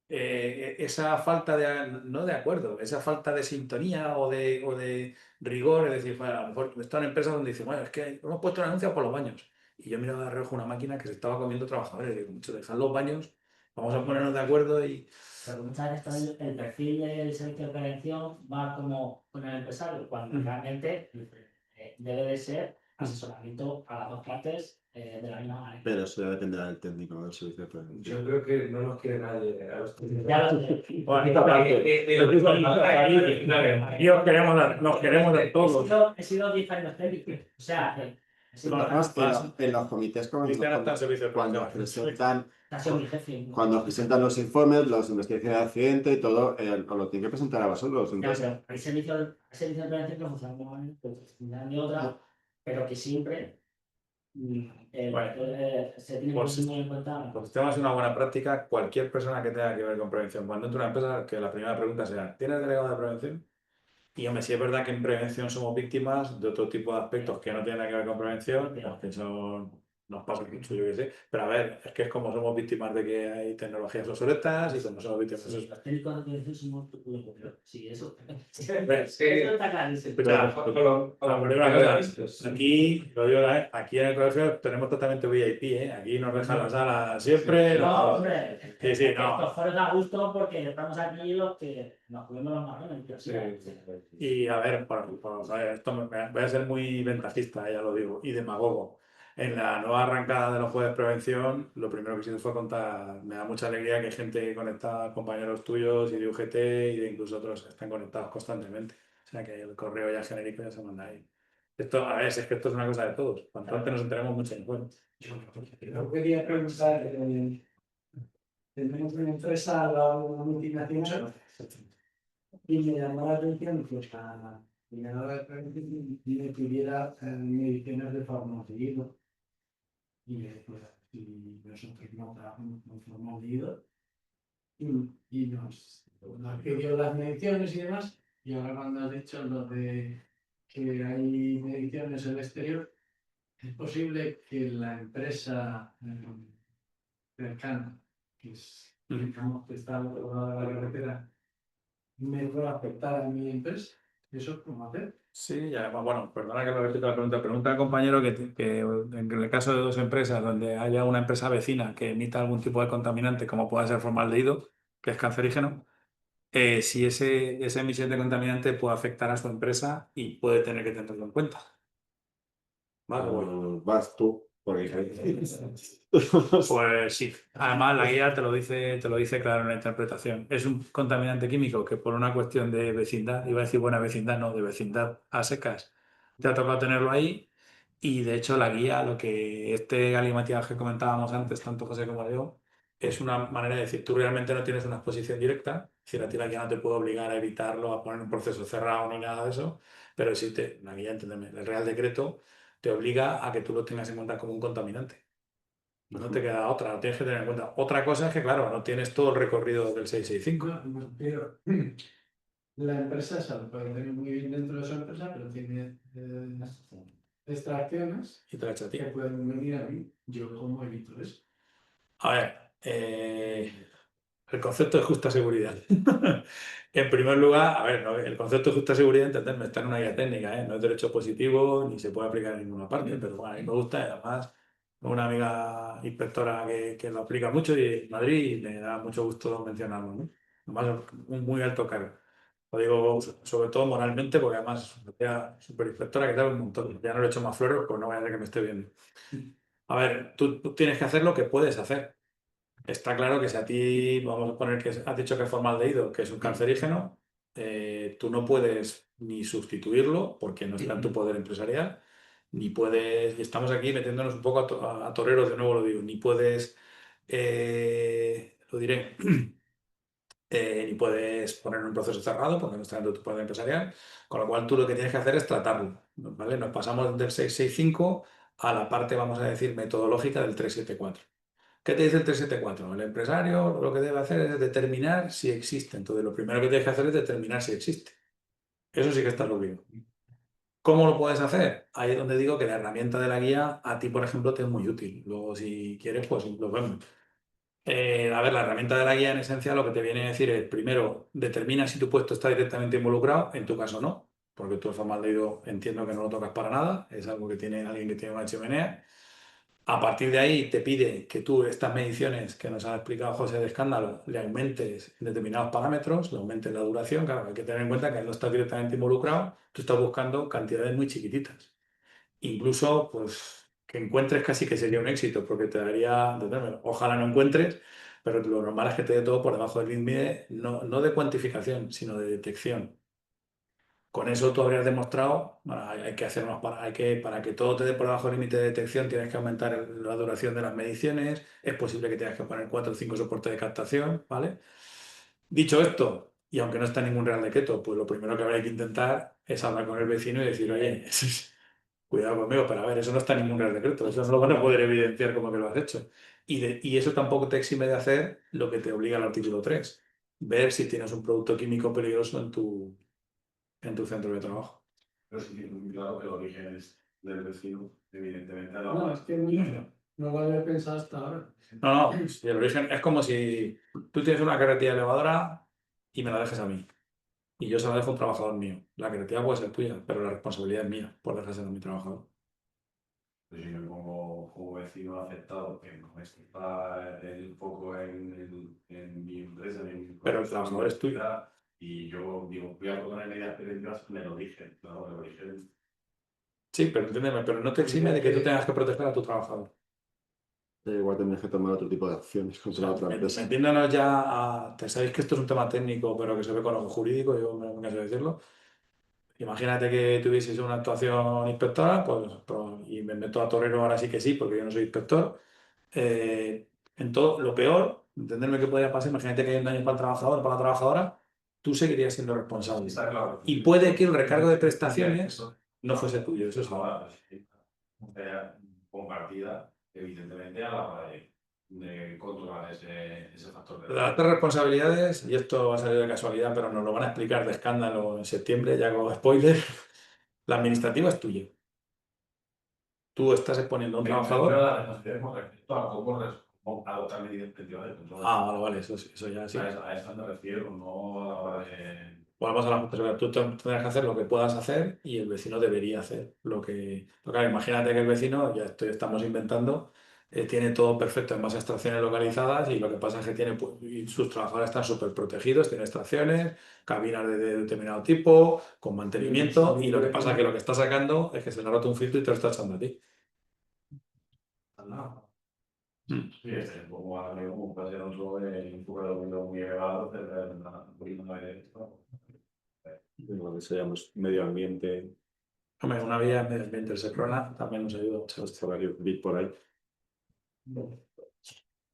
esa falta de, no de acuerdo, esa falta de sintonía o de rigor, es decir, bueno, a lo mejor están empresas donde dicen, bueno, es que hemos puesto un anuncio por los baños. Y yo miraba de reojo una máquina que se estaba comiendo trabajadores. Y digo, mucho, dejad los baños, vamos a ponernos de acuerdo y... Pero muchas veces también el perfil del servicio de prevención va como con el empresario, cuando realmente debe de ser asesoramiento a las dos partes de la misma manera. Pero eso ya dependerá del técnico, ¿no? Del servicio de prevención. Yo creo que no nos quiere nadie a los Ya lo sé. Bueno, esta parte. Aquí os queremos nos queremos dar todos. He sido 10 años técnico. O sea, he sido Además, en los comités Cristian está en servicio de cuando prevención. presentan los informes, las investigaciones de accidente y todo, os lo tienen que presentar a vosotros. Entonces, Claro, hay servicios de prevención que funcionan de una manera, pues, de otra, pero que siempre se tiene Por que si- tener muy en cuenta. Los sistemas es una buena práctica. Cualquier persona que tenga que ver con prevención, cuando entra a una empresa, que la primera pregunta sea: ¿tienes delegado de prevención? Y hombre, sí es verdad que en prevención somos víctimas de otro tipo de aspectos que no tienen nada que ver con prevención, pues que son, nos pasa mucho, yo qué sé. Pero a ver, es que es como somos víctimas de que hay tecnologías obsoletas y como somos víctimas de Sí, eso. los técnicos de prevención somos sí, eso. Sí, Eso está clarísimo. Escucha, aquí, lo digo, aquí en el colegio tenemos totalmente VIP, ¿eh? Aquí nos dejan la sala siempre. No, hombre, Sí, sí, no. estos foros da gusto porque estamos aquí los que nos comemos los marrones. Pero sí, Y a ver, a ver, esto voy a ser muy ventajista, ya lo digo, y demagogo. En la nueva arrancada de los jueves de prevención, lo primero que se hizo fue contar. Me da mucha alegría que hay gente conectada, compañeros tuyos y de UGT y de incluso otros que están conectados constantemente. O sea que el correo ya genérico ya se manda ahí. Esto, a ver, es que esto es una cosa de todos. Cuanto antes nos enteremos, mucho mejor. Yo quería preguntar, tenemos una empresa, una multinacional, y me llamó la atención que la coordinadora de prevención me pidiera mediciones de formaldehído. Y pues, si nosotros no trabajamos con formaldehído, y nos pidió las mediciones y demás, y ahora cuando has dicho lo de que hay mediciones en el exterior, es posible que la empresa cercana, que es, digamos, que está al otro lado de la carretera, me pueda afectar a mi empresa. ¿Eso cómo hacer? Sí, ya, bueno, perdona que me repita la pregunta. Pregunta al compañero que en el caso de dos empresas donde haya una empresa vecina que emita algún tipo de contaminante, como pueda ser formaldehído, que es cancerígeno, si esa emisión de contaminante puede afectar a su empresa y puede tener que tenerlo en cuenta. ¿Vale? vas tú, porque Pues sí. Además, la guía te lo dice claro en la interpretación. Es un contaminante químico que por una cuestión de vecindad, iba a decir buena vecindad, no, de vecindad a secas, te ha tocado tenerlo ahí. Y de hecho, la guía, lo que este galimatías que comentábamos antes, tanto José como yo, es una manera de decir, tú realmente no tienes una exposición directa, es decir, a ti la guía no te puede obligar a evitarlo, a poner un proceso cerrado ni nada de eso, pero sí la guía, entendeme, el Real Decreto te obliga a que tú lo tengas en cuenta como un contaminante. No te queda otra, lo tienes que tener en cuenta. Otra cosa es que, claro, no tienes todo el recorrido del 665. Pero la empresa esa lo puede tener muy bien dentro de su empresa, pero tiene extracciones Y te la echa a ti. que pueden venir a mí. Yo, ¿cómo evito eso? A ver, el concepto de justa seguridad. En primer lugar, a ver, el concepto de justa seguridad, entenderme, está en una guía técnica, ¿eh? No es derecho positivo ni se puede aplicar en ninguna parte, pero bueno, a mí me gusta y además una amiga inspectora que lo aplica mucho y en Madrid y me da mucho gusto mencionarlo, ¿no? Además, un muy alto cargo. Lo digo sobre todo moralmente porque además es superinspectora que sabe un montón. Ya no le he hecho más flores, pues no vaya a ser que me esté viendo. A ver, tú tienes que hacer lo que puedes hacer. Está claro que si a ti, vamos a poner que has dicho que es formaldehído, que es un cancerígeno, tú no puedes ni sustituirlo porque no está en tu poder empresarial, ni puedes, y estamos aquí metiéndonos un poco a toreros, de nuevo lo digo, ni puedes, lo diré, ni puedes poner un proceso cerrado porque no está dentro de tu poder empresarial, con lo cual tú lo que tienes que hacer es tratarlo, ¿vale? Nos pasamos del 665 a la parte, vamos a decir, metodológica del 374. ¿Qué te dice el 374? El empresario lo que debe hacer es determinar si existe. Entonces, lo primero que tienes que hacer es determinar si existe. Eso sí que está obligado. ¿Cómo lo puedes hacer? Ahí es donde digo que la herramienta de la guía a ti, por ejemplo, te es muy útil. Luego, si quieres, pues lo vemos. A ver, la herramienta de la guía en esencia lo que te viene a decir es, primero, determina si tu puesto está directamente involucrado, en tu caso no, porque tú el formaldehído entiendo que no lo tocas para nada, es algo que tiene alguien que tiene una chimenea. A partir de ahí te pide que tú estas mediciones que nos ha explicado José de escándalo le aumentes en determinados parámetros, le aumentes la duración. Claro, hay que tener en cuenta que él no está directamente involucrado, tú estás buscando cantidades muy chiquititas. Incluso, pues, que encuentres casi que sería un éxito, porque te daría, ojalá no encuentres, pero lo normal es que te dé todo por debajo del límite, no de cuantificación, sino de detección. Con eso tú habrías demostrado, bueno, hay que hacer para que todo te dé por debajo del límite de detección, tienes que aumentar la duración de las mediciones, es posible que tengas que poner 4 o 5 soportes de captación, ¿vale? Dicho esto, y aunque no está en ningún real decreto, pues lo primero que habría que intentar es hablar con el vecino y decir, oye, cuidado conmigo, pero a ver, eso no está en ningún real decreto, eso no lo van a poder evidenciar como que lo has hecho. Y eso tampoco te exime de hacer lo que te obliga el artículo 3, ver si tienes un producto químico peligroso en tu centro de trabajo. Pero sí tiene muy claro que el origen es del vecino, evidentemente. No, es que no lo había pensado hasta ahora. No, si el origen es como si tú tienes una carretilla elevadora y me la dejes a mí. Y yo se la dejo a un trabajador mío. La carretilla puede ser tuya, pero la responsabilidad es mía por dejársela a mi trabajador. Pues yo como vecino afectado, que no está el foco en mi empresa, en mi Pero el trabajador es tuyo. y yo digo, voy a poner medidas preventivas en el origen, ¿no? El origen. Sí, pero entiéndeme, pero no te exime de que tú tengas que proteger a tu trabajador. Igual tendrías que tomar otro tipo de acciones contra la otra empresa. Metiéndonos ya sabéis que esto es un tema técnico, pero que se ve con ojo jurídico, yo me canso de decirlo. Imagínate que tuvieses una actuación inspectora, y me meto a torero ahora sí que sí, porque yo no soy inspector. En todo, lo peor, entenderme que podría pasar, imagínate que hay un daño para el trabajador o para la trabajadora, tú seguirías siendo responsable. Está claro. Y puede que el recargo de prestaciones no fuese tuyo, eso es ahora compartida, evidentemente, a la hora de controlar ese factor de las tres responsabilidades, y esto va a salir de casualidad, pero nos lo van a explicar de escándalo en septiembre, ya con spoiler. La administrativa es tuya. Tú estás exponiendo a un trabajador. Adoptar medidas preventivas de control. Vale, eso ya sí. A eso me refiero, no a la hora de. Volvamos a la responsabilidad. Tú tendrás que hacer lo que puedas hacer y el vecino debería hacer lo que. Pero claro, imagínate que el vecino, estamos inventando, tiene todo perfecto en base a extracciones localizadas y lo que pasa es que tiene, y sus trabajadores están súper protegidos, tiene extracciones, cabinas de determinado tipo, con mantenimiento, y lo que pasa es que lo que está sacando es que se le ha roto un filtro y te lo está echando a ti. Sí, como ahora mismo puede ser un jugador muy elevado, pero Lo que se llama medio ambiente, Hombre, una vía medio ambiente, el Seprona también nos ayuda mucho. salario bit por ahí.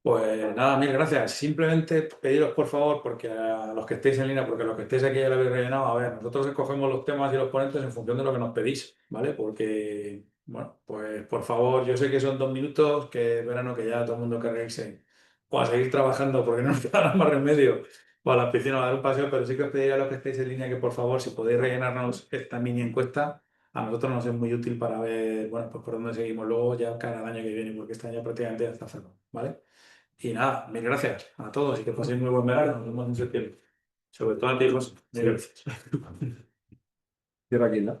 Pues nada, mil gracias. Simplemente pediros por favor, porque a los que estéis en línea, porque los que estéis aquí ya lo habéis rellenado, a ver, nosotros escogemos los temas y los ponentes en función de lo que nos pedís, ¿vale? Porque, bueno, pues por favor, yo sé que son 2 minutos, que es verano, que ya todo el mundo quiere irse o a seguir trabajando porque no nos queda más remedio, o a la piscina o a dar un paseo, pero sí que os pediría a los que estéis en línea que por favor, si podéis rellenarnos esta mini encuesta, a nosotros nos es muy útil para ver, bueno, pues por dónde seguimos luego ya cada año que viene, porque este año prácticamente ya está cerrado, ¿vale? Y nada, mil gracias a todos y que paséis muy buen verano. Nos vemos en septiembre. Sobre todo a ti, José. Mil gracias. Cierra aquí, ¿no?